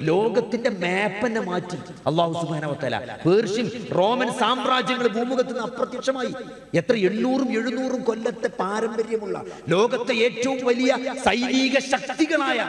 ലോകത്തിന്റെ മാപ്പ് തന്നെ മാറ്റി അല്ലാഹു സുബ്ഹാനഹു വ തആല. പേർഷ്യൻ റോമൻ സാമ്രാജ്യങ്ങൾ ഭൂമുഖത്ത് നിന്ന് അപ്രത്യക്ഷമായി. എത്ര 800-700 കൊല്ലത്തെ പാരമ്പര്യമുള്ള ലോകത്തെ ഏറ്റവും വലിയ സൈനിക ശക്തികളായ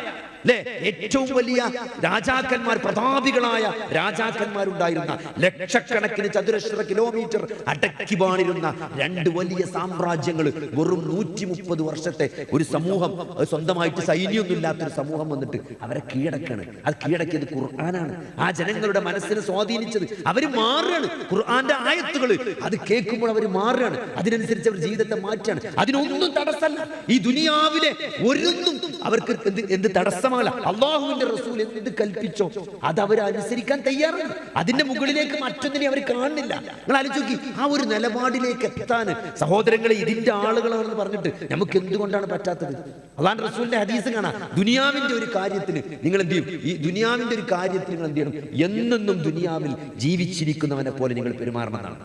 ഏറ്റവും വലിയ രാജാക്കന്മാർ, പ്രതാപികളായ രാജാക്കന്മാരുണ്ടായിരുന്ന, ലക്ഷക്കണക്കിന് ചതുരശ്ര കിലോമീറ്റർ അടക്കി വാണിരുന്ന 2 വലിയ സാമ്രാജ്യങ്ങൾ വെറും 130 വർഷത്തെ ഒരു സമൂഹം, സ്വന്തമായിട്ട് സൈന്യമൊന്നും ഇല്ലാത്തൊരു സമൂഹം വന്നിട്ട് അവരെ കീഴടക്കാണ്. അത് കീഴടക്കിയത് ഖുർആനാണ്. ആ ജനങ്ങളുടെ മനസ്സിനെ സ്വാധീനിച്ചത്. അവർ മാറുകയാണ്. ഖുർആന്റെ ആയത്തുകൾ അത് കേൾക്കുമ്പോൾ അവർ മാറുകയാണ്. അതിനനുസരിച്ച് അവർ ജീവിതത്തെ മാറ്റുകയാണ്. അതിനൊന്നും തടസ്സമല്ല. ഈ ദുനിയാവിലെ ഒരൊന്നും അവർക്ക് എന്ത് തടസ്സമാണ്? അള്ളാഹുവിന്റെ റസൂൽ എന്ത് കൽപ്പിച്ചോ അത് അവർ അനുസരിക്കാൻ തയ്യാറാണ്. അതിന്റെ മുകളിലേക്ക് മറ്റൊന്നിനെ അവർ കാണുന്നില്ല. നിങ്ങൾ ആലോചിച്ച് നോക്കി, ആ ഒരു നിലപാടിലേക്ക് എത്താൻ സഹോദരങ്ങളെ, ഇതിന്റെ ആളുകളാണെന്ന് പറഞ്ഞിട്ട് നമുക്ക് എന്തുകൊണ്ടാണ് പറ്റാത്തത്? അള്ളാഹുവിന്റെ റസൂലിന്റെ ഹദീസ് കാണാം, ദുനിയാവിന്റെ ഒരു കാര്യത്തിന് നിങ്ങൾ എന്ത് ചെയ്യും? ഈ ദുനിയാവിന്റെ ഒരു കാര്യത്തിന് നിങ്ങൾ എന്ത് ചെയ്യണം? എന്നെന്നും ദുനിയാവിൽ ജീവിച്ചിരിക്കുന്നവനെ പോലെ നിങ്ങൾ പെരുമാറണമെന്നാണ്.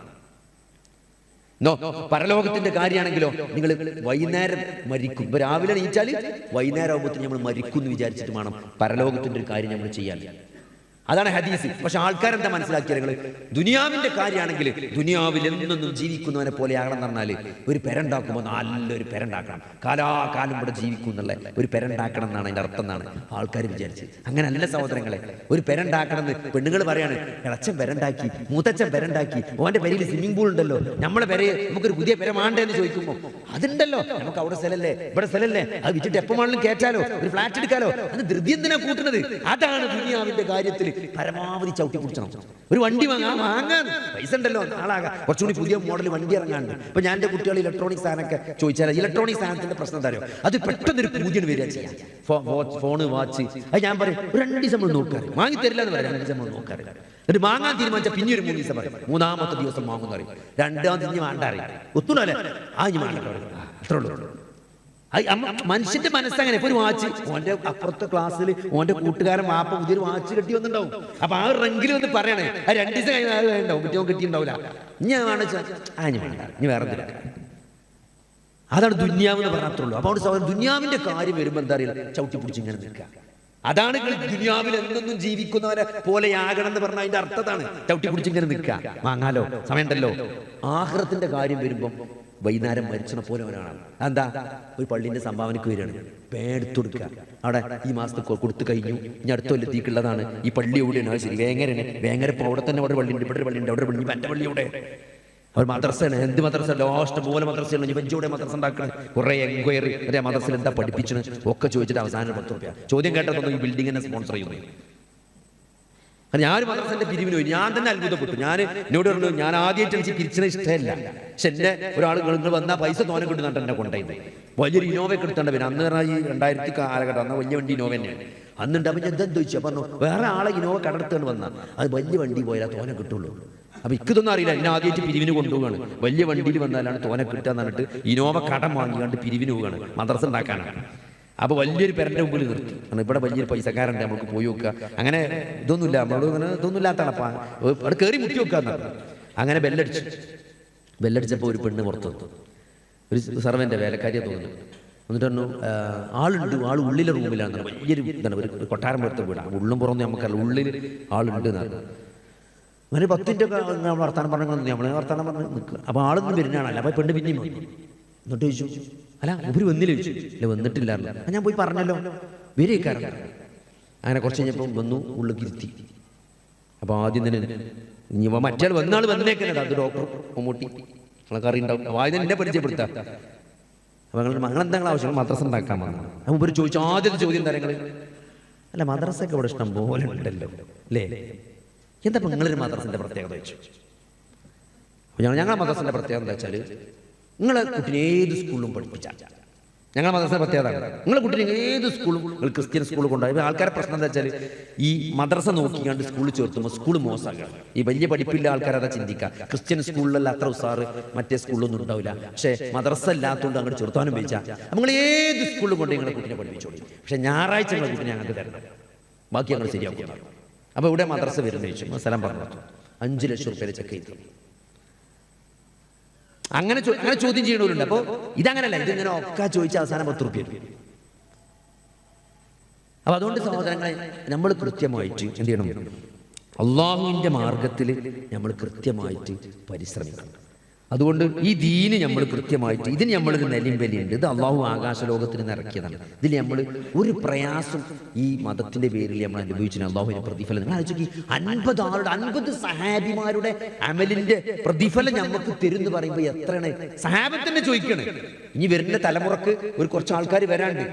പരലോകത്തിന്റെ കാര്യമാണെങ്കിലോ, നിങ്ങൾ വൈകുന്നേരം മരിക്കും. ഇപ്പൊ രാവിലെ എണീച്ചാൽ വൈകുന്നേരം ആകുമ്പോഴത്തേക്ക് നമ്മൾ മരിക്കും എന്ന് വിചാരിച്ചിട്ട് വേണം പരലോകത്തിന്റെ ഒരു കാര്യം നമ്മൾ ചെയ്യാൻ. അതാണ് ഹദീസ്. പക്ഷെ ആൾക്കാരെന്താ മനസ്സിലാക്കിയ നിങ്ങൾ, ദുനിയാവിന്റെ കാര്യമാണെങ്കിൽ ദുനിയാവിൽ എന്നൊന്നും ജീവിക്കുന്നവനെ പോലെ ആകണം എന്ന് പറഞ്ഞാൽ ഒരു പെരണ്ടാക്കുമ്പോൾ നല്ലൊരു പെരണ്ടാക്കണം, കാലാകാലം ഇവിടെ ജീവിക്കും എന്നുള്ള ഒരു പെരണ്ടാക്കണം എന്നാണ് അതിൻ്റെ അർത്ഥം എന്നാണ് ആൾക്കാർ വിചാരിച്ചത്. അങ്ങനെ അല്ല സഹോദരങ്ങളെ. ഒരു പെരണ്ടാക്കണം എന്ന് പെണ്ണുങ്ങൾ പറയാണ്, ഇളച്ചൻ പെരണ്ടാക്കി, മൂത്തച്ഛൻ പെരണ്ടാക്കി, ഓന്റെ പെരയിൽ സ്വിമ്മിംഗ് പൂൾ ഉണ്ടല്ലോ, നമ്മളെ പെരയെ നമുക്കൊരു പുതിയ പെര മാണ്ടേന്ന് ചോദിക്കുമ്പോൾ അതുണ്ടല്ലോ, നമുക്ക് അവിടെ സ്ഥലല്ലേ ഇവിടെ സ്ഥലല്ലേ, അത് വിറ്റിട്ട് എപ്പോഴാണെങ്കിലും കയറ്റാലോ, ഒരു ഫ്ലാറ്റ് എടുക്കാലോ, അത് ധൃതി എന്തിനാ കൂട്ടുന്നത്? അതാണ് ദുനിയാവിന്റെ കാര്യത്തിൽ പരമാവധി ചവിട്ടി പിടിച്ചണം. ഒരു വണ്ടി വാങ്ങാൻ പൈസ ഉണ്ടല്ലോ, നാളാകാം കുറച്ചുകൂടി പുതിയ മോഡൽ വണ്ടി ഇറങ്ങാണ്ട്. ഇപ്പൊ ഞാൻ എൻ്റെ കുട്ടികൾ ഇലക്ട്രോണിക് സാധനമൊക്കെ ചോദിച്ചാൽ ഇലക്ട്രോണിക് സാധനത്തിന്റെ പ്രശ്നം എന്താ അറിയോ, അത് പെട്ടെന്നൊരു പൂജ്യം വരിക ചെയ്യാം. ഫോണ് വാച്ച് അത് ഞാൻ പറയും ഒരു 2 ദിവസം നമ്മൾ നോക്കാറ്, വാങ്ങി തരില്ല എന്ന് പറയാം, 2 ദിവസം നമ്മൾ നോക്കാറ്. എന്നിട്ട് വാങ്ങാൻ തീരുമാനിച്ചാൽ പിന്നെ ഒരു 3 ദിവസം പറയും, 3-ാമത്തെ ദിവസം വാങ്ങുന്ന പറയും, 2-ാമത്തെ ഇനി വേണ്ട അറിയാം, ഒത്തുണല്ലേ ആ ഇനി വേണ്ട പറയും, അത്രേ ഉള്ളൂ. മനുഷ്യന്റെ മനസ്സങ്ങനെ. ഇപ്പൊ ഒരു വാച്ച് ഓന്റെ അപ്പുറത്തെ ക്ലാസ്സിൽ ഓന്റെ കൂട്ടുകാരൻ വാപ്പ പുതിയൊരു വാച്ച് കെട്ടി വന്നിട്ടുണ്ടാവും. അപ്പൊ ആ റെങ്കിലും ഒന്ന് പറയണേ, ആ 2 ദിവസം കഴിഞ്ഞാൽ കുറ്റവും കിട്ടിയിട്ടുണ്ടാവില്ല, ഞാൻ വേണ്ട ആ ഞാൻ വേണ്ട ഇനി വേറെ എന്തെങ്കിലും. അതാണ് ദുന്യാവെന്ന് പറഞ്ഞാത്തുള്ളൂ. അപ്പോൾ അവിടെ ദുന്യാവിന്റെ കാര്യം വരുമ്പോൾ എന്താ അറിയില്ല, ചവിട്ടി പിടിച്ച് ഇങ്ങനെ നിൽക്കുക. അതാണ് ദുനിയാവിൽ എന്തൊന്നും ജീവിക്കുന്നവരെ പോലെയാകണം എന്ന് പറഞ്ഞാൽ അതിന്റെ അർത്ഥത്താണ്. ചവിട്ടി പിടിച്ച് ഇങ്ങനെ നിൽക്കുക, വാങ്ങാലോ സമയമുണ്ടല്ലോ. ആഖിറത്തിന്റെ കാര്യം വരുമ്പം വൈകുന്നേരം മരിച്ചണ പോലെ ഒരാളാണ്. എന്താ, ഒരു പള്ളിന്റെ സംഭാവനക്ക് വരികയാണ്, പേടുത്തൊടുക്കുക. അവിടെ ഈ മാസത്തെ കൊടുത്തു കഴിഞ്ഞു, ഇനി അടുത്ത കൊല്ലത്തേക്കുള്ളതാണ്. ഈ പള്ളി എവിടെയാണ്? ശരി, വേങ്ങര ഇപ്പോൾ അവിടെ തന്നെ അവിടെ പള്ളിയുണ്ട്, ഇവിടെ പള്ളിയുണ്ട്, അവിടെ പള്ളി, എൻ്റെ പള്ളി ഇവിടെ. അവർ മദ്രസയാണ്, എന്ത് മദ്രസ, ലാസ്റ്റ് പോലെ മദ്രസയാണ്. ഇവഞ്ചൂടെ മദ്രസ ഉണ്ടാക്കണം, കുറെ എൻക്വയറി, ആ മദ്രസയിൽ എന്താ പഠിപ്പിച്ചത് ഒക്കെ ചോദിച്ചിട്ട് അവസാനം 10 രൂപ ചോദ്യം കേട്ടതൊന്നും ഈ ബിൽഡിങ്ങിനെ സ്പോൺസർ ചെയ്യുന്നു. ഞാൻ മദ്രസന്റെ പിരിവിന് പോയി, ഞാൻ തന്നെ അത്ഭുതപ്പെട്ടു. എന്നോട് പറഞ്ഞു, ഞാൻ ആദ്യമായിട്ട് എനിക്ക് പിരിച്ചത് ഇഷ്ടമല്ല, പക്ഷെ എന്നെ ഒരാൾ നിങ്ങൾ വന്നാൽ പൈസ തോനെ കിട്ടുന്നുണ്ട് എന്നെ കൊണ്ടുപോയി. വലിയൊരു ഇന്നോവയൊക്കെ എടുത്തേണ്ട പിന്നെ അന്ന് പറഞ്ഞാൽ ഈ 2000 കാലഘട്ടം, അന്ന് വലിയ വണ്ടി ഇന്നോവ തന്നെയാണ്. അന്നുണ്ട്. അപ്പം ഞാൻ എന്താ ചോദിച്ചാൽ പറഞ്ഞു, വേറെ ആളെ ഇന്നോവ കടടുത്തുകൊണ്ട് വന്നാൽ അത് വലിയ വണ്ടി പോയാൽ തോനെ കിട്ടുള്ളൂ. അപ്പൊ ഇതൊന്നും അറിയില്ല, എന്നെ ആദ്യമായിട്ട് പിരിവിന് കൊണ്ടുപോവാണ്. വലിയ വണ്ടിയിൽ വന്നാലാണ് തോനെ കിട്ടുക എന്ന് പറഞ്ഞിട്ട് ഇന്നോവ കടം വാങ്ങിക്കാണ്ട് പിരിവിന് പോവുകയാണ്, മദ്രസ ഉണ്ടാക്കാനാണ്. അപ്പോൾ വലിയൊരു പെരൻ്റെ മുമ്പിൽ നിർത്തി, കാരണം ഇവിടെ വലിയൊരു പൈസക്കാരുണ്ട്, നമുക്ക് പോയി വെക്കുക. അങ്ങനെ ഇതൊന്നുമില്ല, നമ്മൾ ഇങ്ങനെ ഇതൊന്നും ഇല്ലാത്തതാണ്. അവിടെ കയറി മുട്ടി വെക്കാന്നാണ്. അങ്ങനെ ബെല്ലടിച്ചപ്പോൾ ഒരു പെണ്ണ് പുറത്ത് വന്നു, ഒരു സർവൻ്റെ വേലക്കാരിയെ തോന്നുന്നു. എന്നിട്ട് പറഞ്ഞു, ആളുണ്ട്, ആൾ ഉള്ളിലെ റൂമിലാണ്. വലിയൊരു ഇതാണ്, ഒരു കൊട്ടാരം പോലത്തെ വീടാണ്, ഉള്ളും പുറമൊന്നും നമുക്കല്ല, ഉള്ളിൽ ആളുണ്ട് എന്നാണ്. അങ്ങനെ 10 മിനിറ്റ് വർത്താനം പറഞ്ഞു, നമ്മൾ വർത്താനം പറഞ്ഞ് നിൽക്കുക. അപ്പോൾ ആളൊന്നും വരുന്നതാണല്ല. അപ്പോൾ പെണ്ണ് പിന്നെയും വന്നു. എന്നിട്ട് ചോദിച്ചു, അല്ല ഉപരി വന്നില്ല ചോദിച്ചു. അല്ല വന്നിട്ടില്ലായിരുന്നു. ഞാൻ പോയി പറഞ്ഞല്ലോ വരികയാണ്. അങ്ങനെ കുറച്ച് കഴിഞ്ഞപ്പോൾ വന്നു, ഉള്ളിൽ ഇരുത്തി. അപ്പോൾ ആദ്യം തന്നെ ഇനി മറ്റേ വന്നാൾ വന്നേക്കല്ലേ, അത് ഡോക്ടർ മമ്മൂട്ടി നിങ്ങളൊക്കെ അറിയുണ്ടാവും, ആദ്യം എന്നെ പരിചയപ്പെടുത്താം. അപ്പോൾ മകളെന്താ ആവശ്യം, മദ്രസ ഉണ്ടാക്കാൻ വന്നു. അപ്പോൾ ഇവർ ചോദിച്ചു, ആദ്യത്തെ ചോദ്യം തരങ്ങൾ, അല്ല മദ്രസയൊക്കെ ഇവിടെ ഇഷ്ടം പോലെ ഉണ്ടല്ലോ അല്ലേ, എന്താ നിങ്ങളൊരു മദ്രസന്റെ പ്രത്യേകത വെച്ചു. ഞങ്ങളുടെ മദ്രസന്റെ പ്രത്യേകത എന്താ വെച്ചാൽ, നിങ്ങളെ കുട്ടിനെ ഏത് സ്കൂളിലും പഠിപ്പിച്ചാൽ, ഞങ്ങളുടെ മദ്രസ പ്രത്യേകത, നിങ്ങളെ കുട്ടിനെ ഏത് സ്കൂളും, നിങ്ങൾ ക്രിസ്ത്യൻ സ്കൂളിൽ കൊണ്ടുപോയി. ആൾക്കാരുടെ പ്രശ്നം എന്താ വെച്ചാൽ, ഈ മദ്രസ നോക്കിക്കാണ്ട് സ്കൂളിൽ ചേർത്തുമ്പോൾ സ്കൂൾ മോശമാകുക. ഈ വലിയ പഠിപ്പില്ല ആൾക്കാർ അതാ ചിന്തിക്കുക, ക്രിസ്ത്യൻ സ്കൂളിലല്ല അത്ര ഉസാറ് മറ്റേ സ്കൂളിലൊന്നും ഉണ്ടാവില്ല, പക്ഷേ മദ്രസ ഇല്ലാത്തതുകൊണ്ട് അങ്ങോട്ട് ചെറുത്താനും വെച്ചാൽ നിങ്ങൾ ഏത് സ്കൂളിൽ കൊണ്ട് നിങ്ങളുടെ കുട്ടിനെ പഠിപ്പിച്ചോളൂ, പക്ഷേ ഞായറാഴ്ച നിങ്ങളുടെ കുട്ടിനെ ഞങ്ങൾക്ക് തരണം, ബാക്കി ഞങ്ങൾ ശരിയാക്കുക. അപ്പോൾ ഇവിടെ മദ്രസ വരുന്ന ചോദിച്ചു, സ്ഥലം പറഞ്ഞു, 5 ലക്ഷം രൂപ ചെക്ക് ചെയ്തു. അങ്ങനെ ചോദ്യം ചെയ്യണവരുണ്ട്. അപ്പോൾ ഇതങ്ങനല്ല, ഇതിങ്ങനെ ഒക്കെ ചോദിച്ച അവസാനം 10 രൂപ. അപ്പൊ അതുകൊണ്ട് സഹോദരങ്ങളെ, നമ്മൾ കൃത്യമായിട്ട് എന്ത് ചെയ്യണം, അള്ളാഹുവിന്റെ മാർഗത്തിൽ നമ്മൾ കൃത്യമായിട്ട് പരിശ്രമിക്കണം. അതുകൊണ്ട് ഈ ദീന് നമ്മൾ കൃത്യമായിട്ട്, ഇതിന് നമ്മളൊരു നെലിയും വിലയുണ്ട്. ഇത് അള്ളാഹു ആകാശലോകത്തിൽ നിന്ന് ഇറക്കിയതാണ്. ഇതിൽ നമ്മൾ ഒരു പ്രയാസം ഈ മതത്തിന്റെ പേരിൽ നമ്മൾ അനുഭവിച്ചു അള്ളാഹുവിന്റെ പ്രതിഫലം നിങ്ങൾ ആലോചിക്കി. 50 ആളുടെ 50 സഹാബിമാരുടെ അമലിന്റെ പ്രതിഫലം നമുക്ക് തരുമെന്ന് പറയുമ്പോൾ എത്രയാണ് സഹാബത്തിന്റെ ചോദിക്കണേ. ഇനി വരുന്ന തലമുറക്ക് ഒരു കുറച്ച് ആൾക്കാർ വരാണ്ട്,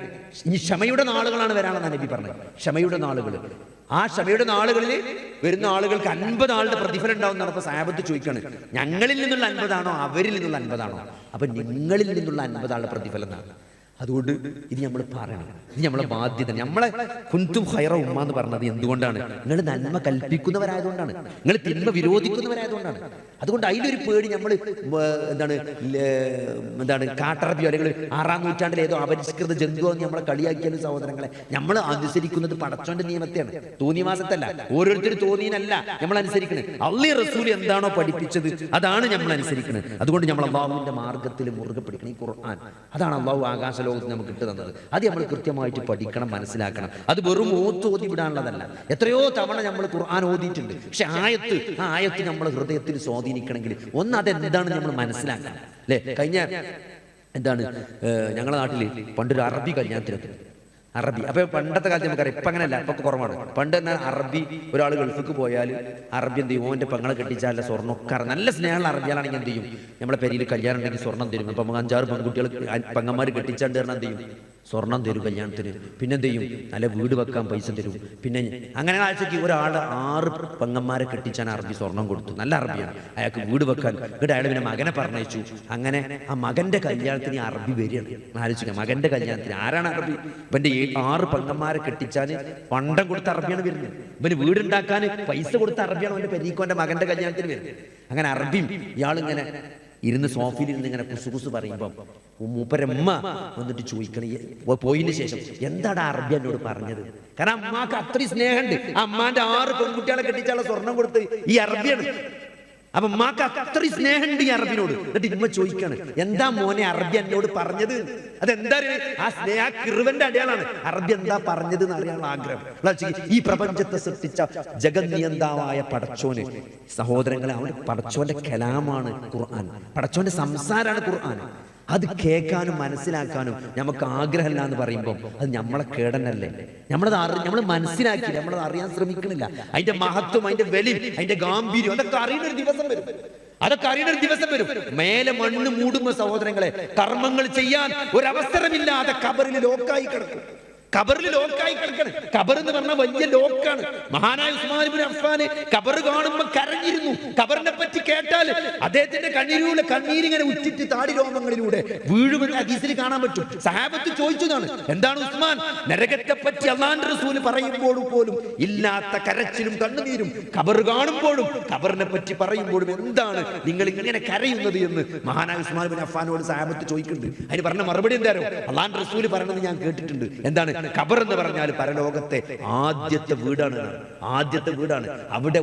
ഇനി ക്ഷമയുടെ നാളുകളാണ് വരാണെന്നാണ് നബി പറഞ്ഞത്. ക്ഷമയുടെ നാളുകൾ, ആ ക്ഷമയുടെ നാളുകളിൽ വരുന്ന ആളുകൾക്ക് 50 ആളുടെ പ്രതിഫലം ഉണ്ടാവും എന്നപ്പോൾ സഹാബത്ത് ചോദിക്കാണ്, ഞങ്ങളിൽ നിന്നുള്ള 50 ആണോ അവരിൽ നിന്നുള്ള 50 ആണോ? അപ്പൊ നിങ്ങളിൽ നിന്നുള്ള 50 ആളുടെ പ്രതിഫലം എന്നാണ്. അതുകൊണ്ട് ഇത് നമ്മൾ പറയണം, ഇത് നമ്മളെ ബാധ്യത. നമ്മളെ കുന്തും ഖൈറ ഉമ്മ എന്ന് പറഞ്ഞത് എന്തുകൊണ്ടാണ്? നിങ്ങൾ നന്മ കൽപ്പിക്കുന്നവരായതുകൊണ്ടാണ്, നിങ്ങൾ തിന്മ വിരോധിക്കുന്നവരായതുകൊണ്ടാണ്. അതുകൊണ്ട് അതിലൊരു പേടി നമ്മൾ എന്താണ് കാട്ടറബിയോ അല്ലെങ്കിൽ 6-ാം നൂറ്റാണ്ടിൽ ഏതോ അപരിഷ്കൃത ജന്തുവോ എന്ന് നമ്മളെ കളിയാക്കിയാലും സഹോദരങ്ങളെ, നമ്മൾ അനുസരിക്കുന്നത് പടച്ചോന്റെ നിയമത്തെയാണ്, തോന്നിവാസത്തല്ല. ഓരോരുത്തരും തോന്നിയനല്ല നമ്മൾ അനുസരിക്കുന്നത്. അള്ളാഹു റസൂൽ എന്താണോ പഠിപ്പിച്ചത് അതാണ് നമ്മൾ അനുസരിക്കുന്നത്. അതുകൊണ്ട് നമ്മൾ അള്ളാഹുവിന്റെ മാർഗത്തിൽ മുറുകെ പിടിക്കണം. ഈ ഖുർആൻ അതാണ് അള്ളാഹു ആകാശ ലോകത്ത് നമുക്ക് ഇട്ട് തന്നത്. അത് നമ്മൾ കൃത്യമായിട്ട് പഠിക്കണം, മനസ്സിലാക്കണം. അത് വെറും ഓതി വിടാനുള്ളതല്ല. എത്രയോ തവണ നമ്മൾ ഖുർആൻ ഓതിയിട്ടുണ്ട്. പക്ഷെ ആ ആയത്ത് നമ്മളെ ഹൃദയത്തിൽ സ്വാധീനിക്കണമെങ്കിൽ ഒന്ന് അതെന്താണ് നമ്മൾ മനസ്സിലാക്കണം. അല്ലേ? കഴിഞ്ഞ എന്താണ് ഞങ്ങളുടെ നാട്ടിൽ പണ്ടൊരു അറബി കല്യാണത്തിനെത്തി. അറബി അപ്പോൾ പണ്ടത്തെ കാലത്ത് നമുക്കറിയാം, ഇപ്പം അങ്ങനെയല്ല, ഇപ്പം കുറവാണ്. പണ്ട് എന്നാൽ അറബി ഒരാൾ ഗൾഫിക്ക് പോയാൽ അറബി എന്ത് ചെയ്യും, ഓൻ്റെ പെങ്ങളെ കെട്ടിച്ചാൽ സ്വർണ്ണമൊക്കെ നല്ല സ്നേഹമുള്ള അറബികളാണെങ്കിൽ എന്ത് ചെയ്യും, നമ്മളെ പെരിയിൽ കല്യാണം ഉണ്ടെങ്കിൽ സ്വർണ്ണം തരും. അപ്പം 5-6 പെൺകുട്ടികൾ പെങ്ങന്മാർ കെട്ടിച്ചാണ്ട് പറഞ്ഞാൽ എന്ത് ചെയ്യും, സ്വർണം തരും കല്യാണത്തിന്. പിന്നെ എന്ത് ചെയ്യും, നല്ല വീട് വെക്കാൻ പൈസ തരും. പിന്നെ അങ്ങനെ ആഴ്ചക്ക് ഒരാൾ 6 പെങ്ങന്മാരെ കെട്ടിച്ചാൻ അറബി സ്വർണം കൊടുത്തു. നല്ല അറബിയാണ്, അയാൾക്ക് വീട് വെക്കാൻ. ഇവിടെ അയാൾ പിന്നെ മകനെ പറഞ്ഞയച്ചു. അങ്ങനെ ആ മകന്റെ കല്യാണത്തിന് അറബി വരികയാണ്. ആലോചിക്കുക, മകന്റെ കല്യാണത്തിന് ആരാണ് അറബി? ഇവന്റെ 6 പെങ്ങന്മാരെ കെട്ടിച്ചാൽ പണ്ടം കൊടുത്ത അറബിയാണ് വരുന്നത്. ഇവന് വീടുണ്ടാക്കാൻ പൈസ കൊടുത്ത അറബിയാണ് അവന്റെ പെരീക്കോന്റെ മകന്റെ കല്യാണത്തിന് വരുന്നത്. അങ്ങനെ അറബിയും ഇയാളിങ്ങനെ ഇരുന്ന് സോഫയിൽ ഇരുന്ന് ഇങ്ങനെ കുസുകുസ് പറയുമ്പം മൂപ്പരമ്മ വന്നിട്ട് ചോദിക്കണേ, പോയതിന് ശേഷം എന്താണ് അറബി എന്നോട് പറഞ്ഞത്? കാരണം അമ്മാക്ക് അത്രയും സ്നേഹമുണ്ട്. അമ്മാന്റെ 6 പെൺകുട്ടികളെ കെട്ടിച്ചാളെ സ്വർണം കൊടുത്ത് ഈ അറബിയാണ്. അപ്പൊ അമ്മാക്ക് അത്രയും സ്നേഹമുണ്ട് ഈ അറബിനോട്. എന്നിട്ട് ഇമ്മ ചോദിക്കാണ്, എന്താ മോനെ അറബി എന്നോട് പറഞ്ഞത്? അതെന്താ ആ സ്നേഹ കിറുവന്റെ അടയാളാണ്. അറബി എന്താ പറഞ്ഞത് എന്ന് അറിയാനുള്ള ആഗ്രഹം. ഈ പ്രപഞ്ചത്തെ സൃഷ്ടിച്ച ജഗന്നിയന്താവായ പടച്ചോന് സഹോദരങ്ങളെ, അവൻ പടച്ചോന്റെ കലാമാണ് ഖുർആൻ. പടച്ചോന്റെ സംസാരമാണ് ഖുർആൻ. അത് കേൾക്കാനും മനസ്സിലാക്കാനും നമുക്ക് ആഗ്രഹമില്ല എന്ന് പറയുമ്പോൾ അത് നമ്മളെ കേടനല്ലേ? നമ്മൾ മനസ്സിലാക്കി, നമ്മളത് അറിയാൻ ശ്രമിക്കണില്ല. അതിന്റെ മഹത്വം, അതിന്റെ വെളിവ്, അതിന്റെ ഗാംഭീര്യം അതൊക്കെ അറിയുന്ന ഒരു ദിവസം വരും. മേലെ മണ്ണ് മൂടുന്ന സഹോദരങ്ങളെ, കർമ്മങ്ങൾ ചെയ്യാൻ ഒരവസരമില്ലാതെ കബറിൽ ലോക്കായി കിടക്കും. ഖബർ എന്ന് പറഞ്ഞ വലിയ ലോക്കാണ്. മഹാനായ ഉസ്മാൻ ഇബ്നു അഫ്ഫാൻ ഖബർ കാണുമ്പോൾ കരഞ്ഞിരുന്നു. ഖബറിനെ പറ്റി കേട്ടാൽ അദ്ദേഹത്തിന്റെ കണ്ണീരിങ്ങനെ ഉറ്റിട്ട് താടി രോമങ്ങളിലൂടെ വീഴുമെന്ന് ഹദീസിൽ കാണാൻ പറ്റും. സഹാബത്ത് ചോദിച്ചതാണ്, എന്താണ് ഉസ്മാൻ, നരകത്തെ പറ്റി അല്ലാഹുവിന്റെ റസൂൽ പറയുമ്പോഴും പോലും ഇല്ലാത്ത കരച്ചിലും കണ്ണുനീരും ഖബർ കാണുമ്പോഴും ഖബറിനെ പറ്റി പറയുമ്പോഴും എന്താണ് നിങ്ങൾ ഇങ്ങനെ കരയുന്നത് എന്ന് മഹാനായ ഉസ്മാൻ ഇബ്നു അഫ്ഫാനോട് സഹാബത്ത് ചോദിക്കുന്നുണ്ട്. അതിന് പറഞ്ഞ മറുപടി എന്തായാലും അല്ലാഹുവിന്റെ റസൂൽ പറയുന്നത് ഞാൻ കേട്ടിട്ടുണ്ട്. എന്താണ്? ഖബർ എന്ന് പറഞ്ഞാൽ പരലോകത്തെ ആദ്യത്തെ വീടാണ്. അവിടെ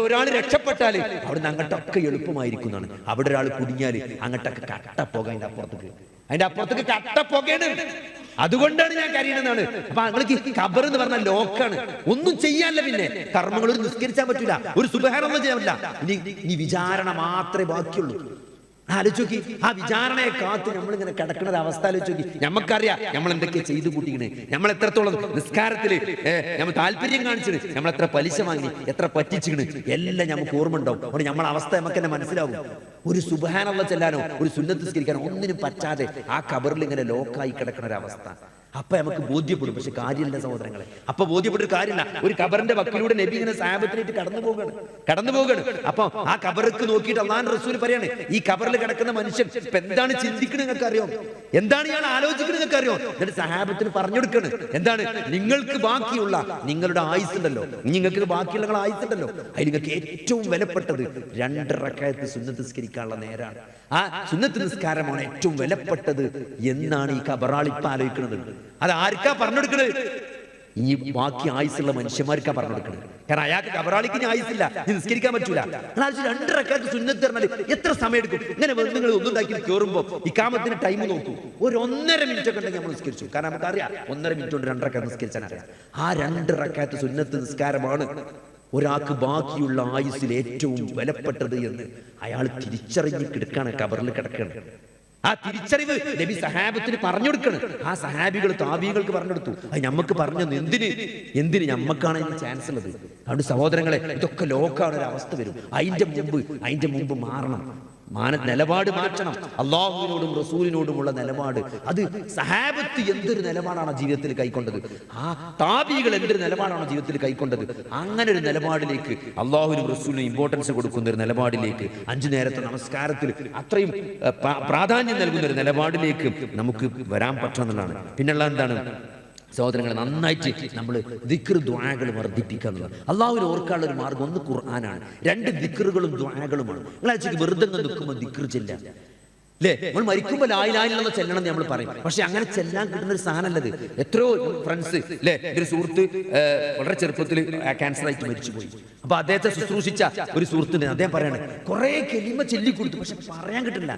ഒരാൾ രക്ഷപ്പെട്ടാൽ അവിടുന്ന് അങ്ങോട്ടൊക്കെ എളുപ്പമായിരിക്കുന്നതാണ്. അവിടെ ഒരാൾ കുടുങ്ങിയാൽ അങ്ങോട്ടൊക്കെ കട്ടപ്പോക, അതിന്റെ അപ്പുറത്തേക്ക് കട്ടപ്പോകയാണ്. അതുകൊണ്ടാണ് ഞാൻ കരയണെന്നാണ്. അപ്പൊ നിങ്ങൾക്ക് ഖബർ എന്ന് പറഞ്ഞാൽ ലോക്കാണ്. ഒന്നും ചെയ്യാനില്ല. പിന്നെ കർമ്മങ്ങൾ ഒരു നിസ്കരിച്ചാൻ പറ്റൂല, ഒരു സുബ്ഹാനല്ലാഹ് ചെയ്യാൻ പറ്റില്ല. ഇനി വിചാരണ മാത്രമേ ബാക്കിയുള്ളൂ. ആലോചിക്കി, ആ വിചാരണയെ കാത്ത് നമ്മളിങ്ങനെ കിടക്കുന്ന അവസ്ഥ ആലോചിക്കി. നമുക്കറിയാം നമ്മൾ എന്തൊക്കെ ചെയ്തു കൂട്ടിക്കണേ, നമ്മൾ എത്രത്തോളം നിസ്കാരത്തില് നമ്മൾ താല്പര്യം കാണിച്ചിട്ട്, നമ്മൾ എത്ര പലിശ വാങ്ങി, എത്ര പറ്റിച്ചിക്കണ്, എല്ലാം നമുക്ക് ഓർമ്മ ഉണ്ടാവും. അവിടെ നമ്മളെ അവസ്ഥ നമുക്ക് തന്നെ മനസ്സിലാവും. ഒരു സുബ്ഹാനല്ലാഹ് ചെല്ലാനോ ഒരു സുന്നത്ത് നിസ്കരിക്കാനോ ഒന്നിനും പറ്റാതെ ആ ഖബറിൽ ഇങ്ങനെ ലോക്കായി കിടക്കുന്ന ഒരു അവസ്ഥ അപ്പൊ നമുക്ക് ബോധ്യപ്പെടും. പക്ഷെ കാര്യമില്ല സഹോദരങ്ങളെ, അപ്പൊ ബോധ്യപ്പെട്ടൊരു കാര്യമില്ല. ഒരു ഖബറിന്റെ വക്കിലൂടെ നബി ഇങ്ങനെ സഹാബത്തിനായിട്ട് കടന്നു പോവുകയാണ്. അപ്പൊ ആ ഖബർക്ക് നോക്കിയിട്ട് അല്ലാഹുവിന്റെ റസൂൽ പറയാണ്, ഈ ഖബറിൽ കിടക്കുന്ന മനുഷ്യൻ ഇപ്പൊ എന്താണ് ചിന്തിക്കുന്നത് നിങ്ങൾക്ക് അറിയോ, എന്താണ് ഇയാൾ ആലോചിക്കുന്നത് നിങ്ങൾക്ക് അറിയോ? എന്നിട്ട് സഹാബത്തിന് പറഞ്ഞു കൊടുക്കാണ്, എന്താണ് നിങ്ങൾക്ക് ബാക്കിയുള്ള നിങ്ങളുടെ ആയുസ്സുണ്ടല്ലോ, നിങ്ങൾക്ക് ബാക്കിയുള്ള ആയുസ്സുണ്ടല്ലോ, അതിൽ നിങ്ങൾക്ക് ഏറ്റവും വിലപ്പെട്ടത് 2 റക്അത്ത് സുന്നത്ത് നിസ്കരിക്കാനുള്ള നേരാണ്. ആ സുന്നത്ത് നിസ്കാരമാണ് ഏറ്റവും വിലപ്പെട്ടത് എന്നാണ് ഈ ഖബറാളി ഇപ്പൊ ആലോചിക്കുന്നത്. അത് ആർക്കാ പറഞ്ഞു കൊടുക്കണത്? ഈ ബാക്കി ആയുസുള്ള മനുഷ്യന്മാർക്കാ പറഞ്ഞു കൊടുക്കുന്നത്. കാരണം അയാൾക്ക് ഖബറാളിക്ക് ഇനി ആയുസില്ല, നിസ്കരിക്കാൻ പറ്റൂല. 2 റക്അത്ത് സുന്നത്ത് പറഞ്ഞാൽ എത്ര സമയം എടുക്കും? ഇങ്ങനെ നിങ്ങൾ ഒന്നുണ്ടാക്കി കയറുമ്പോ ഇഖാമത്തിന് ടൈം നോക്കൂ, ഒരു 1.5 മിനിറ്റ് ഒക്കെ ഉണ്ടെങ്കിൽ നമ്മൾ നിസ്കരിച്ചു. കാരണം നമുക്കറിയാം 1.5 മിനിറ്റ് കൊണ്ട് 2 റക്അത്ത് നിസ്കരിച്ചാൽ അറിയാം. ആ 2 റക്അത്ത് സുന്നത്ത് നിസ്കാരമാണ് ഒരാൾക്ക് ബാക്കിയുള്ള ആയുസ്സിൽ ഏറ്റവും വിലപ്പെട്ടത് എന്ന് അയാൾ തിരിച്ചറിഞ്ഞ് കിടക്കാണ്, ഖബറിൽ കിടക്കാണ്. ആ തിരിച്ചറിവ് നബി സഹാബത്തിന് പറഞ്ഞു കൊടുക്കണം. ആ സഹാബികൾ താബീകൾക്ക് പറഞ്ഞു കൊടുത്തു. അത് നമുക്ക് പറഞ്ഞു എന്തിന് നമ്മക്കാണ് അതിന് ചാൻസ് ഉള്ളത്. അതുകൊണ്ട് സഹോദരങ്ങളെ, ഇതൊക്കെ ലോക്കാണ്, ഒരു അവസ്ഥ വരും. അതിന്റെ മുമ്പ് മാറണം, നിലപാട് മാറ്റണം. അള്ളാഹുവിനോടും റസൂലിനോടുമുള്ള നിലപാട്, അത് സഹാബത്ത് എന്തൊരു നിലപാടാണ് ജീവിതത്തിൽ കൈക്കൊണ്ടത്, ആ താബീകൾ എന്തൊരു നിലപാടാണ് ജീവിതത്തിൽ കൈക്കൊണ്ടത്. അങ്ങനെ ഒരു നിലപാടിലേക്ക്, അള്ളാഹുവിനും റസൂലിനും ഇമ്പോർട്ടൻസ് കൊടുക്കുന്ന ഒരു നിലപാടിലേക്ക്, 5 നേരത്തെ നമസ്കാരത്തിൽ അത്രയും പ്രാധാന്യം നൽകുന്ന ഒരു നിലപാടിലേക്ക് നമുക്ക് വരാൻ പറ്റുമെന്നുള്ളതാണ്. പിന്നെയുള്ള എന്താണ് സഹോദരങ്ങളെ, നന്നായിട്ട് നമ്മൾ ദിക്ർ ദുആകൾ വർദ്ധിപ്പിക്കുക എന്നുള്ളത്. അള്ളാഹുവിനെ ഓർക്കാനുള്ള ഒരു മാർഗ്ഗം 1 ഖുർആനാണ്, 2 ദിക്റുകളും ദുആകളുമാണ്. നിങ്ങൾ വെറുതെ നിൽക്കുമ്പോൾ ദിക്ർ ചെല്ലാം അല്ലേ? നമ്മൾ മരിക്കുമ്പോൾ ലാ ഇലാഹ ഇല്ലല്ലാഹ് ചെല്ലണം എന്ന് നമ്മൾ പറയും. പക്ഷെ അങ്ങനെ ചെല്ലാൻ കിട്ടുന്ന ഒരു സാധനമല്ലത്. എത്രയോ ഫ്രണ്ട്സ് അല്ലേ, ഒരു സുഹൃത്ത് വളരെ ചെറുപ്പത്തിൽ ക്യാൻസർ ആയിട്ട് മരിച്ചുപോയി. അപ്പൊ അദ്ദേഹത്തെ ശുശ്രൂഷിച്ച ഒരു സുഹൃത്തുണ്ട്. അദ്ദേഹം പറയാണ്, കുറെ കെലിമ ചൊല്ലിക്കൊടുത്തു, പക്ഷെ പറയാൻ കിട്ടില്ല.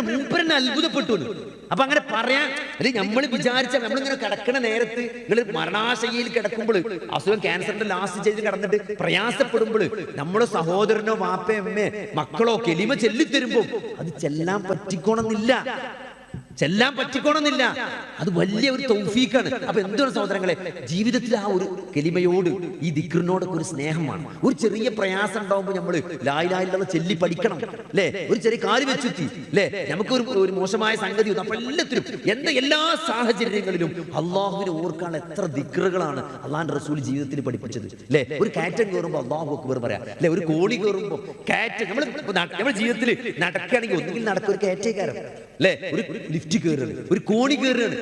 മൂപ്പരനെ അത്ഭുതപ്പെട്ടു. അപ്പൊ അങ്ങനെ പറയാൻ അല്ലെങ്കിൽ നമ്മൾ വിചാരിച്ച നമ്മളിങ്ങനെ കിടക്കണ നേരത്ത് നിങ്ങൾ മരണാശയിൽ കിടക്കുമ്പോൾ, അസുഖം ക്യാൻസറിന്റെ ലാസ്റ്റ് സ്റ്റേജിൽ കിടന്നിട്ട് പ്രയാസപ്പെടുമ്പോൾ നമ്മുടെ സഹോദരനോ വാപ്പയോ അമ്മയോ മക്കളോ കെലിമ ചെല്ലിത്തരുമ്പോ അത് ചെല്ലാൻ പറ്റിക്കോണമെന്നില്ല. അത് വലിയ ഒരു തൗഫീഖാണ്. അപ്പൊ എന്താണ് സഹോദരങ്ങളെ, ജീവിതത്തിൽ ആ ഒരു കെലിമയോട് ഈ ദിക്റിനോടൊക്കെ ഒരു സ്നേഹമാണ്. ഒരു ചെറിയ പ്രയാസം ഉണ്ടാവുമ്പോൾ നമ്മൾ ലാ ഇലാഹ ഇല്ലല്ലാഹ് ചെല്ലി പഠിക്കണം അല്ലേ. ഒരു ചെറിയ കാര്യം വെച്ചുത്തി അല്ലേ, നമുക്ക് ഒരു മോശമായ സംഗതി അപ്പൊ എല്ലാത്തിനും എല്ലാ സാഹചര്യങ്ങളിലും അള്ളാഹുവിനെ ഓർക്കാൻ എത്ര ദിക്റുകളാണ് അള്ളാഹുവിന്റെ റസൂൽ ജീവിതത്തിൽ പഠിപ്പിച്ചത് അല്ലേ. ഒരു കാറ്റൻ കയറുമ്പോൾ അള്ളാഹു അക്ബർ പറയാം അല്ലെ, ഒരു കോണി കയറുമ്പോൾ കാറ്റ്. നമ്മുടെ ജീവിതത്തിൽ നടക്കുകയാണെങ്കിൽ ഒന്നുകിൽ നടക്കുക ഒരു കാറ്റേക്കാരൻ അല്ലെ, ഒരു ലിഫ്റ്റ് കയറുകയാണ്, ഒരു കോണി കയറുകയാണ്,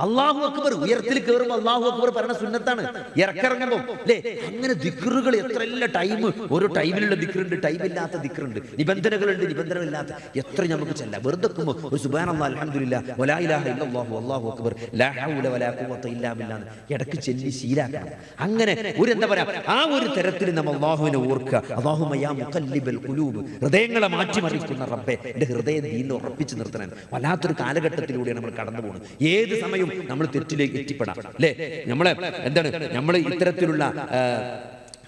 അള്ളാഹു അക്ബർ. ഉയരത്തിൽ കയറുമ്പോൾ അള്ളാഹു അക്ബർ പറയുന്ന സുന്നത്താണ്. ഇറക്കിറങ്ങുമ്പോൾ അല്ലെ, അങ്ങനെ ദിക്റുകൾ എത്ര ടൈം, ഓരോ ടൈമിലുള്ള ദിക്റുണ്ട്, ടൈമില്ലാത്ത ദിക്റുണ്ട്, നിബന്ധനകളുണ്ട്, നിബന്ധനകളില്ലാത്ത എത്ര നമുക്ക് ചെല്ലാം. വെറുതെ ഒരു സുബ്ഹാനല്ലാഹ് അൽഹംദുലില്ലാഹ് വലാ ഇലാഹ ഇല്ലല്ലാഹു വല്ലാഹു അക്ബർ ലാ ഹൗല വലാ ഖുവത ഇല്ലാ ബില്ലാഹ് ഇടയ്ക്ക് ചെല്ലി ശീലാക്കണം. അങ്ങനെ ഒരു എന്താ പറയാ, ആ ഒരു തരത്തിൽ നമ്മൾ അള്ളാഹുവിനെ ഓർക്കുക. അല്ലാഹുമ്മ യാ മുഖല്ലിബൽ ഖുലൂബ്, ഹൃദയങ്ങളെ മാറ്റിമറിക്കുന്ന റബ്ബേ, എൻ്റെ ഹൃദയം ദീനിൽ ഉറപ്പിച്ച് നിർത്തണം. വല്ലാത്തൊരു കാലഘട്ടത്തിലൂടെ നമ്മൾ കടന്നു പോകുന്നത്. ഏത് സമയവും നമ്മൾ തെറ്റിലേക്ക് എത്തിപ്പെടാം അല്ലേ. നമ്മളെ എന്താണ്, നമ്മൾ ഇത്തരത്തിലുള്ള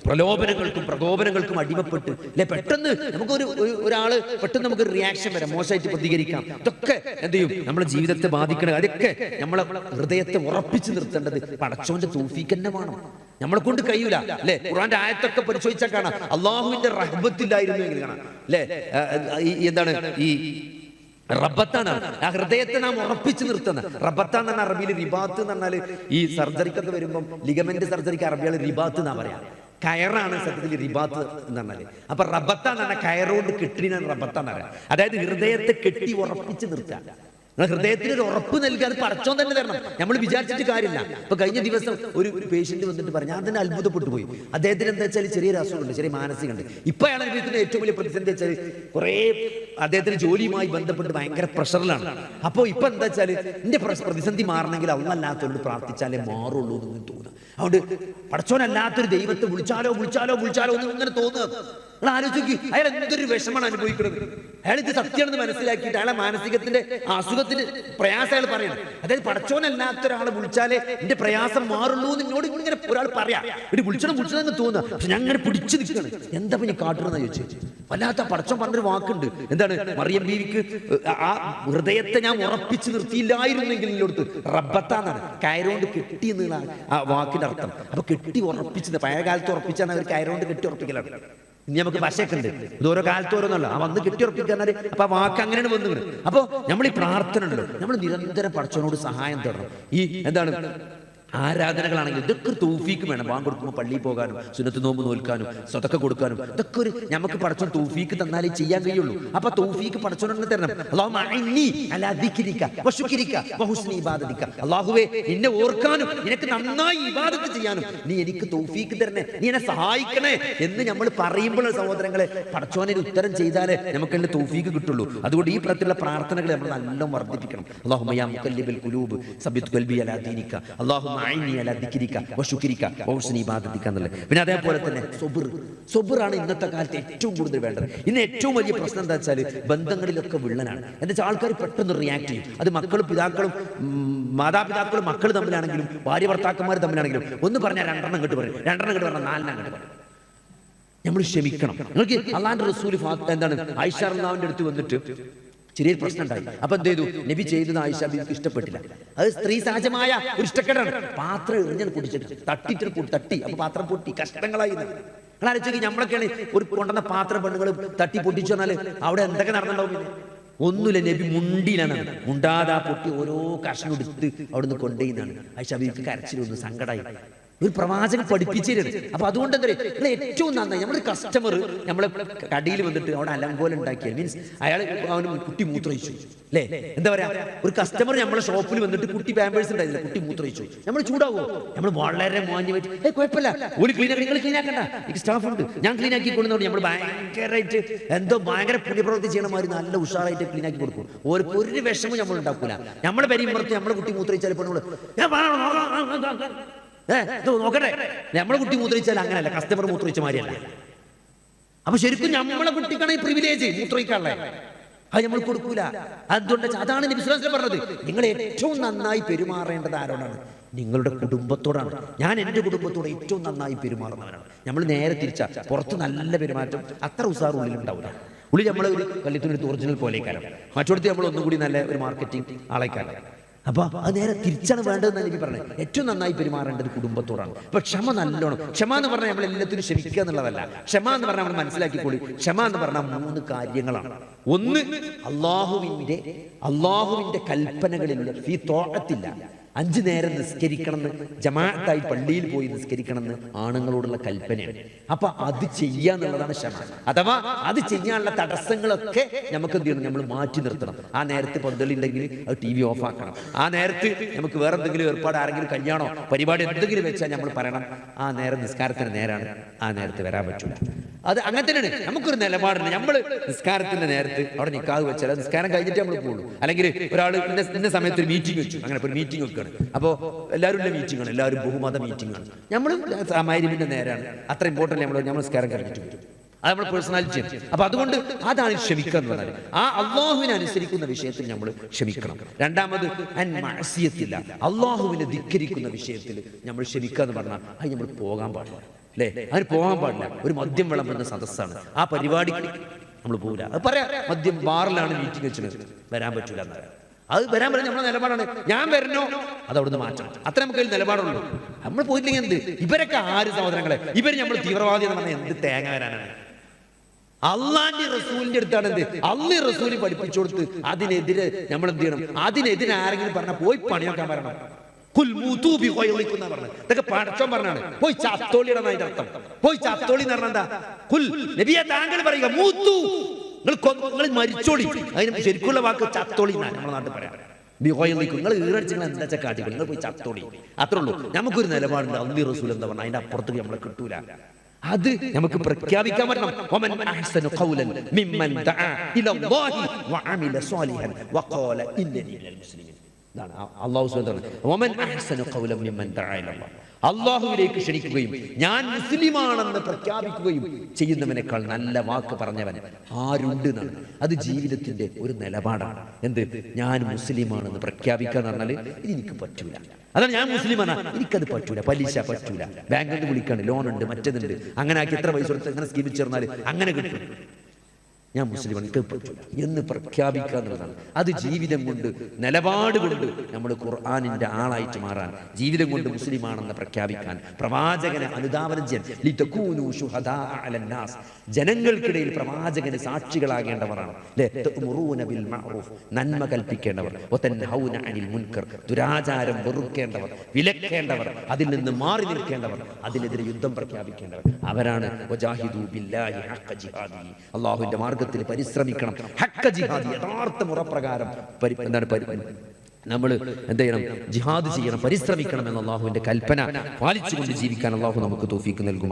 പ്രലോഭനങ്ങൾക്കും പ്രകോപനങ്ങൾക്കും അടിമപ്പെട്ട് അല്ലെ, പെട്ടെന്ന് നമുക്കൊരു ഒരാള് പെട്ടെന്ന് നമുക്കൊരു റിയാക്ഷൻ വരാം, മോശമായിട്ട് പ്രതികരിക്കാം. ഇതൊക്കെ എന്ത് ചെയ്യും, നമ്മുടെ ജീവിതത്തെ ബാധിക്കണം. അതൊക്കെ നമ്മളെ ഹൃദയത്തെ ഉറപ്പിച്ചു നിർത്തേണ്ടത് പടച്ചോന്റെ തൗഫീഖ് തന്നെ വേണം. നമ്മളെ കൊണ്ട് കഴിയൂല അല്ലെ. ഖുർആന്റെ ആയത്തൊക്കെ പരിശോധിച്ചാൽ കാണാം അള്ളാഹുവിന്റെ റഹ്ബത്തില്ലായിരുന്നു എങ്കിൽ കാണാം അല്ലെ. എന്താണ് ഈ റബ്ബത്താണ്, ആ ഹൃദയത്തെ നാം ഉറപ്പിച്ചു നിർത്തുന്ന റബ്ബത്താണ്. അറബിയിൽ റിബാത്ത് എന്ന് പറഞ്ഞാൽ ഈ സർജറിക്കൊക്കെ വരുമ്പം ലിഗമെന്റ് സർജറിക്ക് അറബികൾ റിബാത്ത് എന്നാ പറയാ. കയറാണ് സത്യത്തിൽ റിബാത്ത് എന്ന് പറഞ്ഞാല്. അപ്പൊ റബ്ബത്താണ് പറഞ്ഞാൽ കയറുകൊണ്ട് കെട്ടിനാണ് റബ്ബത്താണ് പറയാ. അതായത് ഹൃദയത്തെ കെട്ടി ഉറപ്പിച്ചു നിർത്തുക. ഹൃദയത്തിന് ഒരു ഉറപ്പ് നൽകുക. അത് പടച്ചോൻ തന്നെ തരണം, നമ്മൾ വിചാരിച്ചിട്ട് കാര്യമില്ല. അപ്പൊ കഴിഞ്ഞ ദിവസം ഒരു പേഷ്യന്റ് വന്നിട്ട് പറഞ്ഞു, ഞാൻ തന്നെ അത്ഭുതപ്പെട്ടു പോയി. അദ്ദേഹത്തിന് എന്താ വെച്ചാൽ ചെറിയൊരു അസുഖമുണ്ട്, ചെറിയ മാനസികമുണ്ട്. ഇപ്പൊ അയാൾ ജീവിതത്തിന്റെ ഏറ്റവും വലിയ പ്രതിസന്ധി വെച്ചാൽ കുറെ അദ്ദേഹത്തിന് ജോലിയുമായി ബന്ധപ്പെട്ട് ഭയങ്കര പ്രഷറിലാണ്. അപ്പോൾ ഇപ്പൊ എന്താ വെച്ചാൽ എന്റെ പ്രതിസന്ധി മാറണമെങ്കിൽ അല്ലാത്തവരോട് പ്രാർത്ഥിച്ചാലേ മാറുള്ളൂ എന്ന് തോന്നുന്നു. അതുകൊണ്ട് പടച്ചോനല്ലാത്തൊരു ദൈവത്തെ വിളിച്ചാലോ എന്ന് ഇങ്ങനെ തോന്നുക. നിങ്ങൾ ആലോചിക്ക്, അയാൾ എന്തൊരു വിഷമാണ് അനുഭവിക്കുന്നത്. അയാൾ ഇത് സത്യമാണെന്ന് മനസ്സിലാക്കിയിട്ട് അയാളെ മാനസികത്തിന്റെ അസുഖത്തിന് പ്രയാസം അയാൾ പറയണം. അതായത് പടച്ചോനല്ലാത്ത ഒരാളെ വിളിച്ചാലേ എന്റെ പ്രയാസം മാറുള്ളൂ എന്ന് എന്നോട് ഇങ്ങനെ ഒരാൾ പറയാം. ഒരു വിളിച്ചതെന്ന് തോന്നുക. പക്ഷെ ഞാൻ അങ്ങനെ പിടിച്ചു നിൽക്കണം. എന്താ ഇനി കാട്ടണമെന്ന് ചോദിച്ചു. വല്ലാത്ത പടച്ചോൻ പറഞ്ഞൊരു വാക്കുണ്ട്. എന്താണ്, മറിയം ബീവിക്ക് ആ ഹൃദയത്തെ ഞാൻ ഉറപ്പിച്ചു നിർത്തിയില്ലായിരുന്നെങ്കിൽ എന്നോടത്ത് റബ്ബത്താന്നാണ്, കയറുകൊണ്ട് കെട്ടി എന്നുള്ള ആ വാക്കിന്റെ അർത്ഥം. അപ്പൊ കെട്ടി ഉറപ്പിച്ചത് പഴയ കാലത്ത് ഉറപ്പിച്ചാണ് അവർ കയറുകൊണ്ട് കെട്ടി ഉറപ്പിക്കലാണ്. ഇനി നമുക്ക് ഭാഷയൊക്കെ ഉണ്ട്, ഇത് ഓരോ കാലത്ത് ഓരോന്നല്ല. ആ വന്ന് കെട്ടി ഉറപ്പിക്കാനാല് അപ്പൊ ആ വാക്ക് അങ്ങനെയാണ് വന്നു. അപ്പൊ നമ്മൾ ഈ പ്രാർത്ഥന ഉണ്ടല്ലോ, നമ്മൾ നിരന്തരം പടച്ചവനോട് സഹായം തേടണം. ഈ എന്താണ് ആരാധനകളാണെങ്കിൽ ഇതൊക്കെ തൗഫീക്ക് വേണം. ബാങ്ക് കൊടുക്കുമ്പോൾ പള്ളിയിൽ പോകാനും സുന്നത്ത് നോമ്പ് നോൽക്കാനും സ്വതക്ക കൊടുക്കാനും ഇതൊക്കെ ഒരു നമുക്ക് പടച്ചോൻ തൗഫീക്ക് തന്നാലേ ചെയ്യാൻ കഴിയുള്ളൂ. അപ്പൊ തൗഫീക്ക് പടച്ചോനെ തരണം. അല്ലാഹുവേ, നിന്നെ ഓർക്കാനും നിനക്ക് നന്നായി ഇബാദത്ത് ചെയ്യാനും നീ എനിക്ക് തൗഫീക്ക് തരണേ, നീ എന്നെ സഹായിക്കണേ എന്ന് നമ്മൾ പറയുമ്പോൾ സഹോദരങ്ങളെ പടച്ചോനെ ഉത്തരം ചെയ്താലേ നമുക്ക് എന്നെ തൗഫീക്ക് കിട്ടുള്ളൂ. അതുകൊണ്ട് ഈ പ്രത്യേക പ്രാർത്ഥനകളെ നമ്മൾ നല്ലോണം വർദ്ധിപ്പിക്കണം. അല്ലാഹുമ്മ യാ മുഖല്ലിബൽ ഖുലൂബ് സബ്ബിത് ഖൽബി അലാ ദീനിക, അല്ലാഹുമ്മ പിന്നെ അതേപോലെ തന്നെ സൊബറാണ് ഇന്നത്തെ കാലത്ത് ഏറ്റവും കൂടുതൽ വേണ്ടത്. ഇന്ന് ഏറ്റവും വലിയ പ്രശ്നം എന്താ വെച്ചാൽ ബന്ധങ്ങളിലൊക്കെ വിള്ളനാണ്. എന്താ വെച്ചാൽ ആൾക്കാർ പെട്ടെന്ന് റിയാക്ട് ചെയ്യും. അത് മക്കളും പിതാക്കളും മാതാപിതാക്കളും മക്കൾ തമ്മിലാണെങ്കിലും ഭാര്യ ഭർത്താക്കന്മാർ തമ്മിലാണെങ്കിലും ഒന്ന് പറഞ്ഞാൽ രണ്ടെണ്ണം ഇങ്ങോട്ട് പറയും, രണ്ടെണ്ണം ഇങ്ങോട്ട് പറഞ്ഞാൽ നാലെണ്ണം അങ്ങോട്ട് പറയും. നമ്മൾ ക്ഷമിക്കണം. നിങ്ങൾക്ക് അള്ളാന്റെ റസൂൽ എന്താണ് ആയിഷ റളിയല്ലാഹുവിന്റെ അടുത്ത് വന്നിട്ട് ചെറിയൊരു പ്രശ്നം ഉണ്ടായി. അപ്പൊ എന്ത് ചെയ്തു, നബി ചെയ്തത് ആയിഷ ബീവിക്ക് ഇഷ്ടപ്പെട്ടില്ല. അത് സ്ത്രീ സഹജമായ ഒരു ഇഷ്ടക്കേടാണ്. പാത്രം എറിഞ്ഞാൽ പൊട്ടിച്ചിട്ട് തട്ടി, അപ്പൊ പാത്രം പൊട്ടി, കഷ്ടങ്ങളായി. നിങ്ങൾ ആലോചിച്ച് നമ്മളൊക്കെയാണ് ഒരു കൊണ്ടുവന്ന പാത്രം പെണ്ണുങ്ങൾ തട്ടി പൊട്ടിച്ചു പറഞ്ഞാൽ അവിടെ എന്തൊക്കെ നടന്നുണ്ടാവും? ഒന്നുമില്ല, നബി മുണ്ടിയിലാണ്. മുണ്ടാതെ ആ പൊട്ടി ഓരോ കഷ്ണം എടുത്ത് അവിടുന്ന് കൊണ്ടുപോയിന്നാണ്. ആയിഷ ബീവിക്ക് കരച്ചിലൊന്ന് സങ്കടമായി. ഒരു പ്രവാചകൻ പഠിപ്പിച്ചിരുന്നു. അപ്പൊ അതുകൊണ്ട് എന്താ പറയുക, ഏറ്റവും നന്നായി നമ്മുടെ കസ്റ്റമർ നമ്മളെ കടയിൽ വന്നിട്ട് അവിടെ അലങ്കോലം ഉണ്ടാക്കിയാൽ മീൻസ് അയാൾ അവന് കുട്ടി മൂത്രയിച്ചു അല്ലേ, എന്താ പറയാ, ഒരു കസ്റ്റമർ നമ്മളെ ഷോപ്പിൽ വന്നിട്ട് കുട്ടി പാമ്പേഴ്സ് ഉണ്ടായില്ല, കുട്ടി മൂത്രയിച്ചു, നമ്മൾ ചൂടാവോ? നമ്മൾ വളരെ മാന്യമായിട്ട് കുഴപ്പമില്ല, ഒരു ക്ലീനാക്കി, നിങ്ങൾ ക്ലീനാക്കണ്ട, എനിക്ക് സ്റ്റാഫ് ഉണ്ട്, ഞാൻ ക്ലീനാക്കി കൊടുക്കുന്നതുകൊണ്ട് നമ്മൾ ഭയങ്കരമായിട്ട് എന്തോ ഭയങ്കര പുണ്യപ്രവൃത്തി ചെയ്യണമാതിരി നല്ല ഉഷാറായിട്ട് ക്ലീനാക്കി കൊടുക്കും. ഒരു വിഷമം നമ്മൾ ഉണ്ടാക്കൂല. നമ്മളെ പരിമർത്തി നമ്മളെ കുട്ടി മൂത്രയിച്ചാൽ ഇപ്പോൾ നമ്മൾ നോക്കട്ടെ, നമ്മളെ കുട്ടി മൂത്രയിച്ചാൽ അങ്ങനെയല്ല, കസ്റ്റമർ മൂത്രയിച്ച മാതിരിയല്ല. അപ്പൊ ശരിക്കും നമ്മളെ കുട്ടിക്കാണ് ഈ പ്രിവിലേജ് മൂത്രയിക്കാനുള്ളത്. അത് നമ്മൾ കൊടുക്കൂല. അതുകൊണ്ട് അതാണ് നബി സ്വല്ലല്ലാഹു അലൈഹി വസല്ലം പറഞ്ഞത്, നിങ്ങൾ ഏറ്റവും നന്നായി പെരുമാറേണ്ടത് ആരോടാണ്? നിങ്ങളുടെ കുടുംബത്തോടാണ്. ഞാൻ എൻ്റെ കുടുംബത്തോട് ഏറ്റവും നന്നായി പെരുമാറുന്നവനാണ്. നമ്മൾ നേരെ തിരിച്ചാ, പുറത്ത് നല്ല പെരുമാറ്റം, അത്ര ഉസാർ ഉള്ളിലുണ്ടാവില്ല. ഉള്ളിൽ നമ്മൾ ഒരു കല്ലിത്തുണിട്ട് ഒറിജിനൽ പോലേക്കാരം, മറ്റോടത്ത് നമ്മൾ ഒന്നും കൂടി നല്ല ഒരു മാർക്കറ്റിംഗ് ആളേക്കാരം. അപ്പൊ അത് നേരെ തിരിച്ചാണ് വേണ്ടതെന്ന് എനിക്ക് പറഞ്ഞത്. ഏറ്റവും നന്നായി പെരുമാറേണ്ടത് കുടുംബത്തോടാണ്. അപ്പൊ ക്ഷമ നല്ലോണം. ക്ഷമ എന്ന് പറഞ്ഞാൽ നമ്മൾ എല്ലാത്തിനും ക്ഷമിക്കുക എന്നുള്ളതല്ല. ക്ഷമ എന്ന് പറഞ്ഞാൽ നമ്മൾ മനസ്സിലാക്കിക്കോളി, ക്ഷമ എന്ന് പറഞ്ഞാൽ 3 കാര്യങ്ങളാണ്. ഒന്ന്, അള്ളാഹുവിന്റെ കൽപ്പനകളില്ല, ഫീ ത്വാഅത്തില്ല. 5 നേരം നിസ്കരിക്കണമെന്ന്, ജമാഅത്തായി പള്ളിയിൽ പോയി നിസ്കരിക്കണമെന്ന് ആണുങ്ങളോടുള്ള കൽപ്പനയാണ്. അപ്പൊ അത് ചെയ്യാന്നുള്ളതാണ് ക്ഷമ. അഥവാ അത് ചെയ്യാനുള്ള തടസ്സങ്ങളൊക്കെ നമുക്ക് എന്ത് ചെയ്യണം? നമ്മൾ മാറ്റി നിർത്തണം. ആ നേരത്ത് പന്തളി ഉണ്ടെങ്കിൽ അത് TV ഓഫ് ആക്കണം. ആ നേരത്ത് നമുക്ക് വേറെ എന്തെങ്കിലും ഏർപ്പാട്, ആരെങ്കിലും കല്യാണോ പരിപാടി എന്തെങ്കിലും വെച്ചാൽ നമ്മൾ പറയണം, ആ നേരം നിസ്കാരത്തിന് നേരാണ്, ആ നേരത്ത് വരാൻ പറ്റില്ല. അത് അങ്ങനെ തന്നെയാണ്. നമുക്കൊരു നിലപാടുണ്ട്. നമ്മൾ നിസ്കാരത്തിന്റെ നേരത്ത് അവിടെ നിക്കാഹ് വെച്ചാൽ നിസ്കാരം കഴിഞ്ഞിട്ട് നമ്മൾ പോകുള്ളൂ. അല്ലെങ്കിൽ ഒരാൾ ഇന്ന സമയത്ത് ഒരു മീറ്റിംഗ് വെച്ചു, അങ്ങനെ ഒരു മീറ്റിംഗ് വെക്കുകയാണ്. അപ്പോൾ എല്ലാവരും മീറ്റിംഗ് ആണ്, എല്ലാവരും ബഹുമത മീറ്റിംഗ് ആണ്. നമ്മൾ മഗ്‌രിബിന്റെ നേരാണ്, അത്ര ഇമ്പോർട്ടൻ്റ് നമ്മൾ നമസ്കാരം കഴിഞ്ഞിട്ട് വരും. അത് നമ്മൾ പേഴ്സണാലിറ്റിയാണ്. അപ്പൊ അതുകൊണ്ട് അതാണ് ക്ഷമിക്കുക എന്ന് പറഞ്ഞാൽ, ആ അള്ളാഹുവിനെ അനുസരിക്കുന്ന വിഷയത്തിൽ നമ്മൾ ക്ഷമിക്കണം. രണ്ടാമത്, മഅസിയത്തില്ല, അള്ളാഹുവിനെ ധിക്കരിക്കുന്ന വിഷയത്തിൽ നമ്മൾ ക്ഷമിക്കുക എന്ന് പറഞ്ഞാൽ അത് നമ്മൾ പോകാൻ പാടില്ല, അല്ലേ? അതിന് പോകാൻ പാടില്ല. ഒരു മദ്യം വിളമ്പുന്ന സദസ്സാണ്, ആ പരിപാടിക്ക് നമ്മൾ പോകില്ല. അത് പറയാം, മദ്യം ബാറിലാണ് മീറ്റിംഗ് വെച്ചത്, വരാൻ പറ്റൂല എന്ന് പറയാം. അത് വരാൻ പറഞ്ഞ നമ്മുടെ നിലപാടാണ്. ഞാൻ വരണോ അത് അവിടുന്ന് മാറ്റണം, അത്ര നമുക്ക് നിലപാടുള്ളൂ. നമ്മൾ പോയില്ലെങ്കിൽ എന്ത്? ഇവരൊക്കെ ആര് സഹോദരങ്ങളെ? ഇവർ നമ്മൾ തീവ്രവാദി എന്ന് പറഞ്ഞാൽ എന്ത് തേങ്ങ വരാനാണ്? അള്ളാന്റെ റസൂലിന്റെ അടുത്താണ് എന്ത്? അള്ളാഹ് റസൂല് പഠിപ്പിച്ചു കൊടുത്ത് അതിനെതിരെ നമ്മൾ എന്ത് ചെയ്യണം? അതിനെതിരെ ആരെങ്കിലും പറഞ്ഞാൽ പോയി പണിയൊക്കാൻ വരണം. ഇതൊക്കെ പടച്ചോൻ പറഞ്ഞാണ്. പോയി ചത്തോളിയുടെ അതിന്റെ അർത്ഥം. പോയി ചത്തോളി എന്ന് പറഞ്ഞാൽ എന്താ? കുൽ നബിയെ താങ്കൾ പറയുക, മൂത്തു, നിങ്ങൾ മരിച്ചോളി. അതിന് ശരിക്കുള്ള വാക്ക് ചത്തോളി എന്നാണ് നമ്മുടെ നാട്ടിൽ പറയാം. നിങ്ങൾ ഈറടിച്ച് നിങ്ങൾ എന്താ കാട്ടിക്കോളി, നിങ്ങൾ പോയി ചത്തോളി, അത്രേ ഉള്ളൂ. നമുക്കൊരു നിലപാടുണ്ട്. അള്ളാഹ് റസൂൽ എന്താ പറഞ്ഞാൽ അതിന്റെ അപ്പുറത്തേക്ക് നമ്മളെ കിട്ടൂല. അത് നമുക്ക് പ്രഖ്യാപിക്കാൻ പറ്റണം. വമൻ അഹ്സനു ഖൗലൻ മിമ്മൻ ദഅ ഇലല്ലാഹി വഅമില സ്വാലിഹൻ വഖാല ഇന്നനി മിനൽ മുസ്ലിമീൻ. ഇതാണ് അല്ലാഹു സുബ്ഹാനഹു വ തആല, വമൻ അഹ്സനു ഖൗലൻ മിമ്മൻ ദഅ ഇലല്ലാഹി, അള്ളാഹുവിലേക്ക് ക്ഷണിക്കുകയും ഞാൻ മുസ്ലിമാണെന്ന് പ്രഖ്യാപിക്കുകയും ചെയ്യുന്നവനേക്കാൾ നല്ല വാക്ക് പറഞ്ഞവൻ ആരുണ്ട് എന്നാണ്. അത് ജീവിതത്തിന്റെ ഒരു നിലപാടാണ്. എന്ത്? ഞാൻ മുസ്ലിമാണെന്ന് പ്രഖ്യാപിക്കുക എന്ന് പറഞ്ഞാൽ ഇതെനിക്ക് പറ്റൂല, അതാണ് ഞാൻ മുസ്ലിമാണ്, എനിക്കത് പറ്റൂല, പലിശ പറ്റൂല, ബാങ്കിൽ നിന്ന് വിളിക്കാണ്, ലോൺ ഉണ്ട്, മറ്റേതുണ്ട്, അങ്ങനെ ആക്കി എത്ര പൈസ കൊടുത്ത് അങ്ങനെ സ്കീമിൽ ചേർന്നാൽ അങ്ങനെ കിട്ടും, ഞാൻ മുസ്ലിമാണ്, എനിക്ക് പറ്റൂല എന്ന് പ്രഖ്യാപിക്കുക എന്നുള്ളതാണ്. അത് ജീവിതം കൊണ്ട്, നിലപാട് കൊണ്ട് നമ്മൾ ഖുർആനിന്റെ ആളായിട്ട് മാറാൻ, ജീവിതം കൊണ്ട് മുസ്ലിമാണെന്ന് പ്രഖ്യാപിക്കാൻ, പ്രവാചകനെ അനുധാവനം ചെയ്യാൻ, ലിതകൂനു ശുഹദാഅ അലന്നാസ്, ജനങ്ങൾക്കിടയിൽ പ്രവാചകന് സാക്ഷികളാകേണ്ടവരാണ്. തഅ്മുറൂന ബിൽ മഅറൂഫ്, നന്മ കൽപ്പിക്കേണ്ടവർ, വതൻഹൗന അനിൽ മുൻകർ, ദുരാചാരം വെറുക്കേണ്ടവർ, വിലക്കേണ്ടവർ, അതിൽ നിന്ന് മാറി നിൽക്കേണ്ടവർ, അതിനെതിരെ യുദ്ധം പ്രഖ്യാപിക്കേണ്ടവർ, അവരാണ് വജാഹിദു ബില്ലാഹി ഹഖ്ക ജിഹാദിഹി, അല്ലാഹുവിന്റെ മാർഗ്ഗത്തിൽ പരിശ്രമിക്കണം. ഹഖ്ക ജിഹാദി, യഥാർത്ഥ മുറപ്രകാരം നമ്മൾ എന്ത് ചെയ്യണം? ജിഹാദ് ചെയ്യണം, പരിശ്രമിക്കണം എന്ന അല്ലാഹുവിന്റെ കൽപ്പന പാലിച്ചുകൊണ്ട് ജീവിക്കാൻ അല്ലാഹു നമുക്ക് തൗഫീഖ് നൽകുമാറാകട്ടെ.